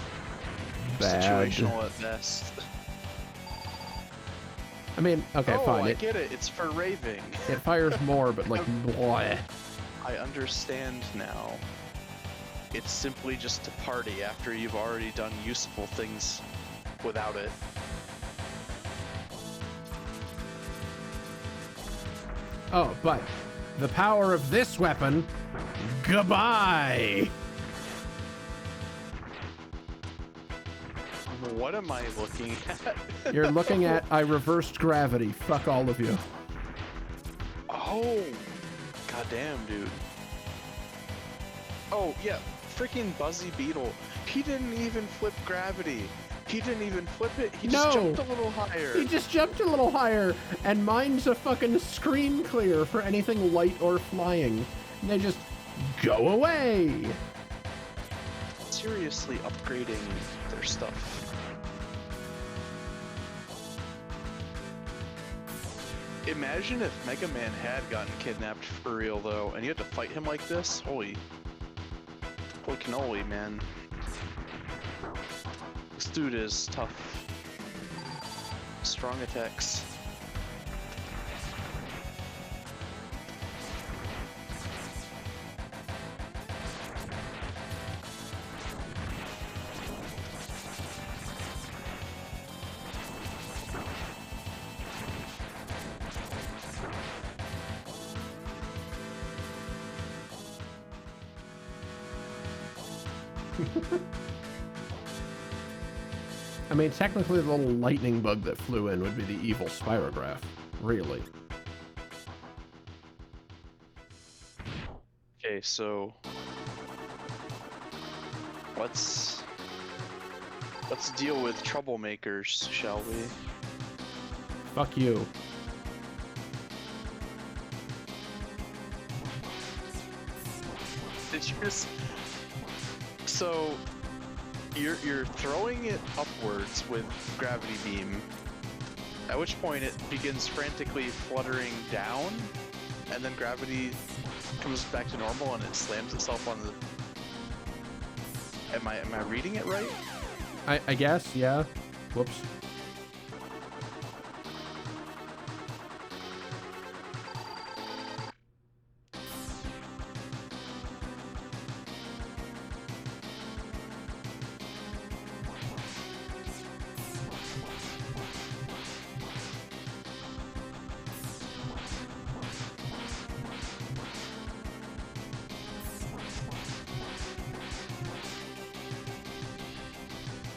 bad. situational at best. I mean, okay, oh, fine. I get it. It's for raving. It fires more, but like, bleh. I understand now. It's simply just to party after you've already done useful things without it. Oh, but the power of this weapon, goodbye! What am I looking at? You're looking at, I reversed gravity. Fuck all of you. Oh! Goddamn, dude. Oh, yeah. Freaking Buzzy Beetle. He didn't even flip gravity. He didn't even flip it. He just jumped a little higher. He just jumped a little higher, and mine's a fucking screen clear for anything light or flying. And they just go away. seriously upgrading their stuff. Imagine if Mega Man had gotten kidnapped for real though, and you had to fight him like this. Holy cannoli, man. This dude is tough. Strong attacks. I mean, technically the little lightning bug that flew in would be the evil spirograph. Really. Okay, so let's deal with troublemakers, shall we? Fuck you. Did you just... So you're throwing it upwards with gravity beam, at which point it begins frantically fluttering down, and then gravity comes back to normal and it slams itself on the... Am I reading it right? I guess, yeah. Whoops.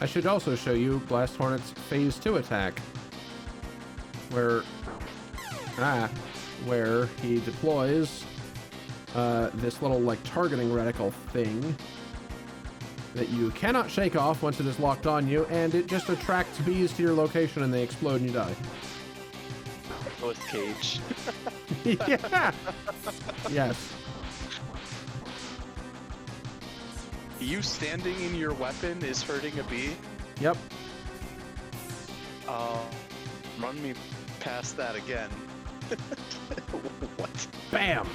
I should also show you Blast Hornet's Phase 2 attack, where he deploys this little, like, targeting reticle thing that you cannot shake off once it is locked on you, and it just attracts bees to your location and they explode and you die. With Cage. Yeah! Yes. You standing in your weapon is hurting a bee? Yep. Run me past that again. What? Bam!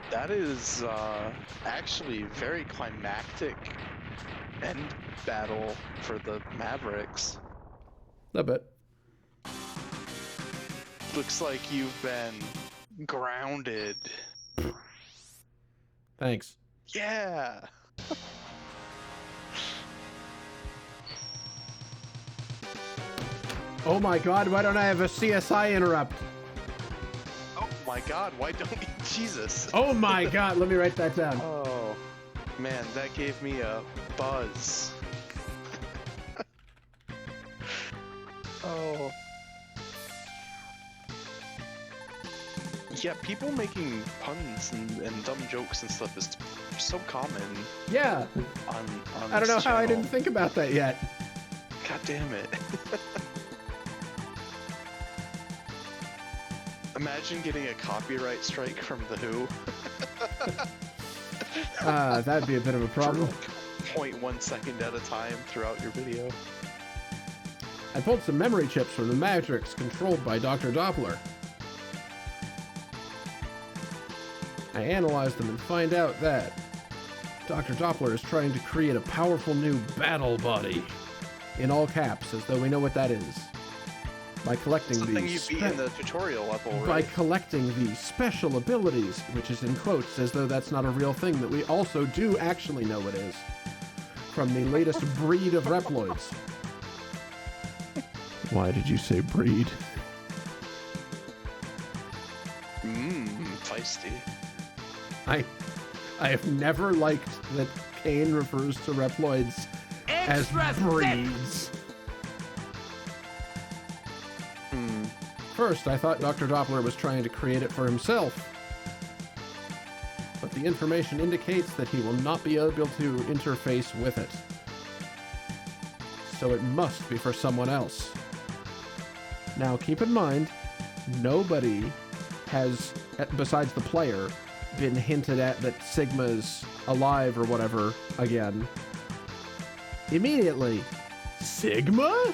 That is actually very climactic end battle for the Mavericks. A bit. Looks like you've been grounded. Thanks. Yeah. Oh my god, why don't I have a CSI interrupt? Oh my god, why don't you? Jesus. Oh my god, let me write that down. Oh, man, that gave me a buzz. Oh. Yeah, people making puns and dumb jokes and stuff is so common Yeah. on I don't know this how I channel. didn't think about that yet. God damn it. Imagine getting a copyright strike from The Who. That'd be a bit of a problem. For like 0.1 second at a time throughout your video. I pulled some memory chips from the Matrix controlled by Dr. Doppler. I analyzed them and find out that Dr. Doppler is trying to create a powerful new battle buddy. In all caps, as though we know what that is. By collecting It's the thing you these beat in the tutorial level, right? by collecting the special abilities, which is in quotes, as though that's not a real thing that we also do actually know it is. From the latest breed of Reploids. Why did you say breed? Feisty. I have never liked that Kane refers to Reploids as Extra thick. breeds. First, I thought Dr. Doppler was trying to create it for himself. But the information indicates that he will not be able to interface with it. So it must be for someone else. Now, keep in mind, nobody has, besides the player, been hinted at that Sigma's alive or whatever again, immediately, Sigma?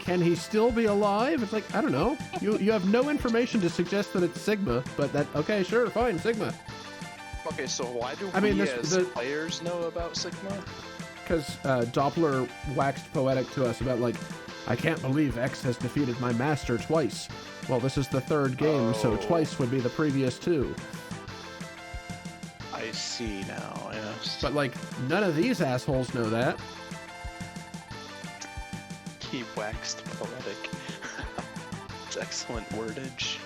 Can he still be alive? It's like, I don't know. You have no information to suggest that it's Sigma, but that, okay, sure, fine, Sigma. Okay, so why do players know about Sigma? Because Doppler waxed poetic to us about, like, I can't believe X has defeated my master twice. Well, this is the third game, so twice would be the previous two. I see now, yes. But, like, none of these assholes know that. He waxed poetic. It's excellent wordage.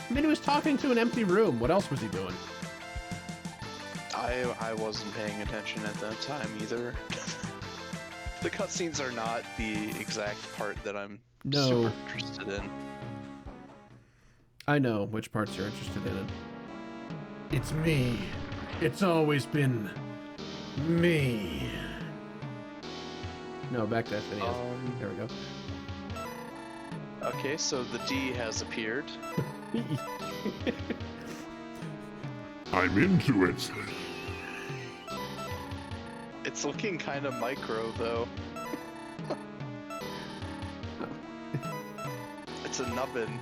I mean, he was talking to an empty room. What else was he doing? I wasn't paying attention at that time either. The cutscenes are not the exact part that I'm super interested in. I know which parts you're interested in. It's me. It's always been me. No, back to SNES. There we go. Okay, so the D has appeared. I'm into it. It's looking kind of micro, though. It's a nubbin.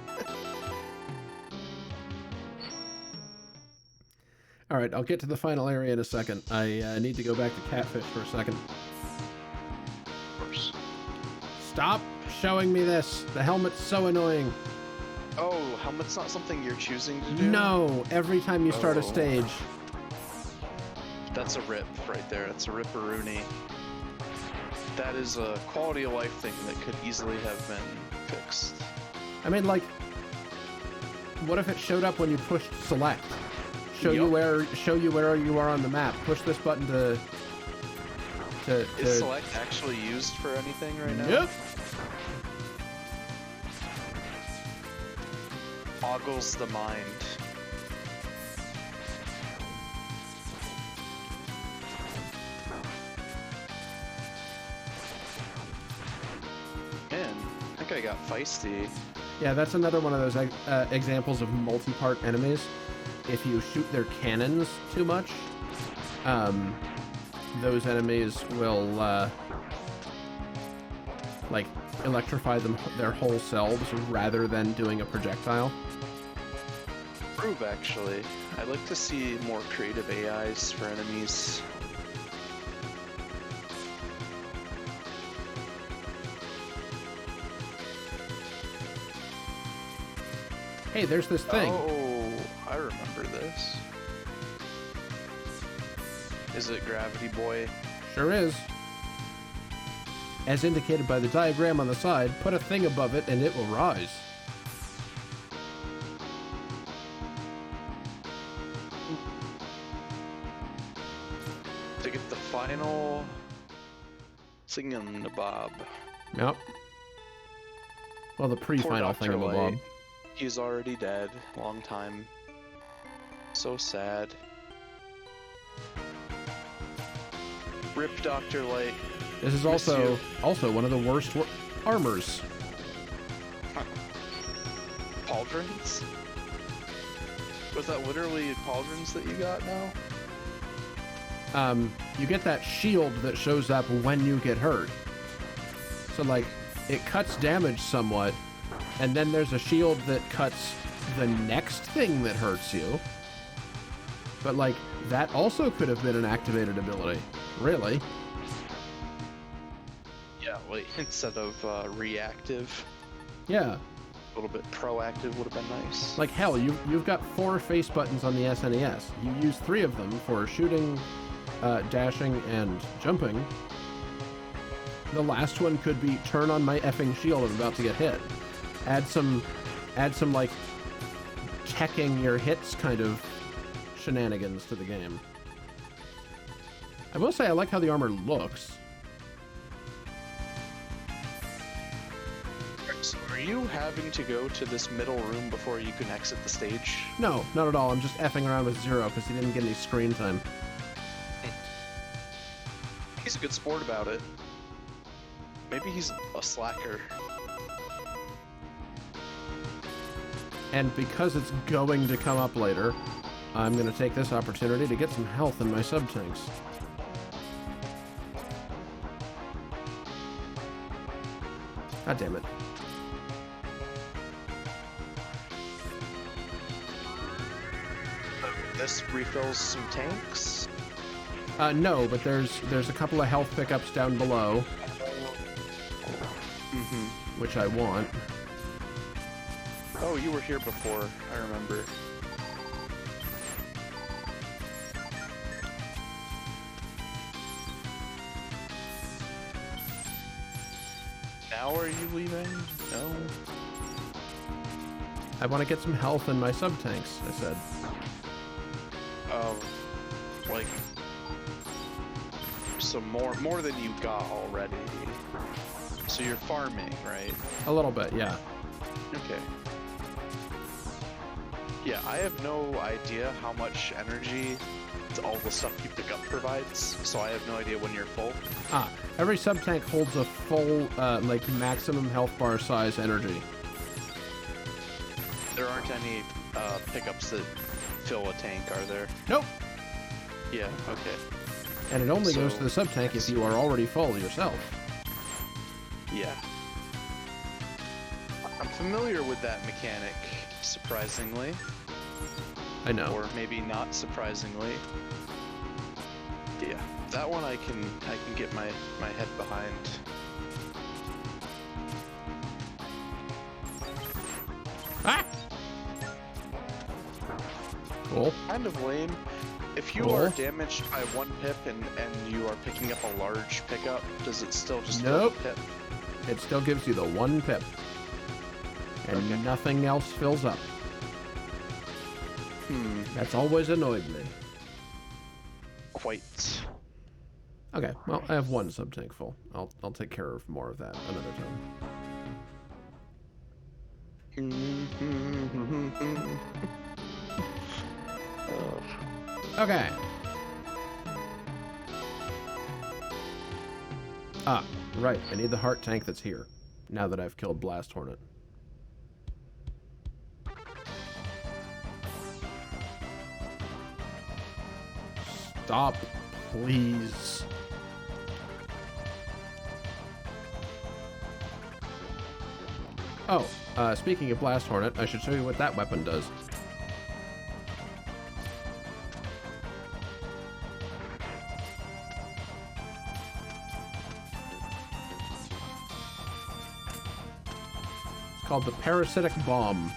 All right, I'll get to the final area in a second. I need to go back to Catfish for a second. Of course. Stop showing me this. The helmet's so annoying. Oh, helmet's not something you're choosing to do? No, every time you start a stage. That's a rip right there. That's a ripperoonie. That is a quality of life thing that could easily have been fixed. I mean, like, what if it showed up when you pushed select? Show you where you are on the map. Push this button to Is select actually used for anything right now? Yep. Boggles the mind. Man, I think I got feisty. Yeah, that's another one of those examples of multi-part enemies. If you shoot their cannons too much, those enemies will like electrify their whole selves rather than doing a projectile. Prove, actually. I'd like to see more creative AIs for enemies. Hey, there's this thing. Oh, I remember this. Is it Gravity Boy? Sure is. As indicated by the diagram on the side, put a thing above it and it will rise. To get the final thingamabob. Yep. Well, the pre-final Poor Dr. thingamabob. Light. He's already dead. Long time. So sad. Rip Dr. Light. This is also one of the worst armors. Pauldrons? Was that literally pauldrons that you got now? You get that shield that shows up when you get hurt. So, like, it cuts damage somewhat, and then there's a shield that cuts the next thing that hurts you. But, like, that also could have been an activated ability. Really. Yeah, wait, instead of reactive. Yeah. A little bit proactive would have been nice. Like, hell, you've got 4 face buttons on the SNES. You use 3 of them for shooting, dashing, and jumping. The last one could be turn on my effing shield, I'm about to get hit. Add some like checking your hits kind of shenanigans to the game. I will say I like how the armor looks. So are you having to go to this middle room before you can exit the stage? No, not at all. I'm just effing around with Zero because he didn't get any screen time. He's a good sport about it. Maybe he's a slacker. And because it's going to come up later, I'm going to take this opportunity to get some health in my sub-tanks. God damn it. This refills some tanks. No, but there's a couple of health pickups down below, which I want. Oh, you were here before. I remember. Now are you leaving? No. I want to get some health in my sub-tanks, I said. Like, some more than you got already. So you're farming, right? A little bit, yeah. Okay. Yeah, I have no idea how much energy all the stuff you pick up provides, so I have no idea when you're full. Every sub-tank holds a full, like, maximum health bar size energy. There aren't any pickups that fill a tank, are there? Nope. Yeah, okay. And it only goes So- to the sub-tank if you are already full yourself. Yeah. I'm familiar with that mechanic, surprisingly. I know. Or maybe not surprisingly. Yeah, that one I can get my head behind. Ah! Cool. Kind of lame. If you Cool. are damaged by 1 pip and you are picking up a large pickup, does it still just Nope. go to pip? It still gives you the 1 pip. And Okay. nothing else fills up. That's always annoyed me. Quite. Okay, well, I have 1 sub-tank full. I'll take care of more of that another time. Okay. Right. I need the heart tank that's here, now that I've killed Blast Hornet. Stop, please. Oh, speaking of Blast Hornet, I should show you what that weapon does. It's called the Parasitic Bomb.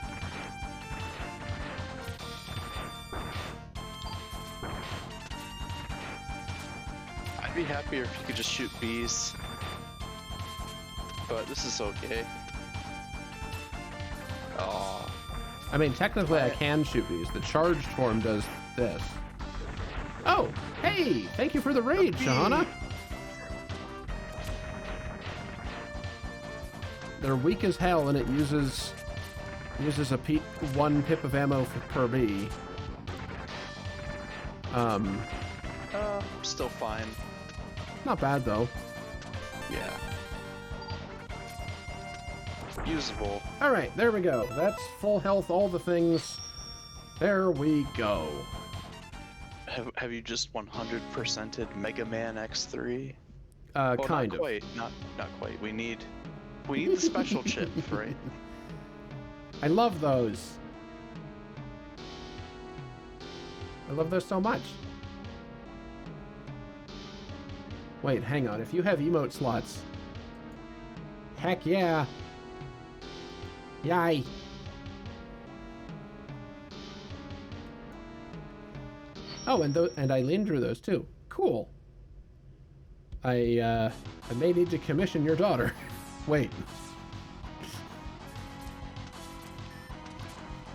I'd be happier if you could just shoot bees. But this is okay. Oh. I mean, technically I can shoot these. The charged form does this. Oh, hey! Thank you for the raid, Shahana! They're weak as hell, and it uses a 1 pip of ammo per bee. Still fine. Not bad though. Yeah. Usable. All right, there we go. That's full health, all the things. There we go. Have you just 100%ed Mega Man X3? Kind not of. quite. Not quite. We need the special chip, right? I love those. I love those so much. Wait, hang on. If you have emote slots, heck yeah. Yay. Oh, and Eileen drew those too. Cool. I may need to commission your daughter. Wait.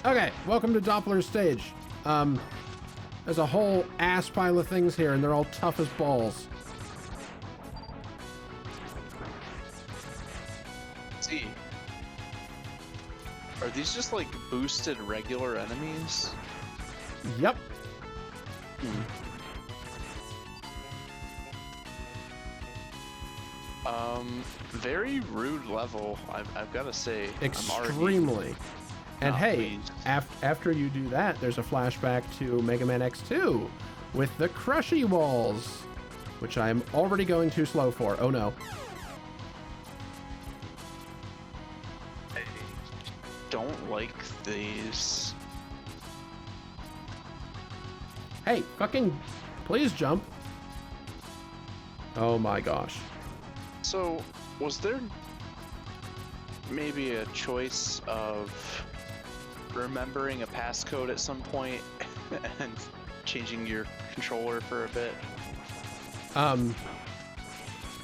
Okay, welcome to Doppler's stage. There's a whole ass pile of things here, and they're all tough as balls. See. Are these just like boosted regular enemies? Yep. Very rude level, I've got to say. Extremely. And Oh, hey, please. after you do that, there's a flashback to Mega Man X2 with the crushy walls, which I'm already going too slow for. Oh no. I don't like these. Hey, fucking, please jump. Oh my gosh. So, was there maybe a choice of remembering a passcode at some point and changing your controller for a bit?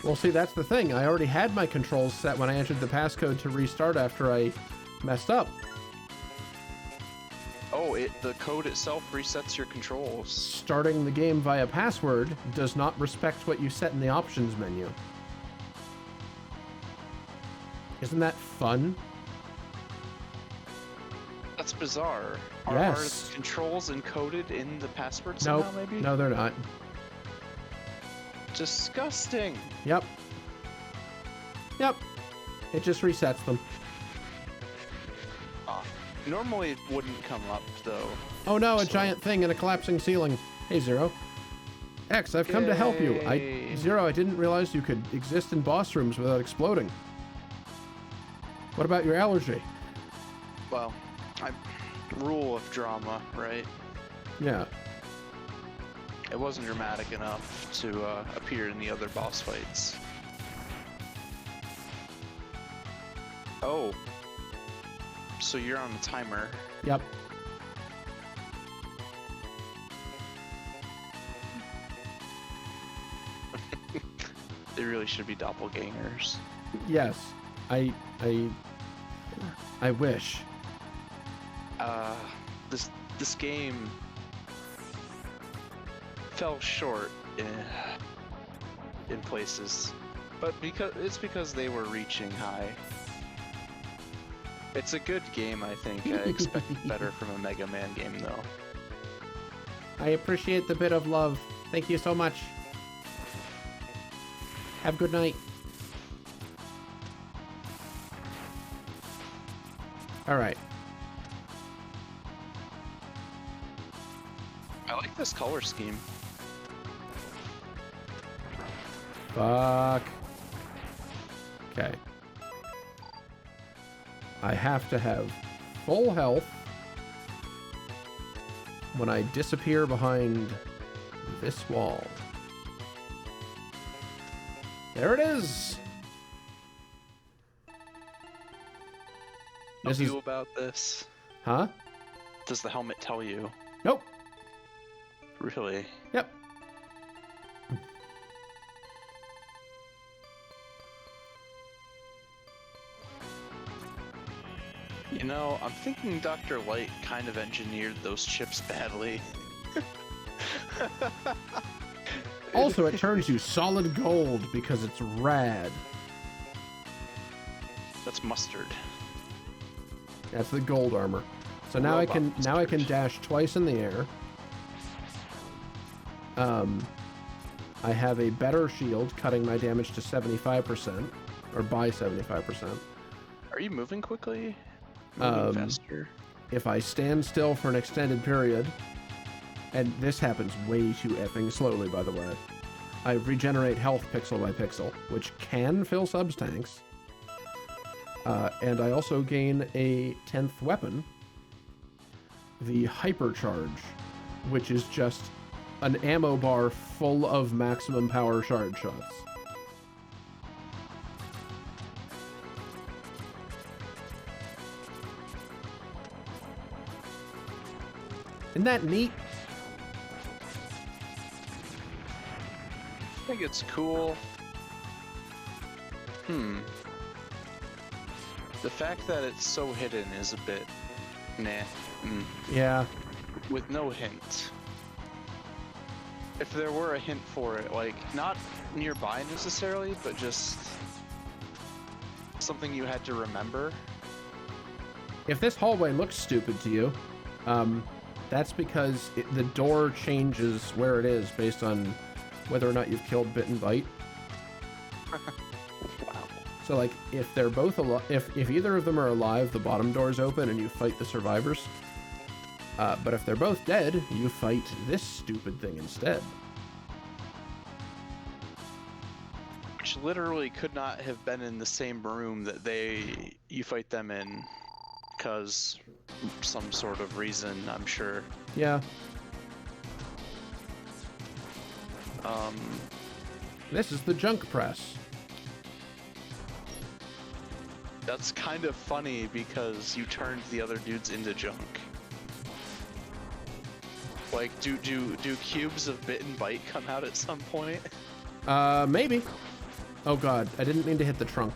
Well, see, that's the thing. I already had my controls set when I entered the passcode to restart after I messed up. Oh, the code itself resets your controls. Starting the game via password does not respect what you set in the options menu. Isn't that fun? That's bizarre. Yes. Are controls encoded in the password Nope. somehow, maybe? No, they're not. Disgusting. Yep. Yep. It just resets them. Normally it wouldn't come up, though. Oh no, a So- giant thing in a collapsing ceiling. Hey, Zero. X, I've come to help you. Yay. Zero, I didn't realize you could exist in boss rooms without exploding. What about your allergy? Well, rule of drama, right? Yeah. It wasn't dramatic enough to appear in the other boss fights. Oh. So you're on a timer. Yep. They really should be doppelgangers. Yes. I wish. This game fell short in places, but because they were reaching high. It's a good game, I think. I expect better from a Mega Man game, though. I appreciate the bit of love. Thank you so much. Have a good night. All right. I like this color scheme. Fuck. Okay. I have to have full health when I disappear behind this wall. There it is. Tell This is... you about this. Huh? Does the helmet tell you? Nope. Really? Yep. You know, I'm thinking Dr. Light kind of engineered those chips badly. Also, it turns you solid gold because it's rad. That's mustard. That's the gold armor. So now Robot I can mustard. dash twice in the air. I have a better shield, cutting my damage to 75%, or by 75%. Are you moving quickly? Moving faster? If I stand still for an extended period, and this happens way too effing slowly, by the way, I regenerate health pixel by pixel, which can fill subs tanks. And I also gain a 10th weapon, the Hypercharge, which is just an ammo bar full of maximum power shard shots. Isn't that neat? I think it's cool. The fact that it's so hidden is a bit nah. Yeah. With no hint. If there were a hint for it, like, not nearby necessarily, but just something you had to remember. If this hallway looks stupid to you, that's because the door changes where it is based on whether or not you've killed Bit and Bite. Wow. So, like, if they're both if either of them are alive, the bottom door's open and you fight the survivors. But if they're both dead, you fight this stupid thing instead. Which literally could not have been in the same room that you fight them in, because some sort of reason, I'm sure. Yeah. This is the junk press. That's kind of funny because you turned the other dudes into junk. Like, do cubes of bit and bite come out at some point? Maybe. Oh god, I didn't mean to hit the trunk.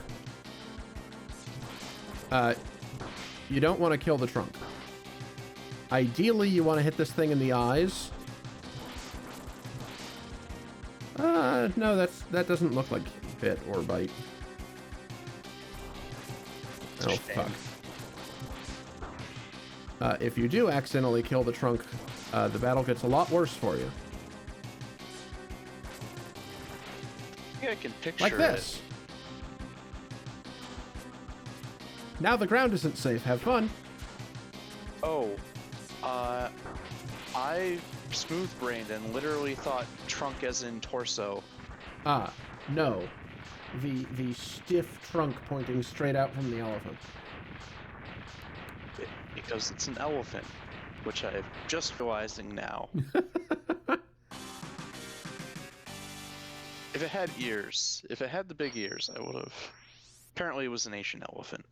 You don't want to kill the trunk. Ideally, you want to hit this thing in the eyes. No, that doesn't look like bit or bite. Oh, fuck. If you do accidentally kill the trunk, the battle gets a lot worse for you. I think I can picture like this. Now the ground isn't safe. Have fun. Oh, I smooth-brained and literally thought trunk as in torso. Ah, no. The stiff trunk pointing straight out from the elephant. Because it's an elephant, which I'm just realizing now. If it had ears, if it had the big ears, I would have. Apparently it was an Asian elephant.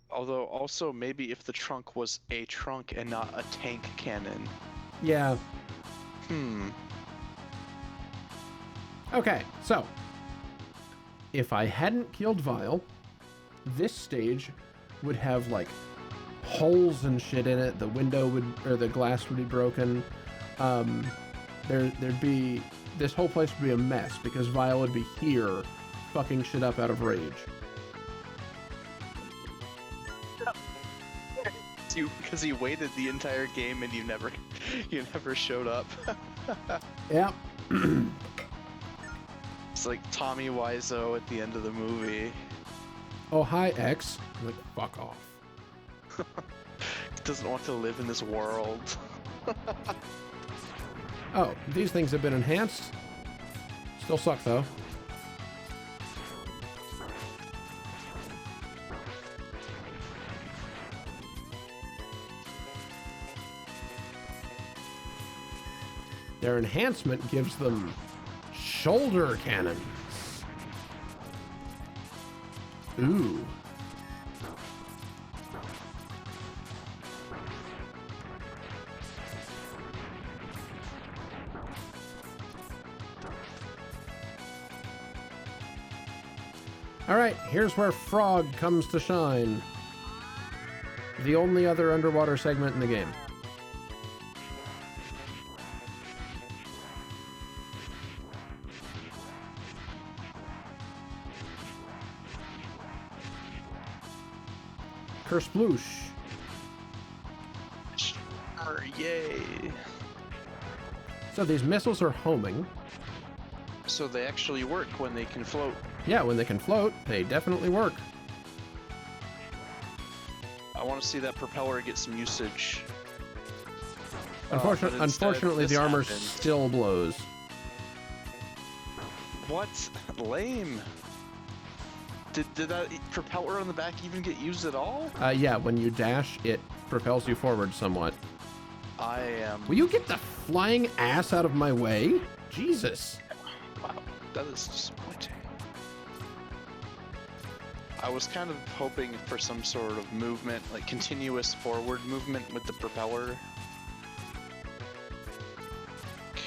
Although, also, maybe if the trunk was a trunk and not a tank cannon. Yeah. Okay, so. If I hadn't killed Vile, this stage would have, like, holes and shit in it. The window would, or the glass would be broken. There'd be, this whole place would be a mess because Vile would be here fucking shit up out of rage. Because he waited the entire game and you never showed up. Yep. It's like Tommy Wiseau at the end of the movie. Oh, hi, X. I'm like, fuck off. Doesn't want to live in this world. Oh, these things have been enhanced. Still suck, though. Their enhancement gives them shoulder cannons. Ooh. Alright, here's where Frog comes to shine. The only other underwater segment in the game. Kersploosh. Yay. So these missiles are homing. So they actually work when they can float. Yeah, when they can float, they definitely work. I want to see that propeller get some usage. Unfortunately, the armor still blows. What? Lame. Did that propeller on the back even get used at all? Yeah, when you dash, it propels you forward somewhat. I am... Will you get the flying ass out of my way? Jesus. Wow, that is disappointing. I was kind of hoping for some sort of movement, like continuous forward movement with the propeller.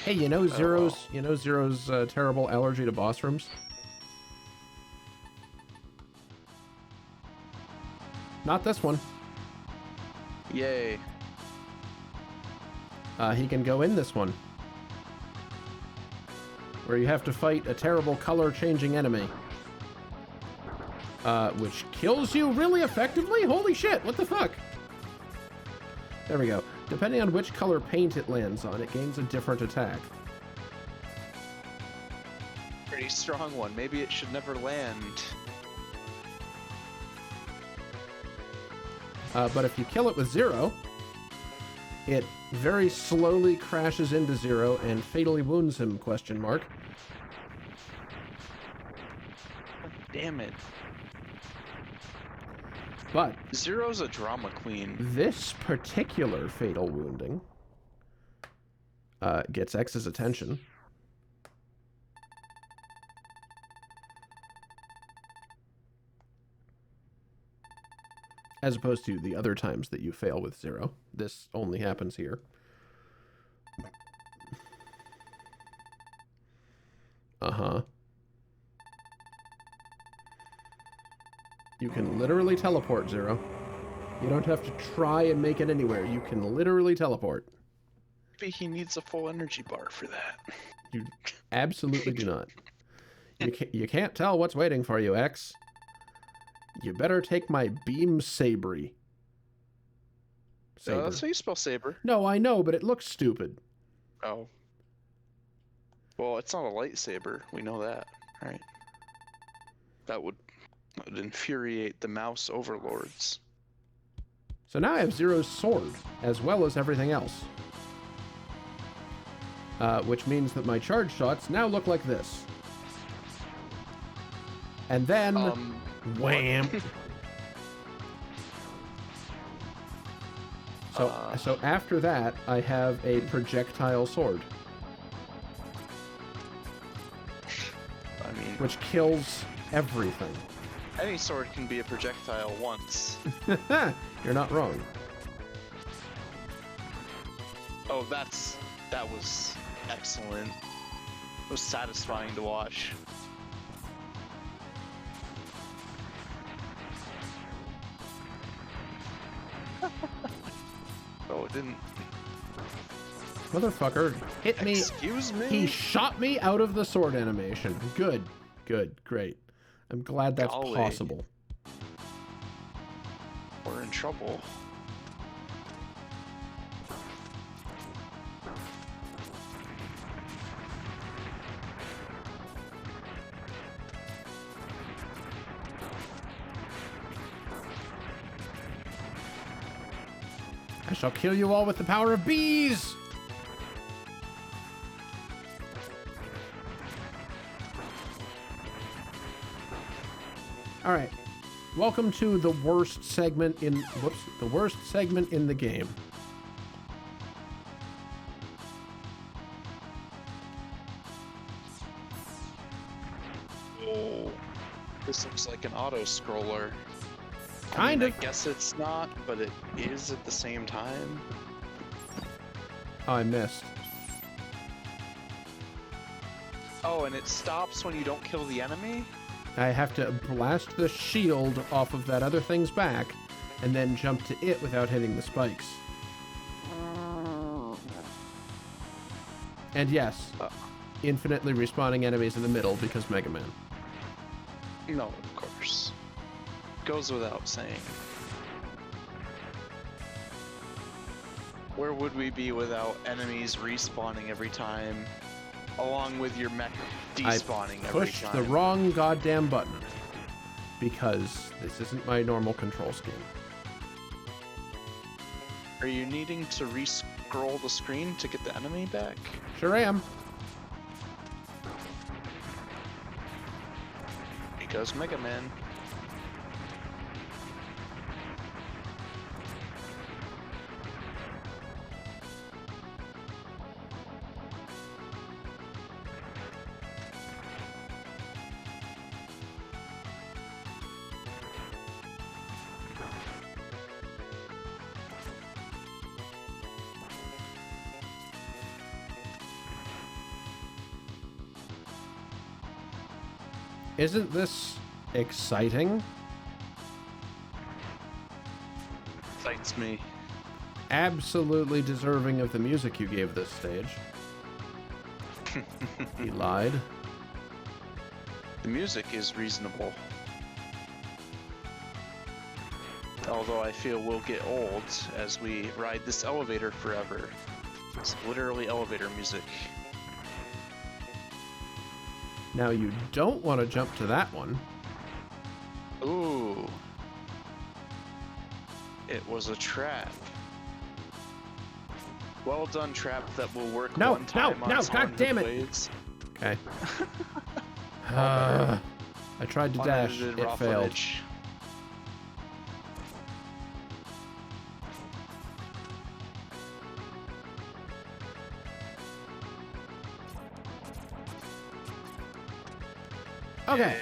Hey, you know Zero's terrible allergy to boss rooms? Not this one. Yay. He can go in this one, where you have to fight a terrible color-changing enemy. Which kills you really effectively? Holy shit, what the fuck? There we go. Depending on which color paint it lands on, it gains a different attack. Pretty strong one. Maybe it should never land. But if you kill it with Zero, it very slowly crashes into Zero and fatally wounds him, question mark. Damn it. But Zero's a drama queen. this particular fatal wounding gets X's attention. As opposed to the other times that you fail with Zero. This only happens here. Uh-huh. You can literally teleport, Zero. You don't have to try and make it anywhere. You can literally teleport. Maybe he needs a full energy bar for that. You absolutely do not. You can't tell what's waiting for you, X. You better take my beam sabry. So that's how you spell saber. No, I know, but it looks stupid. Oh. Well, it's not a lightsaber. We know that, right? That would infuriate the mouse overlords. So now I have Zero's sword, as well as everything else. Which means that my charge shots now look like this. And then... wham! So after that, I have a projectile sword. I mean... Which kills everything. Any sword can be a projectile once. You're not wrong. Oh, that was excellent. It was satisfying to watch. Oh, it didn't. Motherfucker hit me. Excuse me? He shot me out of the sword animation. Good. Good. Great. I'm glad that's Golly. possible. We're in trouble. I shall kill you all with the power of bees! Alright. Welcome to the worst segment in... Whoops. The worst segment in the game. Oh, this looks like an auto-scroller. Kind of. I guess it's not, but it is at the same time. Oh, I missed. Oh, and it stops when you don't kill the enemy? I have to blast the shield off of that other thing's back, and then jump to it without hitting the spikes. And yes, infinitely respawning enemies in the middle because Mega Man. No, of course. Goes without saying. Where would we be without enemies respawning every time, along with your mech despawning every Pushed time? the wrong goddamn button because this isn't my normal control scheme. Are you needing to re-scroll the screen to get the enemy back? Sure am. Because Mega Man. Isn't this exciting? Excites me. Absolutely deserving of the music you gave this stage. He lied. The music is reasonable. Although I feel we'll get old as we ride this elevator forever. It's literally elevator music. Now you don't want to jump to that one. Ooh. It was a trap. Well done, trap that will work one time on God damn it! blades. Okay. I tried to dash, Unedited it raw failed. footage. Okay,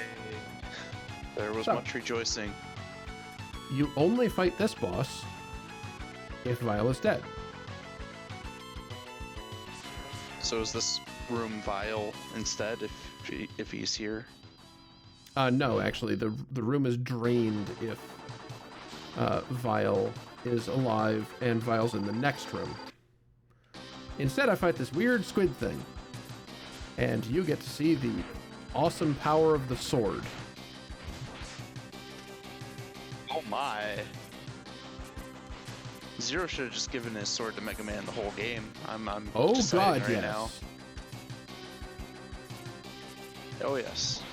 There was So- much rejoicing. you only fight this boss if Vile is dead. So is this room Vile instead if he's here? No, actually, the room is drained if Vile is alive and Vile's in the next room. Instead, I fight this weird squid thing, and you get to see the awesome power of the sword. Oh my. Zero should have just given his sword to Mega Man the whole game. I'm Oh deciding god, right yes. now. Oh yes.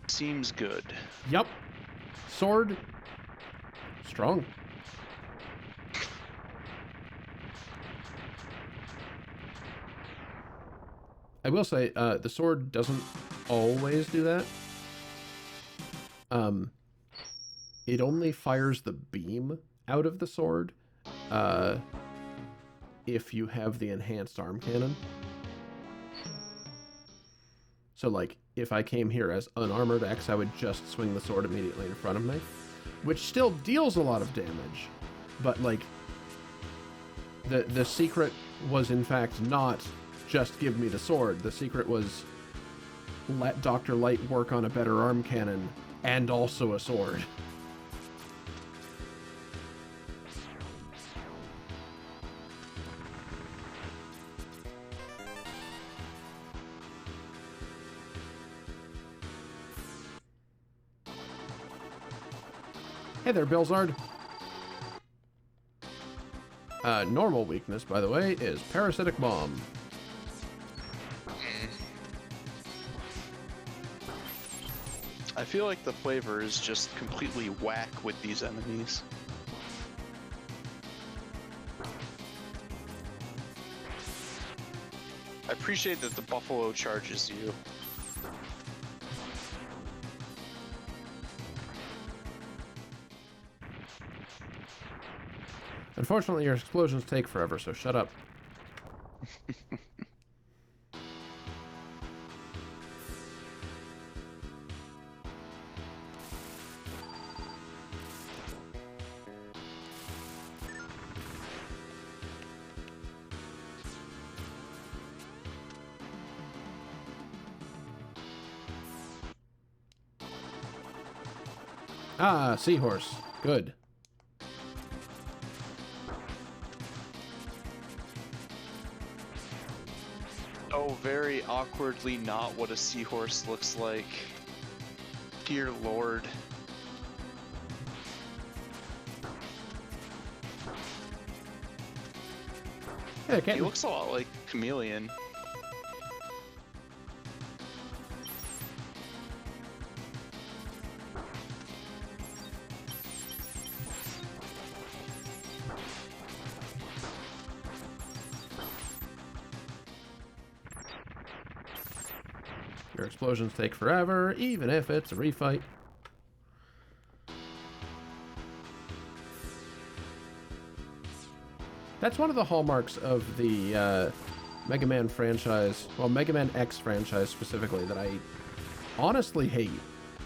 Seems good. Yep. Sword. Strong. I will say, the sword doesn't always do that. It only fires the beam out of the sword, if you have the enhanced arm cannon. So, like, if I came here as unarmored X, I would just swing the sword immediately in front of me, which still deals a lot of damage, but, like, the secret was, in fact, not just give me the sword. The secret was let Dr. Light work on a better arm cannon and also a sword. Hey there, Bilzard. Normal weakness, by the way, is Parasitic Bomb. I feel like the flavor is just completely whack with these enemies. I appreciate that the buffalo charges you. Unfortunately, your explosions take forever, so shut up. Ah, seahorse. Good. Oh, very awkwardly not what a seahorse looks like. Dear Lord. Yeah, He can't. looks a lot like Chameleon. Your explosions take forever, even if it's a refight. That's one of the hallmarks of the Mega Man franchise, well, Mega Man X franchise specifically, that I honestly hate,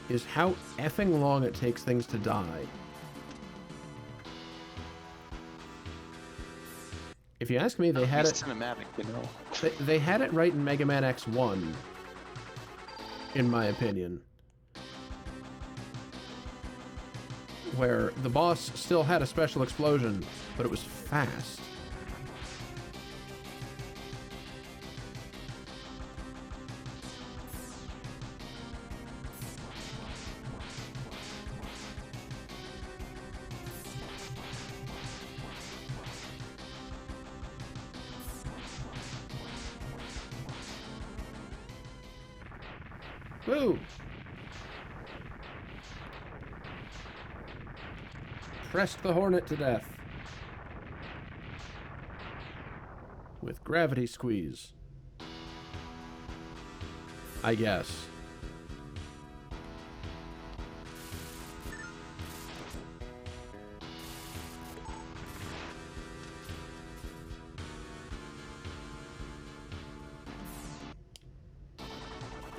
is how effing long it takes things to die. If you ask me, they had it. Cinematic, you know. They had it right in Mega Man X1, in my opinion, where the boss still had a special explosion, but it was fast. Woo! Pressed the hornet to death. With gravity squeeze. I guess.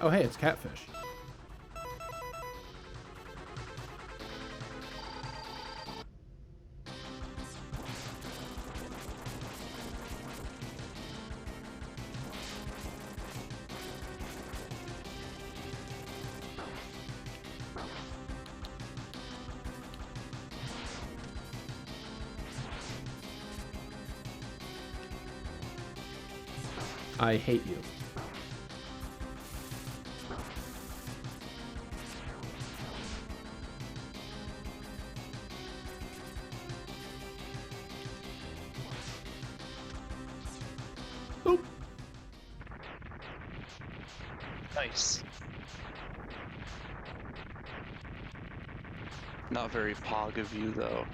Oh, hey, it's catfish. I hate you. Boop. Nice. Not very pog of you, though.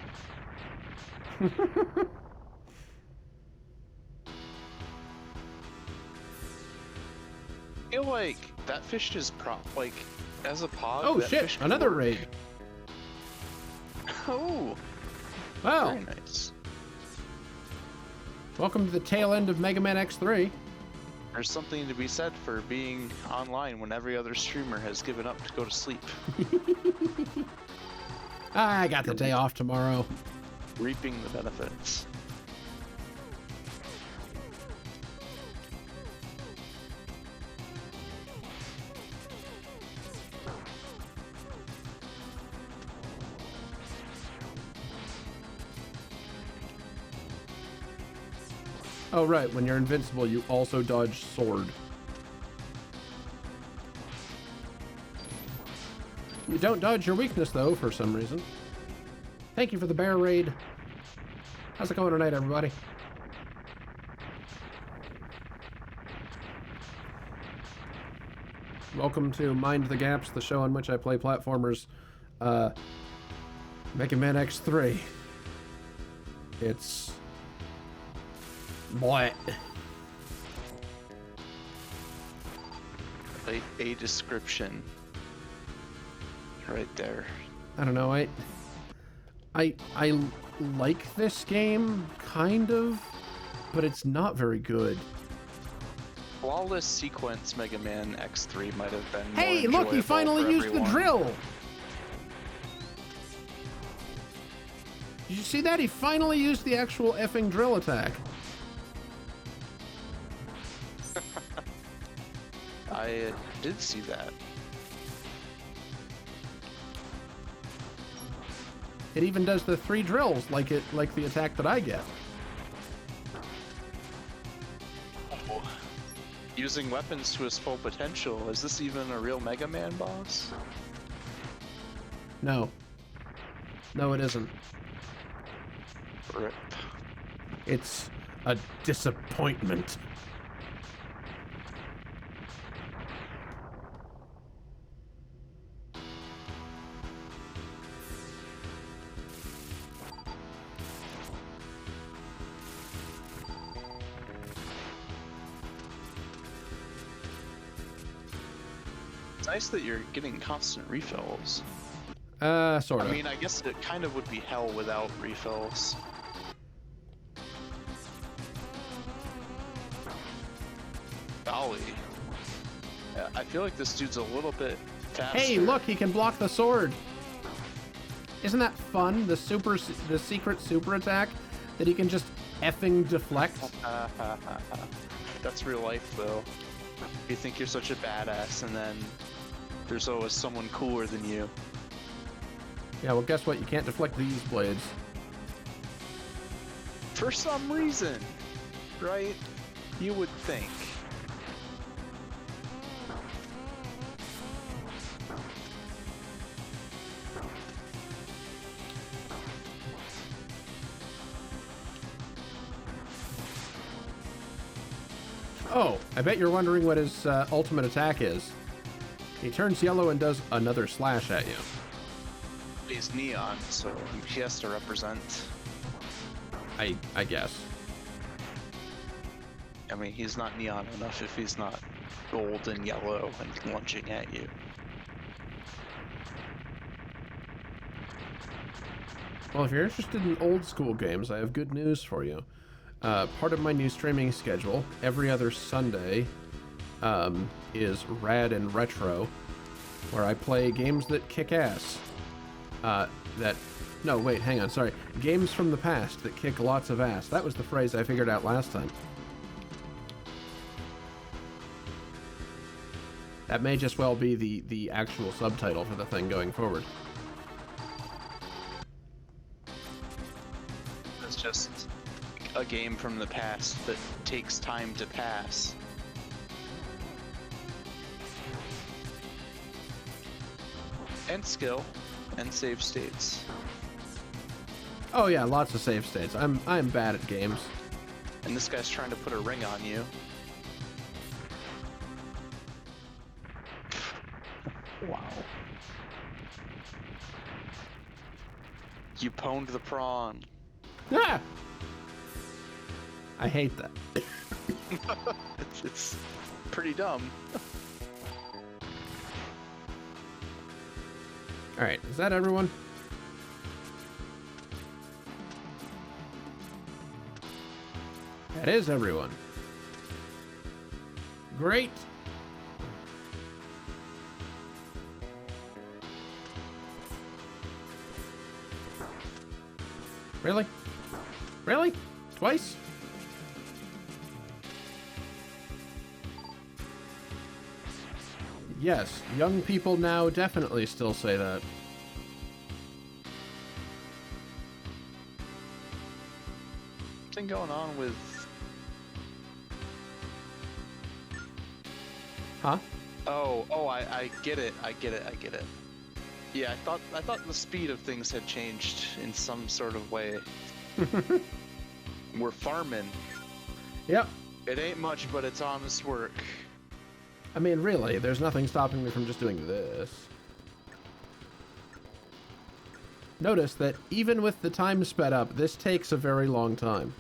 I feel like that fish is like, as a pog. Oh that shit, fish could another work. raid. Oh, Wow. very nice. Welcome to the tail end of Mega Man X3. There's something to be said for being online when every other streamer has given up to go to sleep. I got the day off tomorrow. Reaping the benefits. Oh right, when you're invincible, you also dodge sword. You don't dodge your weakness, though, for some reason. Thank you for the bear raid. How's it going tonight, everybody? Welcome to Mind the Gaps, the show on which I play platformers. Mega Man X3. It's... what? A description. Right there. I don't know, I like this game, kind of, but it's not very good. Flawless sequence Mega Man X3 might have been Hey, more look, he enjoyable finally for used the everyone. drill! Did you see that? He finally used the actual effing drill attack. I did see that. It even does the 3 drills like the attack that I get. Using weapons to his full potential. Is this even a real Mega Man boss? No. No, it isn't. Rip. It's a disappointment. It's nice that you're getting constant refills. Sort of. I mean, I guess it kind of would be hell without refills. Golly. I feel like this dude's a little bit faster. Hey, look, he can block the sword. Isn't that fun? The secret super attack that he can just effing deflect. That's real life, though. You think you're such a badass, and then there's always someone cooler than you. Yeah, well, guess what? You can't deflect these blades. For some reason, right? You would think. Oh, I bet you're wondering what his ultimate attack is. He turns yellow and does another slash at you. He's neon, so he has to represent. I guess. I mean, he's not neon enough if he's not gold and yellow and lunging at you. Well, if you're interested in old school games, I have good news for you. Part of my new streaming schedule, every other Sunday, is Rad and Retro, where I play games that kick ass. No, wait, hang on, sorry. Games from the past that kick lots of ass. That was the phrase I figured out last time. That may just well be the actual subtitle for the thing going forward. It's just a game from the past that takes time to pass. And skill, and save states. Oh yeah, lots of save states. I'm bad at games. And this guy's trying to put a ring on you. Wow. You pwned the prawn. Ah! I hate that. It's pretty dumb. Alright, is that everyone? That is everyone. Great. Really? Really? Twice? Yes, young people now definitely still say that. Something going on with... Huh? Oh, I get it. Yeah, I thought the speed of things had changed in some sort of way. We're farming. Yep. It ain't much, but it's honest work. I mean, really, there's nothing stopping me from just doing this. Notice that even with the time sped up, this takes a very long time.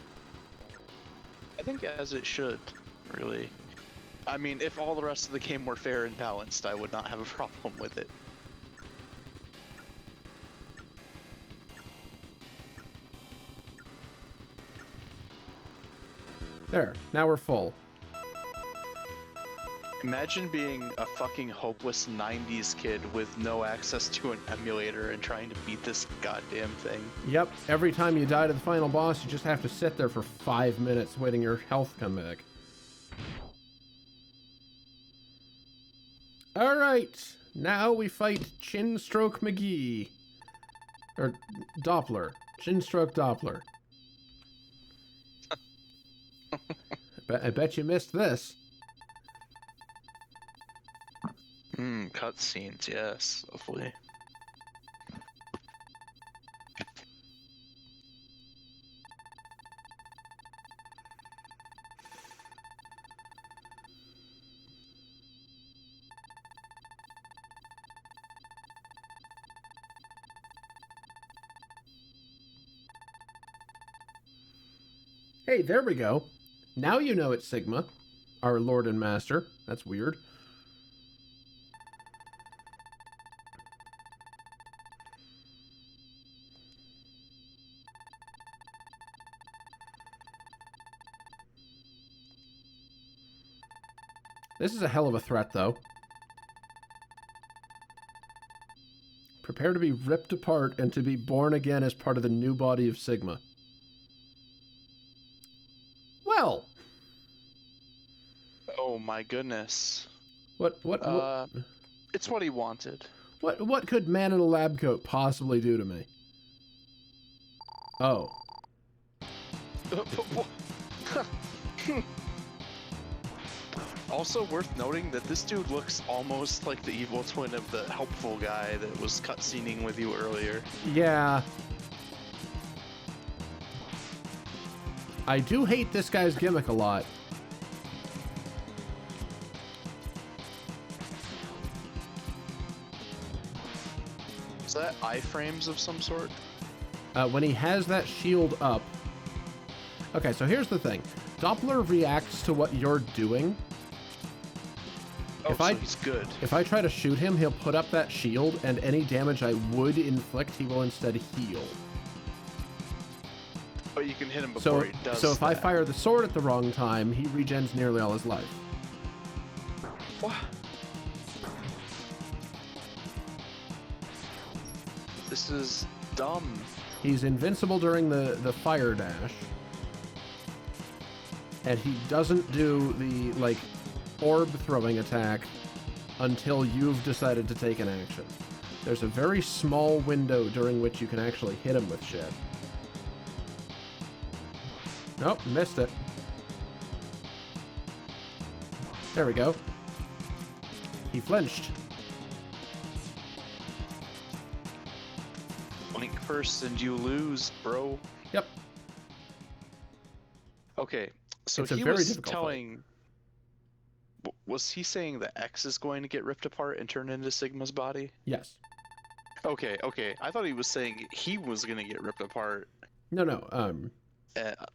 I think as it should, really. I mean, if all the rest of the game were fair and balanced, I would not have a problem with it. There, now we're full. Imagine being a fucking hopeless 90s kid with no access to an emulator and trying to beat this goddamn thing. Yep, every time you die to the final boss, you just have to sit there for 5 minutes waiting your health come back. Alright, now we fight Chinstroke McGee. Or Doppler. Chinstroke Doppler. I bet you missed this. Cutscenes, yes, hopefully. Hey, there we go. Now you know it's Sigma, our Lord and Master. That's weird. This is a hell of a threat, though. Prepare to be ripped apart and to be born again as part of the new body of Sigma. Well. Oh my goodness. What It's what he wanted. What could man in a lab coat possibly do to me? Oh. Also worth noting that this dude looks almost like the evil twin of the helpful guy that was cutscening with you earlier. Yeah. I do hate this guy's gimmick a lot. iframes of some sort? When he has that shield up... Okay, so here's the thing. Doppler reacts to what you're doing. Oh, so he's good. If I try to shoot him, he'll put up that shield, and any damage I would inflict, he will instead heal. But you can hit him before he does So if I that. fire the sword at the wrong time, he regens nearly all his life. What? This is dumb. He's invincible during the fire dash. And he doesn't do the, like, orb throwing attack until you've decided to take an action. There's a very small window during which you can actually hit him with shit. Nope, missed it. There we go. He flinched. Blink first and you lose, bro. Yep. Okay, so It's a he very was difficult telling... Was he saying that X is going to get ripped apart and turn into Sigma's body? Yes. Okay. I thought he was saying he was going to get ripped apart. No,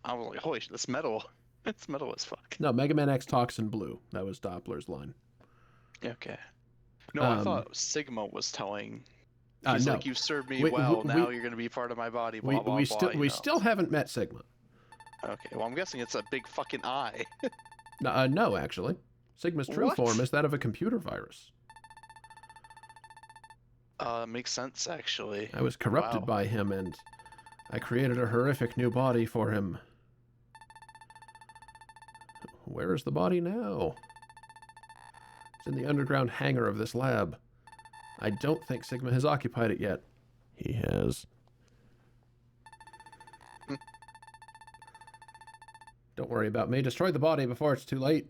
I was like, holy shit, that's metal. It's metal as fuck. no, Mega Man X talks in blue. That was Doppler's line. Okay. No, I thought Sigma was telling... He's no. like, you served me well, now you're going to be part of my body, blah, blah, blah. We still haven't met Sigma. Okay, well, I'm guessing it's a big fucking eye. No, actually. Sigma's true What? form is that of a computer virus. Makes sense, actually. I was corrupted Wow. by him, and I created a horrific new body for him. Where is the body now? It's in the underground hangar of this lab. I don't think Sigma has occupied it yet. He has. Don't worry about me. Destroy the body before it's too late.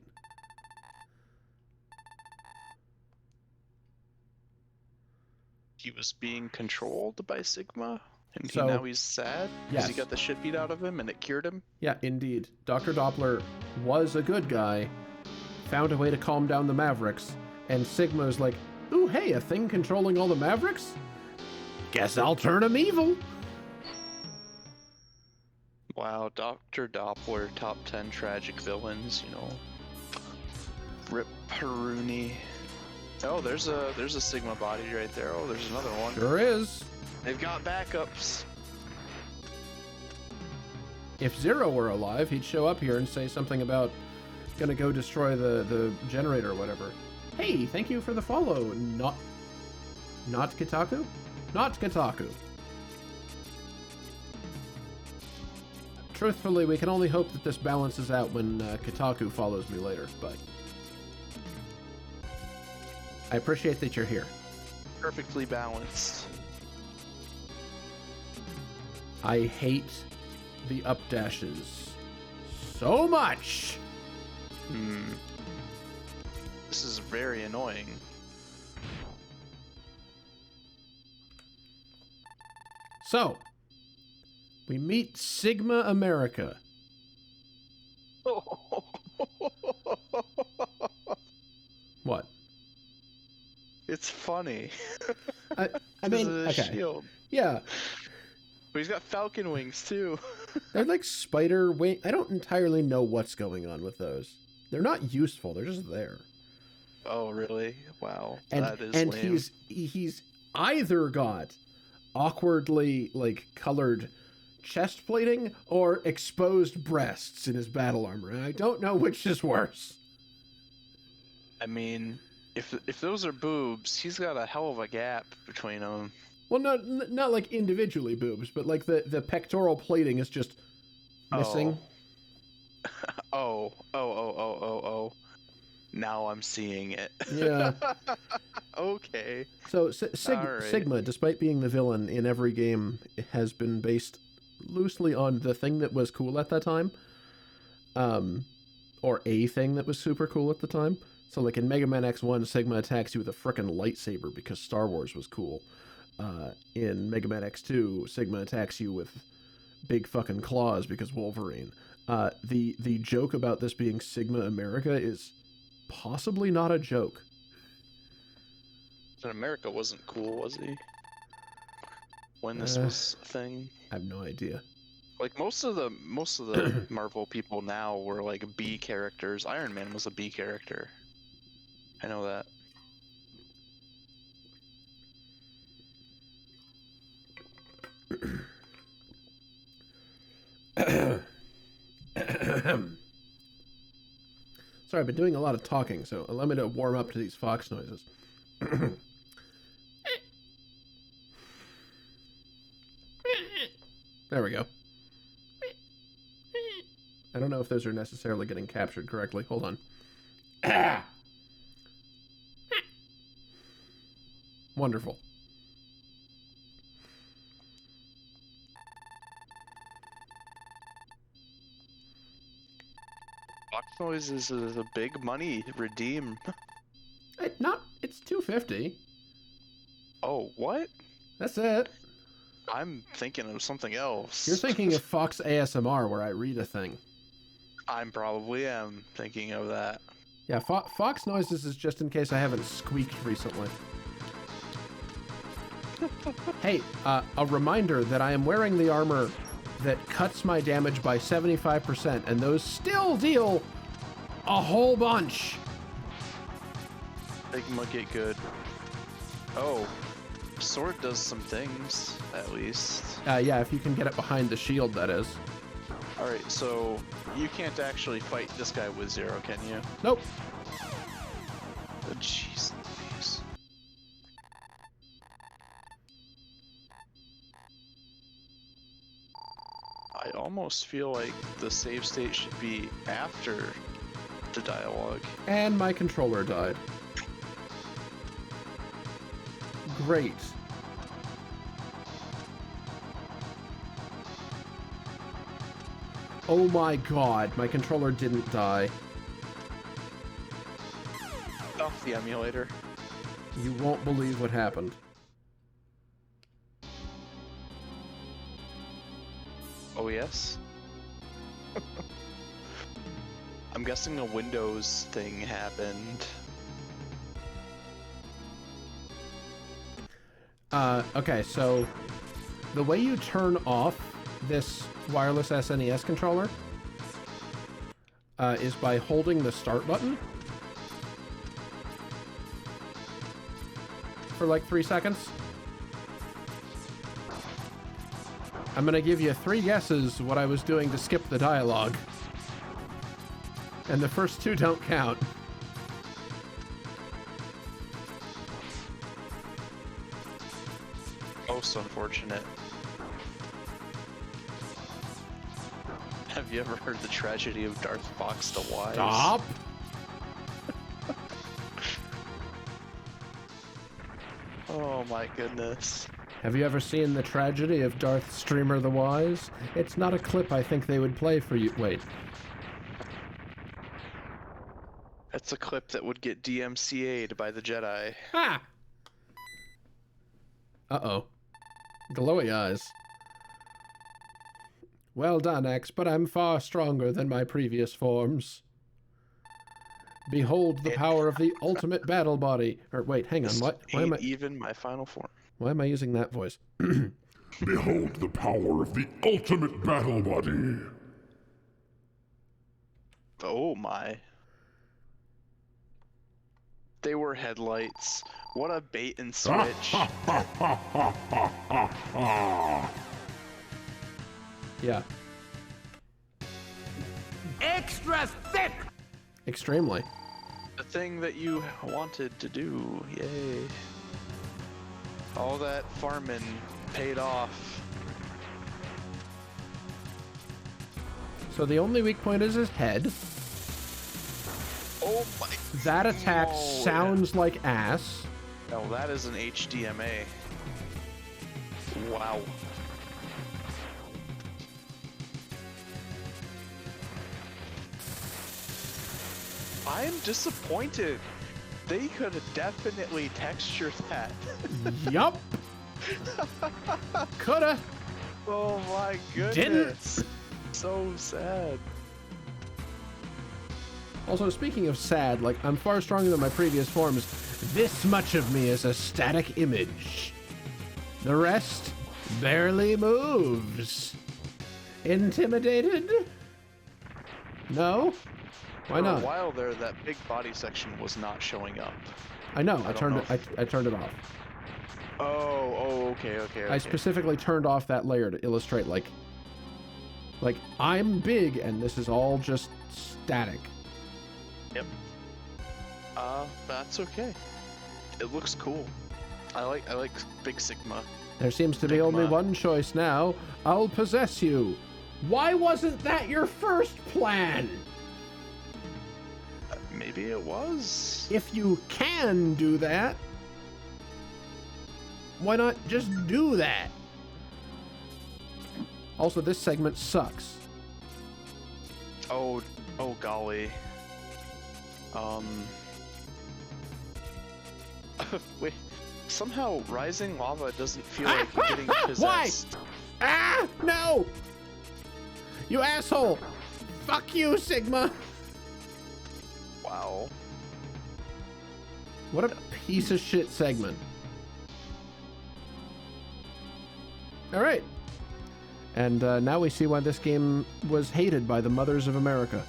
He was being controlled by Sigma, and So- now he's sad because he Yes. got the shit beat out of him and it cured him. Yeah, indeed. Dr. Doppler was a good guy, found a way to calm down the Mavericks, and Sigma's like, ooh, hey, a thing controlling all the Mavericks? Guess I'll turn him evil. Wow, Dr. Doppler, top 10 tragic villains, you know. Rip Haruni. Oh, there's a Sigma body right there. Oh, there's another one. Sure is. They've got backups. If Zero were alive, he'd show up here and say something about gonna go destroy the generator or whatever. Hey, thank you for the follow. Not Kotaku? Not Kotaku. Truthfully, we can only hope that this balances out when Kotaku follows me later, but I appreciate that you're here. Perfectly balanced. I hate the updashes so much. This is very annoying. So, we meet Sigma America. What? It's funny. I This mean, is a okay. shield. Yeah, But he's got falcon wings too. they're like spider wing. I don't entirely know what's going on with those. They're not useful. They're just there. Oh really? Wow. And That is and lame. he's either got awkwardly like colored chest plating or exposed breasts in his battle armor, and I don't know which is worse. I mean, if those are boobs, he's got a hell of a gap between them. Well, not like individually boobs, but like the pectoral plating is just missing. Oh. Oh. Now I'm seeing it. Yeah. Okay. So Alright. Sigma, despite being the villain in every game, has been based loosely on the thing that was cool at that time, or a thing that was super cool at the time. So like in Mega Man X1, Sigma attacks you with a frickin' lightsaber because Star Wars was cool. In Mega Man X2, Sigma attacks you with big fucking claws because Wolverine. The joke about this being Sigma America is possibly not a joke. In America wasn't cool, was he? when this was a thing? I have no idea. Like most of the Marvel people now were like B characters. Iron Man was a B character. I know that. Sorry, I've been doing a lot of talking, so allow me to warm up to these fox noises. There we go. I don't know if those are necessarily getting captured correctly. Hold on. Wonderful. Fox noises is a big money redeem. It's $2.50. Oh, what? That's it. I'm thinking of something else. You're thinking of Fox ASMR, where I read a thing. I probably am thinking of that. Yeah, Fox noises is just in case I haven't squeaked recently. Hey, a reminder that I am wearing the armor that cuts my damage by 75%, and those still deal a whole bunch. They might get good. Oh, sword does some things, at least. Yeah, if you can get it behind the shield, that is. Alright, so you can't actually fight this guy with zero, can you? Nope. Oh, jeez Louise. I almost feel like the save state should be after the dialogue. And my controller died. Great. Oh my god, my controller didn't die. Off the emulator. You won't believe what happened. Oh yes? I'm guessing a Windows thing happened. Okay, so the way you turn off this wireless SNES controller is by holding the start button for like 3 seconds. I'm gonna give you 3 guesses what I was doing to skip the dialogue. And the first 2 don't count. Most unfortunate. Have you ever heard the tragedy of Darth Fox the Wise? Stop! Oh my goodness. Have you ever seen the tragedy of Darth Streamer the Wise? It's not a clip I think they would play for you. Wait. That's a clip that would get DMCA'd by the Jedi. Ha! Uh-oh. Glowy eyes. Well done, X, but I'm far stronger than my previous forms. Behold the power of the ultimate battle body. Or wait, hang on. What? Why am I even my final form? Why am I using that voice? Behold the power of the ultimate battle body. Oh my. They were headlights. What a bait and switch. Yeah. Extra thick! Extremely. The thing that you wanted to do. Yay. All that farming paid off. So the only weak point is his head. Oh my. That attack Oh, sounds like ass. No, that is an HDMA. Wow. I'm disappointed. They could have definitely textured that. Yup. Coulda. Oh my goodness. Didn't. So sad. Also, speaking of sad, like, I'm far stronger than my previous forms. This much of me is a static image. The rest Barely moves. Intimidated? No? Why For not? a while there, that big body section was not showing up. I know. I don't know turned it off. Oh, okay. I specifically turned off that layer to illustrate like I'm big and this is all just static. Yep. That's okay. It looks cool. I like Big Sigma. There seems to be only one choice now. I'll possess you. Why wasn't that your first plan? Maybe it was. If you can do that, why not just do that? Also, this segment sucks. Oh golly. Wait. Somehow rising lava doesn't feel like getting possessed. Why? Ah, no! You asshole! Fuck you, Sigma! Wow. What a piece of shit segment. Alright. And now we see why this game was hated by the mothers of America.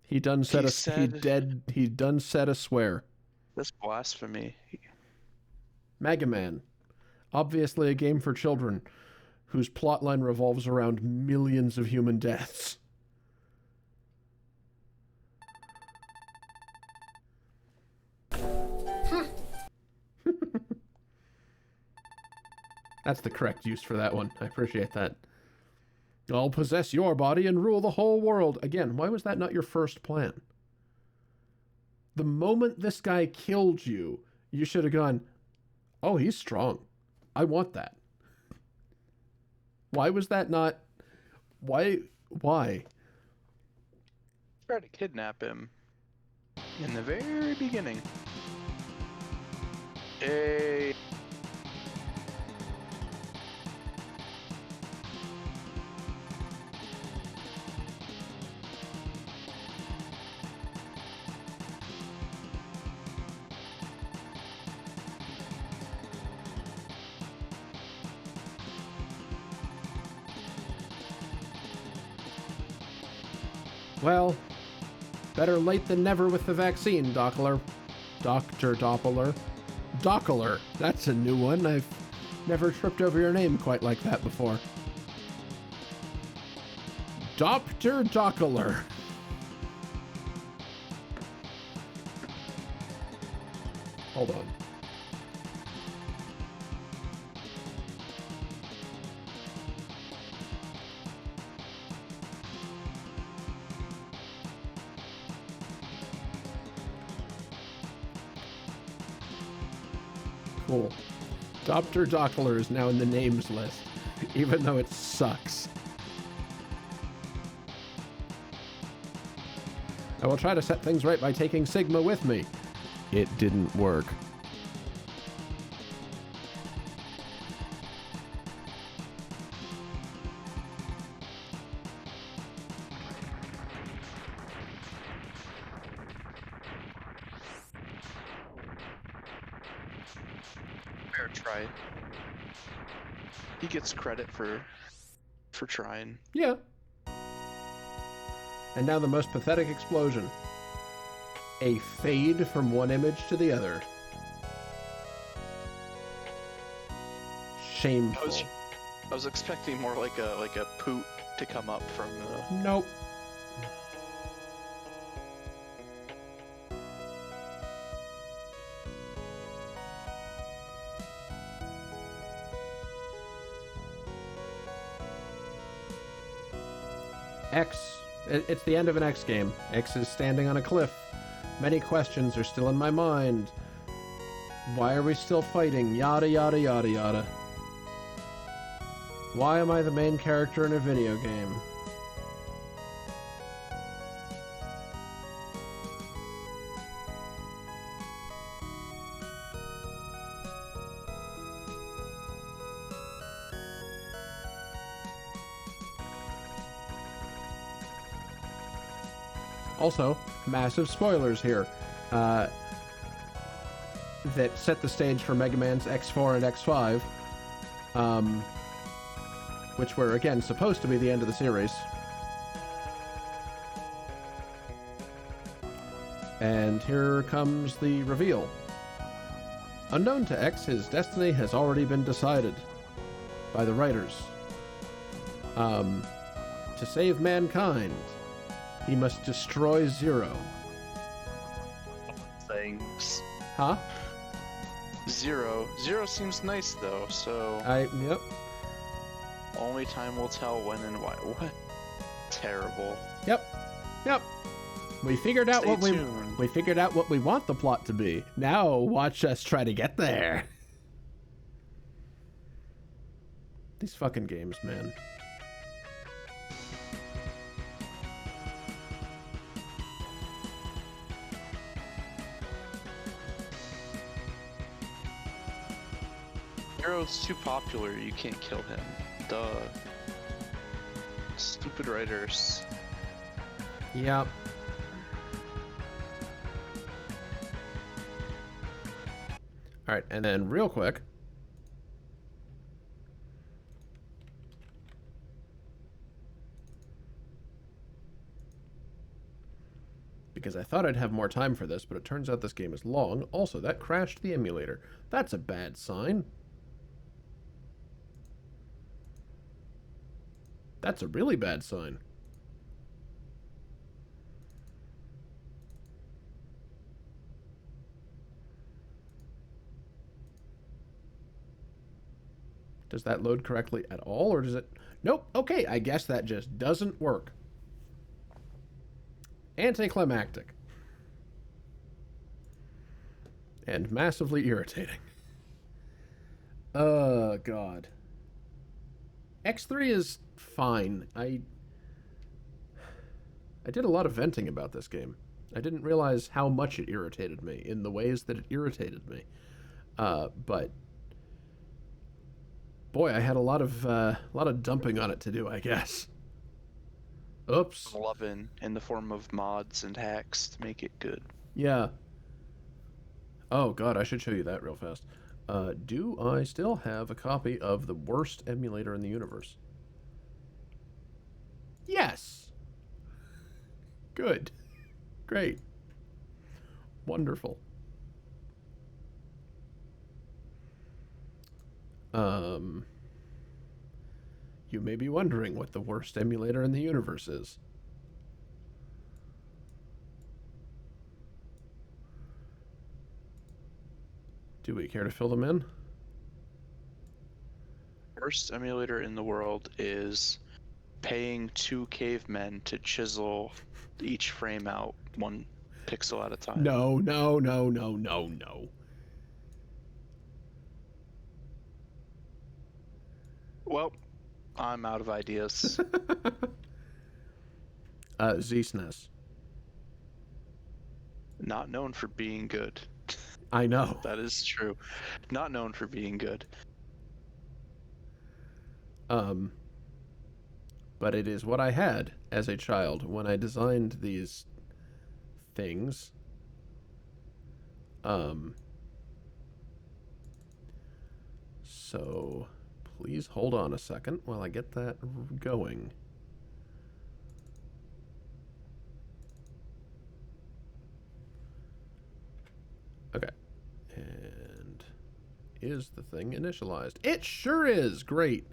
He done said a swear. That's blasphemy. Mega Man. Obviously a game for children, whose plotline revolves around millions of human deaths. That's the correct use for that one. I appreciate that. I'll possess your body and rule the whole world. Again, why was that not your first plan? The moment this guy killed you, you should have gone, oh, he's strong. I want that. Why was that not... Why? Try to kidnap him in the very beginning. Hey. Well, better late than never with the vaccine, Doppler. Dr. Doppler. Dockler. That's a new one. I've never tripped over your name quite like that before. Dr. Dockler. Hold on. Cool. Dr. Dockler is now in the names list, even though it sucks. I will try to set things right by taking Sigma with me. It didn't work. Fair try. He gets credit for trying. Yeah. And now the most pathetic explosion. A fade from one image to the other. Shameful. I was expecting more like a poot to come up from the... Nope. X. It's the end of an X game. X is standing on a cliff. Many questions are still in my mind. Why are we still fighting? Yada yada yada yada. Why am I the main character in a video game? Also, massive spoilers here. that set the stage for Mega Man's X4 and X5, which were, again, supposed to be the end of the series. And here comes the reveal. Unknown to X, his destiny has already been decided by the writers. To save mankind, he must destroy Zero. Things. Huh? Zero seems nice though, so Yep. only time will tell when and why. What? Terrible. Yep. We figured out Stay what tuned. we figured out what we want the plot to be. Now watch us try to get there. These fucking games, man. Zero's too popular, you can't kill him. Duh. Stupid writers. Yep. All right, and then real quick, because I thought I'd have more time for this, but it turns out this game is long. Also, that crashed the emulator. That's a bad sign. That's a really bad sign. Does that load correctly at all, or does it... Nope, okay, I guess that just doesn't work. Anticlimactic. And massively irritating. Oh, God. X3 is fine. I did a lot of venting about this game. I didn't realize how much it irritated me in the ways that it irritated me. But boy, I had a lot of dumping on it to do, I guess. Oops. Loving in the form of mods and hacks to make it good. Yeah. Oh God, I should show you that real fast. Do I still have a copy of the worst emulator in the universe? Yes. Good. Great. Wonderful. You may be wondering what the worst emulator in the universe is. Do we care to fill them in? Worst emulator in the world is paying 2 cavemen to chisel each frame out 1 pixel at a time. No. Well, I'm out of ideas. ZSNES. Not known for being good. I know. That is true. Not known for being good. But it is what I had as a child when I designed these things. So please hold on a second while I get that going. Okay. And is the thing initialized? It sure is. Great.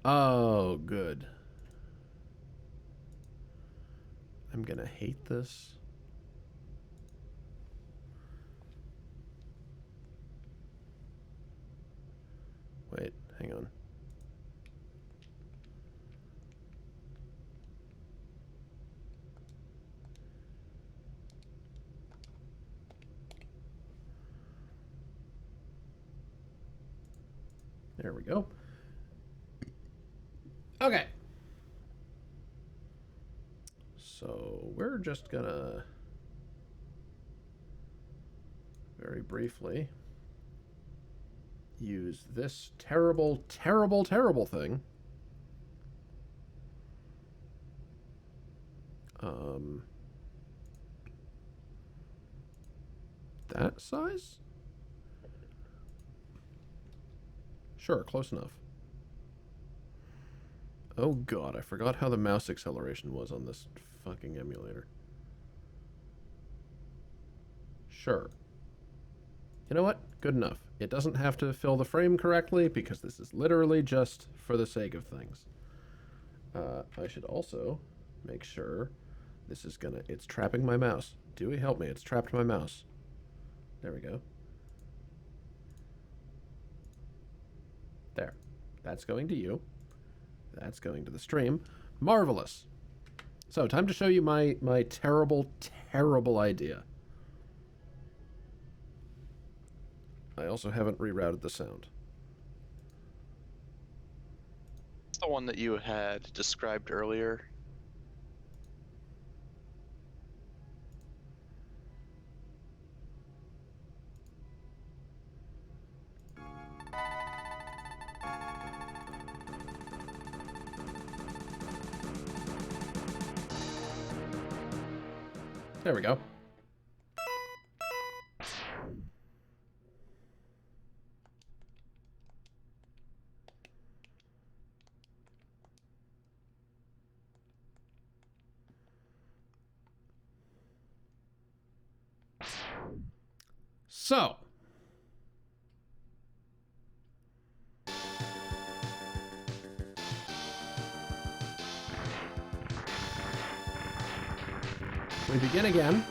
Oh, good. I'm gonna hate this. Wait, hang on. There we go. Okay. So we're just gonna very briefly use this terrible thing. That size? Sure, close enough. Oh god, I forgot how the mouse acceleration was on this fucking emulator. Sure. You know what? Good enough. It doesn't have to fill the frame correctly because this is literally just for the sake of things. I should also make sure this is gonna... It's trapping my mouse. Dewey, help me. It's trapped my mouse. There we go. There. That's going to you. That's going to the stream. Marvelous. So, time to show you my terrible, terrible idea. I also haven't rerouted the sound. It's the one that you had described earlier. There we go. So, we begin again.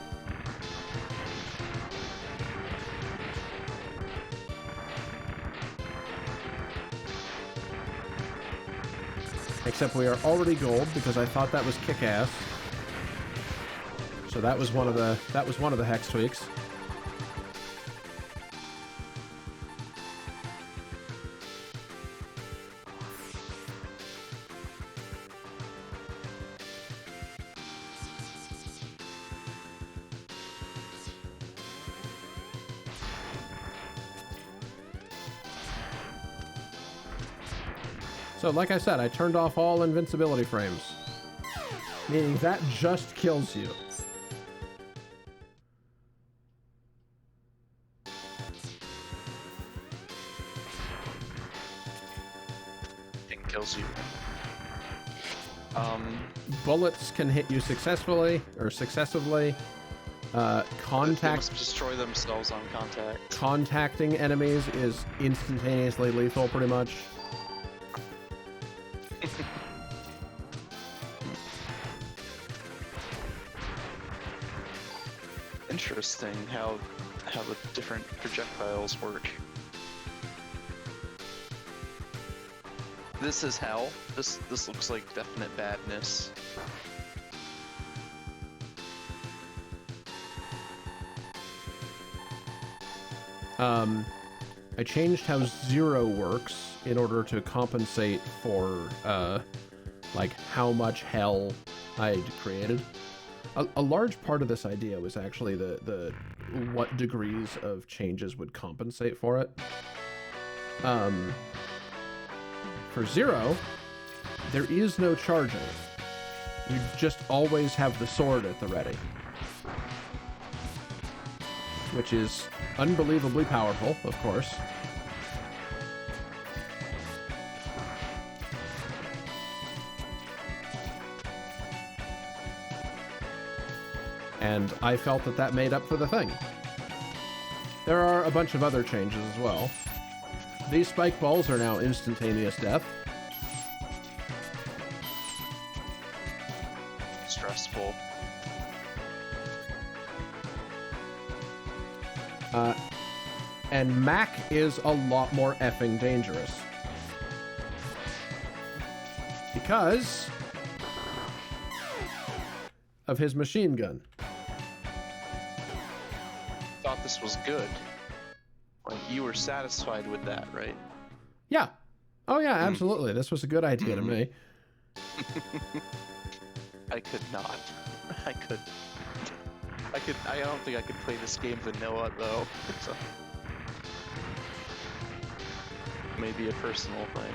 Except we are already gold because I thought that was kick-ass. So that was one of the hex tweaks. So, like I said, I turned off all invincibility frames. Meaning that just kills you. It kills you. Bullets can hit you successfully, or successively. They must destroy themselves on contact. Contacting enemies is instantaneously lethal, pretty much. Interesting how the different projectiles work. This is hell. This looks like definite badness. I changed how zero works in order to compensate for, like, how much hell I'd created. A large part of this idea was actually the what degrees of changes would compensate for it. For zero, there is no charging. You just always have the sword at the ready. Which is unbelievably powerful, of course. And I felt that that made up for the thing. There are a bunch of other changes as well. These spike balls are now instantaneous death. Stressful. And Mac is a lot more effing dangerous. Because of his machine gun. Thought this was good. Like, you were satisfied with that, right? Yeah. Oh yeah, absolutely. This was a good idea to me. I could not. I don't think I could play this game vanilla though. So maybe a personal thing.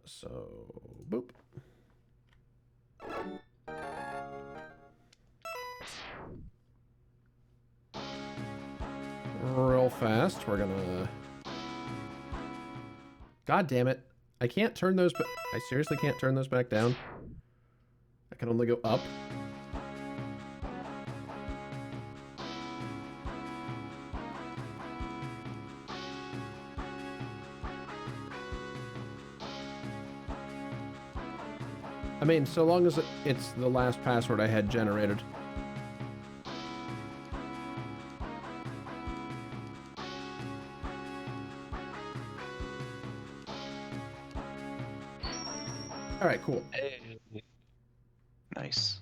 So boop. fast. We're gonna... God damn it. I can't turn those... I seriously can't turn those back down. I can only go up. I mean, so long as it's the last password I had generated. Alright, cool. Hey. Nice.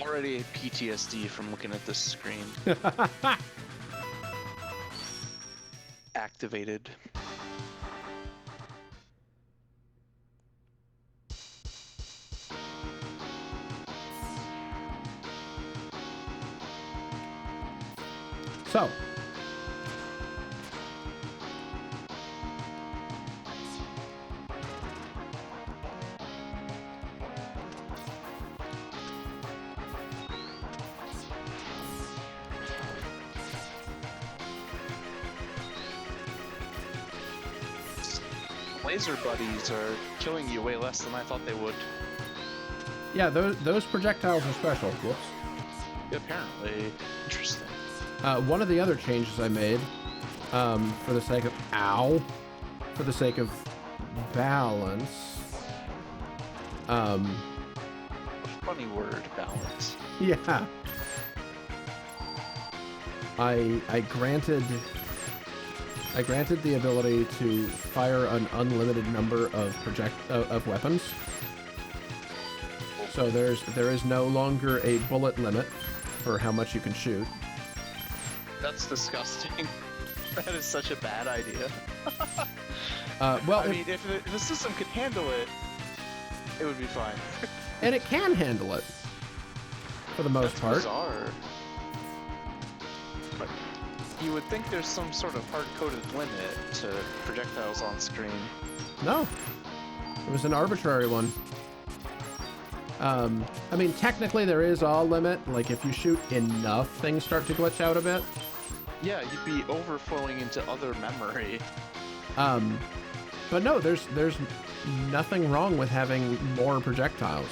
Already PTSD from looking at this screen. Activated. So. Laser buddies are killing you way less than I thought they would. Yeah, those projectiles are special. Whoops. Apparently. Interesting. One of the other changes I made, for the sake of... Ow! For the sake of balance... A funny word, balance. Yeah. I granted the ability to fire an unlimited number of weapons. So there is no longer a bullet limit for how much you can shoot. That's disgusting. That is such a bad idea. Well, I mean, if the system could handle it, it would be fine. And it can handle it, for the most part. Bizarre. But you would think there's some sort of hard-coded limit to projectiles on screen. No. It was an arbitrary one. I mean, technically there is a limit. Like, if you shoot enough, things start to glitch out a bit. Yeah, you'd be overflowing into other memory. But no, there's nothing wrong with having more projectiles.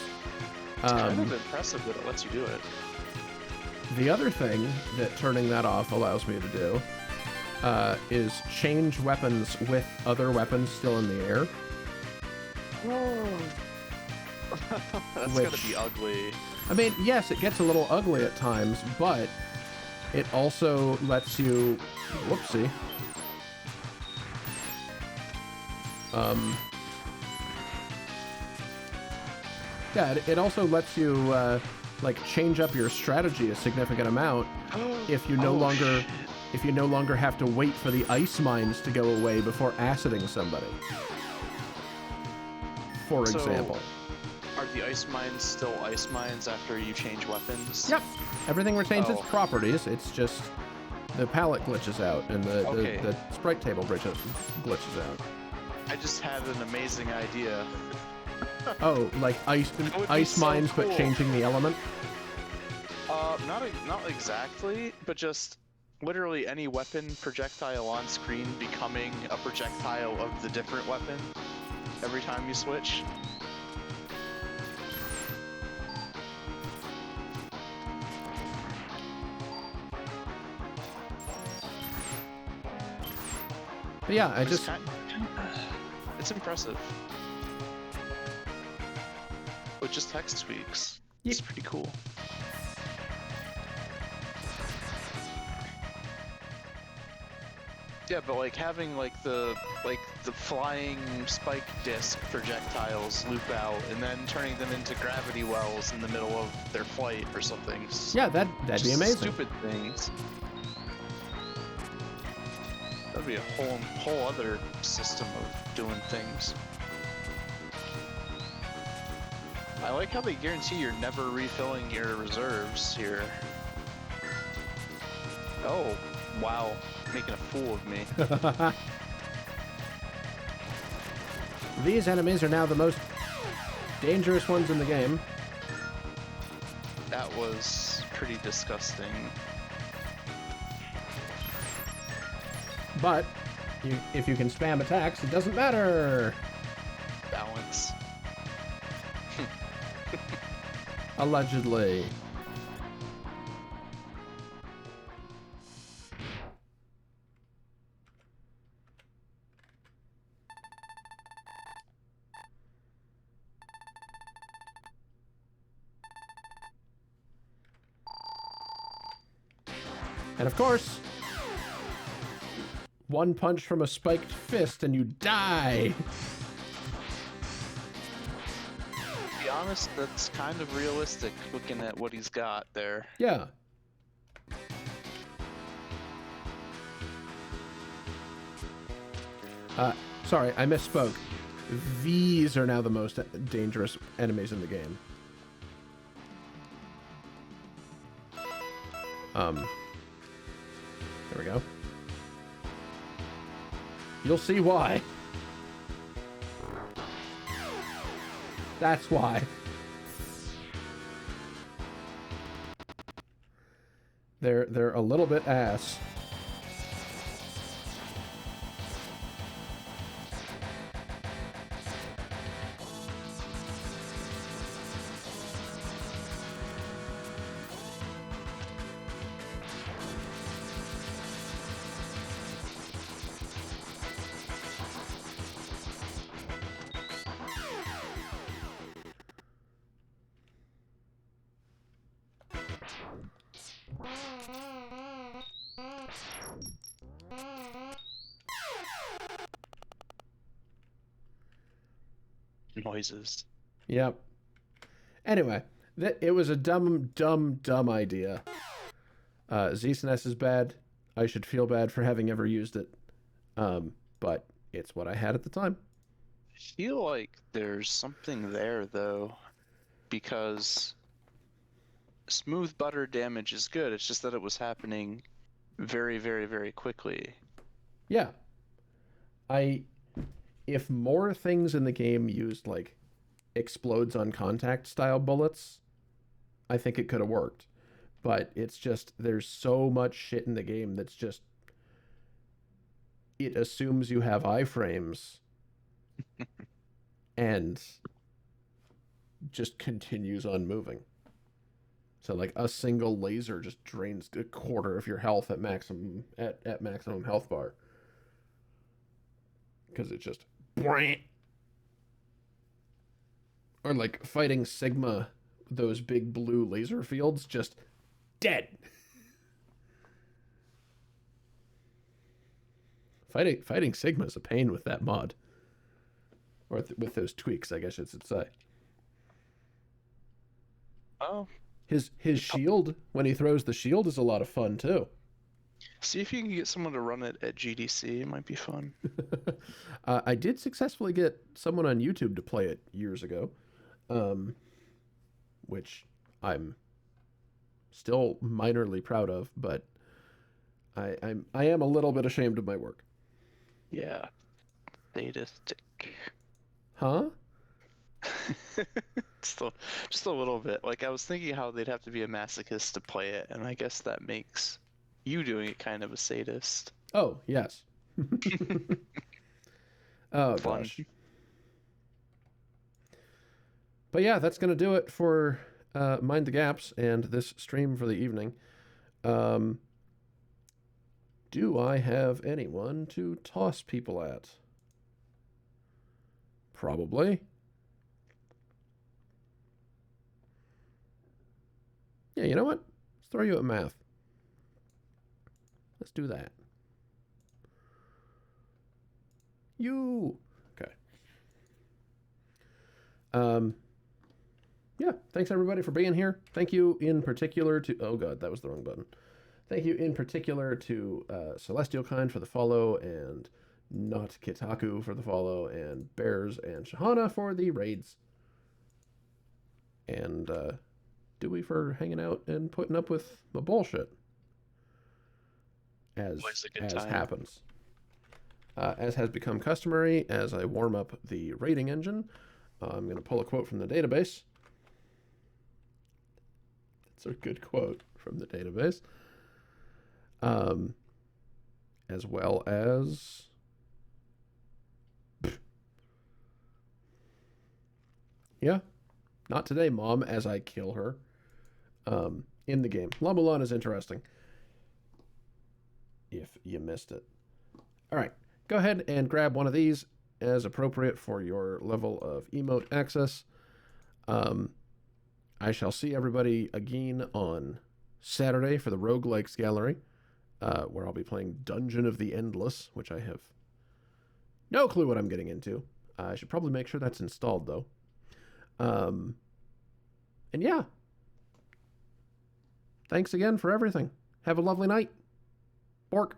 It's kind of impressive that it lets you do it. The other thing that turning that off allows me to do is change weapons with other weapons still in the air. That's gonna be ugly. I mean, yes, it gets a little ugly at times, but it also lets you... Whoopsie. Yeah, it also lets you, like, change up your strategy a significant amount if you no longer have to wait for the ice mines to go away before aciding somebody. For example. Are the ice mines still ice mines after you change weapons? Yep. Everything retains its properties. It's just the palette glitches out and the sprite table glitches out. I just had an amazing idea. Oh, like ice mines, so cool. but changing the element? Not exactly, but just literally any weapon projectile on screen becoming a projectile of the different weapon every time you switch. But yeah, It's impressive. With just text tweaks. It's pretty cool. Yeah, but like having like the flying spike disc projectiles loop out and then turning them into gravity wells in the middle of their flight or something. Yeah, that'd be amazing. Stupid things. That'd be a whole other system of doing things. I like how they guarantee you're never refilling your reserves here. Oh, wow. Making a fool of me. These enemies are now the most dangerous ones in the game. That was pretty disgusting. But if you can spam attacks, it doesn't matter. Balance. Allegedly. And of course, one punch from a spiked fist and you die. To be honest, that's kind of realistic looking at what he's got there. Yeah. Sorry, I misspoke. These are now the most dangerous enemies in the game. There we go. You'll see why. That's why. They're a little bit ass. Noises. Yep. Anyway, it was a dumb idea. ZSNES is bad. I should feel bad for having ever used it. But it's what I had at the time. I feel like there's something there, though, because smooth butter damage is good. It's just that it was happening very, very, very quickly. Yeah. If more things in the game used, like, explodes on contact style bullets, I think it could have worked. But it's just, there's so much shit in the game that's just, it assumes you have iframes and just continues on moving. So, like, a single laser just drains a quarter of your health at maximum health bar. Because it's just... Or like fighting Sigma, those big blue laser fields, just dead. Fighting Sigma is a pain with that mod. Or with those tweaks, I guess I should say. Oh. His shield, when he throws the shield, is a lot of fun too. See if you can get someone to run it at GDC. It might be fun. I did successfully get someone on YouTube to play it years ago, which I'm still minorly proud of, but I am a little bit ashamed of my work. Yeah. Sadistic. Huh? Just a little bit. Like, I was thinking how they'd have to be a masochist to play it, and I guess that makes you doing it kind of a sadist. Oh, yes. Oh, Fun. gosh. But yeah, that's going to do it for Mind the Gaps and this stream for the evening. Do I have anyone to toss people at? Probably. Yeah, you know what? Let's throw you at math. Let's do that. You. Okay. Yeah, thanks everybody for being here. Thank you in particular to... Oh god, that was the wrong button. Thank you in particular to Celestial Kind for the follow, and Not Kitaku for the follow, and Bears and Shahana for the raids. And Dewey for hanging out and putting up with the bullshit. As happens. As has become customary, as I warm up the rating engine, I'm going to pull a quote from the database. It's a good quote from the database. As well as... Yeah. Not today, Mom, as I kill her. In the game. La Mulan is interesting. If you missed it. Alright. Go ahead and grab one of these as appropriate for your level of emote access. I shall see everybody again on Saturday for the Roguelikes Gallery, where I'll be playing Dungeon of the Endless, which I have no clue what I'm getting into. I should probably make sure that's installed, though. And yeah. Thanks again for everything. Have a lovely night. Bork.